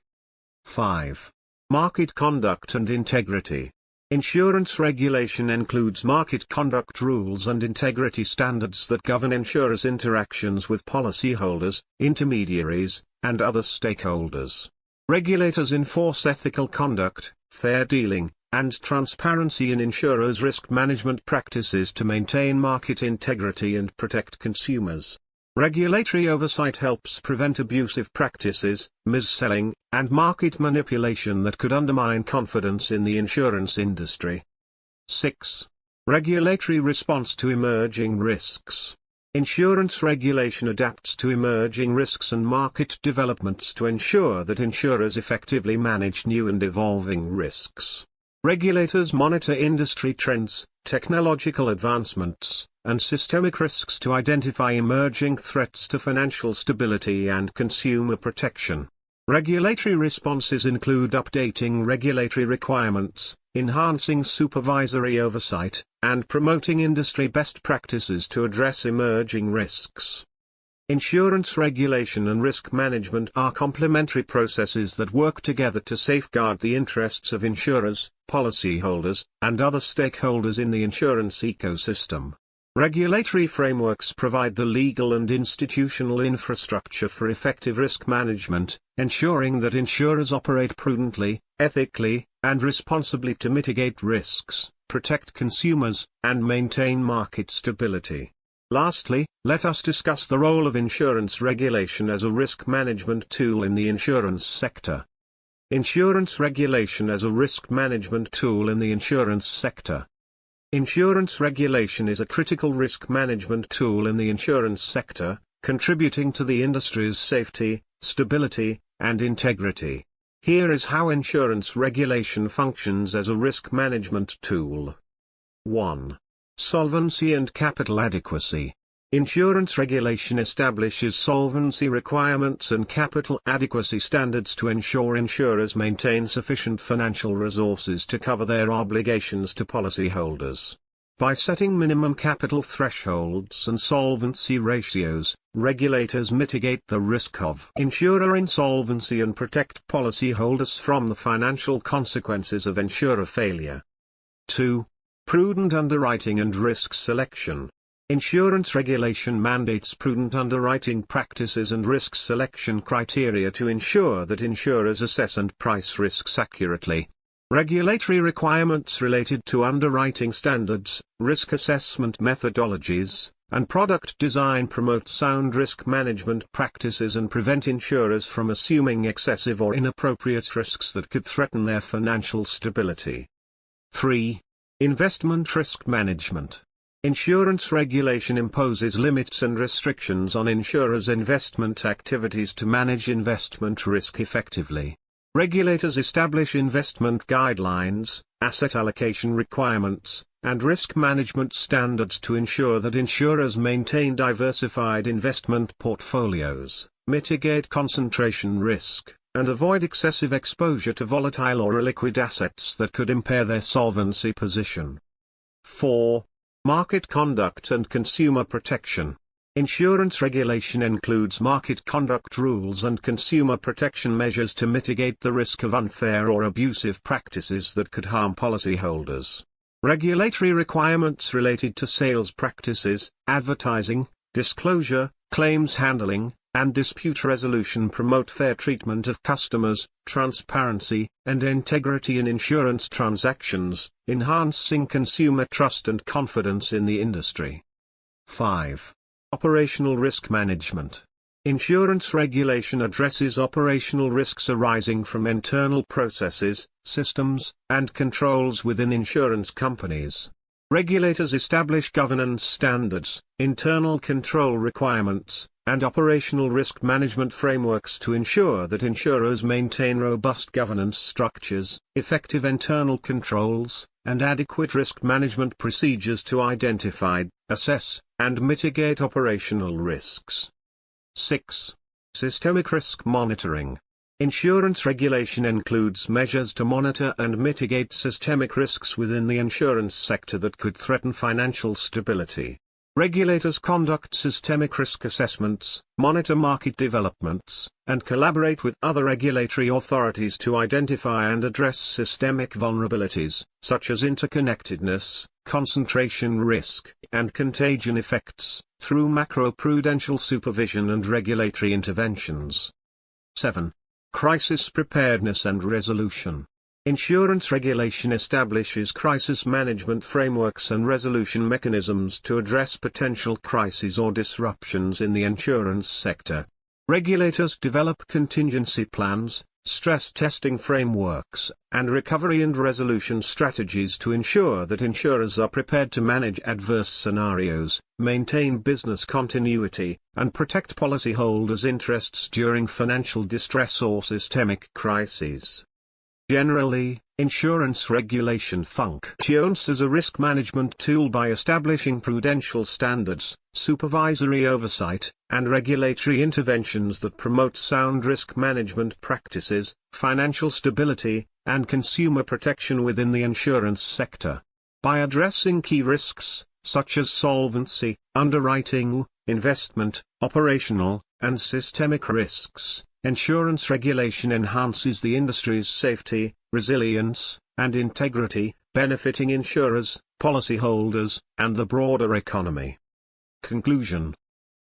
Speaker 1: 5. Market conduct and integrity. Insurance regulation includes market conduct rules and integrity standards that govern insurers' interactions with policyholders, intermediaries, and other stakeholders. Regulators enforce ethical conduct, fair dealing, and transparency in insurers' risk management practices to maintain market integrity and protect consumers. Regulatory oversight helps prevent abusive practices, mis-selling, and market manipulation that could undermine confidence in the insurance industry. 6. Regulatory response to emerging risks. Insurance regulation adapts to emerging risks and market developments to ensure that insurers effectively manage new and evolving risks. Regulators monitor industry trends, technological advancements, and systemic risks to identify emerging threats to financial stability and consumer protection. Regulatory responses include updating regulatory requirements, enhancing supervisory oversight, and promoting industry best practices to address emerging risks. Insurance regulation and risk management are complementary processes that work together to safeguard the interests of insurers, policyholders, and other stakeholders in the insurance ecosystem. Regulatory frameworks provide the legal and institutional infrastructure for effective risk management, ensuring that insurers operate prudently, ethically, and responsibly to mitigate risks, protect consumers, and maintain market stability. Lastly, let us discuss the role of insurance regulation as a risk management tool in the insurance sector. Insurance regulation as a risk management tool in the insurance sector. Insurance regulation is a critical risk management tool in the insurance sector, contributing to the industry's safety, stability, and integrity. Here is how insurance regulation functions as a risk management tool. 1. Solvency and capital adequacy. Insurance regulation establishes solvency requirements and capital adequacy standards to ensure insurers maintain sufficient financial resources to cover their obligations to policyholders. By setting minimum capital thresholds and solvency ratios, regulators mitigate the risk of insurer insolvency and protect policyholders from the financial consequences of insurer failure. 2. Prudent underwriting and risk selection. Insurance regulation mandates prudent underwriting practices and risk selection criteria to ensure that insurers assess and price risks accurately. Regulatory requirements related to underwriting standards, risk assessment methodologies, and product design promote sound risk management practices and prevent insurers from assuming excessive or inappropriate risks that could threaten their financial stability. 3. Investment risk management. Insurance regulation imposes limits and restrictions on insurers' investment activities to manage investment risk effectively. Regulators establish investment guidelines, asset allocation requirements, and risk management standards to ensure that insurers maintain diversified investment portfolios, mitigate concentration risk, and avoid excessive exposure to volatile or illiquid assets that could impair their solvency position. 4. Market conduct and consumer protection. Insurance regulation includes market conduct rules and consumer protection measures to mitigate the risk of unfair or abusive practices that could harm policyholders. Regulatory requirements related to sales practices, advertising, disclosure, claims handling, and dispute resolution promote fair treatment of customers, transparency, and integrity in insurance transactions, enhancing consumer trust and confidence in the industry. 5. Operational risk management. Insurance regulation addresses operational risks arising from internal processes, systems, and controls within insurance companies. Regulators establish governance standards, internal control requirements, and operational risk management frameworks to ensure that insurers maintain robust governance structures, effective internal controls, and adequate risk management procedures to identify, assess, and mitigate operational risks. 6. Systemic risk monitoring. Insurance regulation includes measures to monitor and mitigate systemic risks within the insurance sector that could threaten financial stability. Regulators conduct systemic risk assessments, monitor market developments, and collaborate with other regulatory authorities to identify and address systemic vulnerabilities, such as interconnectedness, concentration risk, and contagion effects, through macroprudential supervision and regulatory interventions. 7. Crisis preparedness and resolution. Insurance regulation establishes crisis management frameworks and resolution mechanisms to address potential crises or disruptions in the insurance sector. Regulators develop contingency plans, stress testing frameworks, and recovery and resolution strategies to ensure that insurers are prepared to manage adverse scenarios, maintain business continuity, and protect policyholders' interests during financial distress or systemic crises. Generally, Insurance regulation functions as a risk management tool by establishing prudential standards, supervisory oversight, and regulatory interventions that promote sound risk management practices, financial stability, and consumer protection within the insurance sector. By addressing key risks, such as solvency, underwriting, investment, operational, and systemic risks, insurance regulation enhances the industry's safety, resilience, and integrity, benefiting insurers, policyholders, and the broader economy. Conclusion.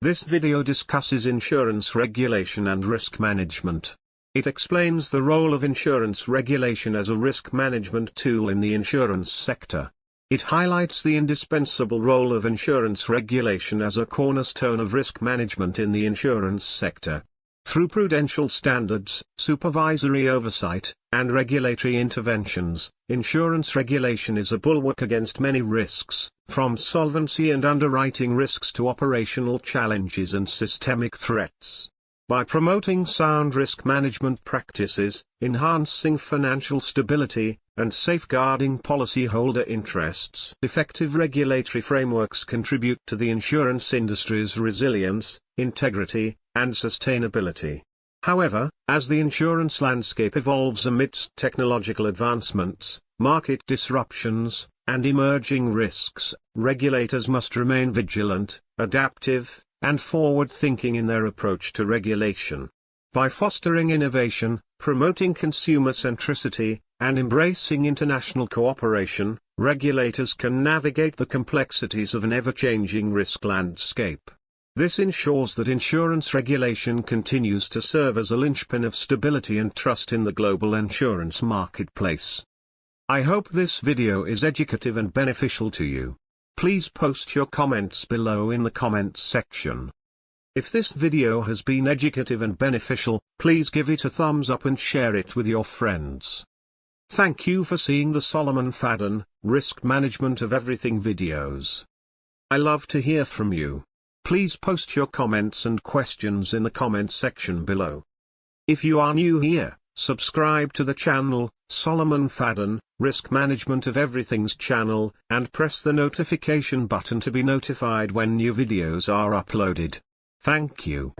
Speaker 1: This video discusses insurance regulation and risk management. It explains the role of insurance regulation as a risk management tool in the insurance sector. It highlights the indispensable role of insurance regulation as a cornerstone of risk management in the insurance sector. Through prudential standards, supervisory oversight, and regulatory interventions, insurance regulation is a bulwark against many risks, from solvency and underwriting risks to operational challenges and systemic threats. By promoting sound risk management practices, enhancing financial stability, and safeguarding policyholder interests, effective regulatory frameworks contribute to the insurance industry's resilience, integrity, and sustainability. However, as the insurance landscape evolves amidst technological advancements, market disruptions, and emerging risks, regulators must remain vigilant, adaptive, and forward-thinking in their approach to regulation. By fostering innovation, promoting consumer centricity, and embracing international cooperation, regulators can navigate the complexities of an ever-changing risk landscape. This ensures that insurance regulation continues to serve as a linchpin of stability and trust in the global insurance marketplace. I hope this video is educative and beneficial to you. Please post your comments below in the comments section. If this video has been educative and beneficial, please give it a thumbs up and share it with your friends. Thank you for seeing the Solomon Fadun, Risk Management of Everything videos. I love to hear from you. Please post your comments and questions in the comment section below. If you are new here, subscribe to the channel, Solomon Fadun, Risk Management of Everything's channel, and press the notification button to be notified when new videos are uploaded. Thank you.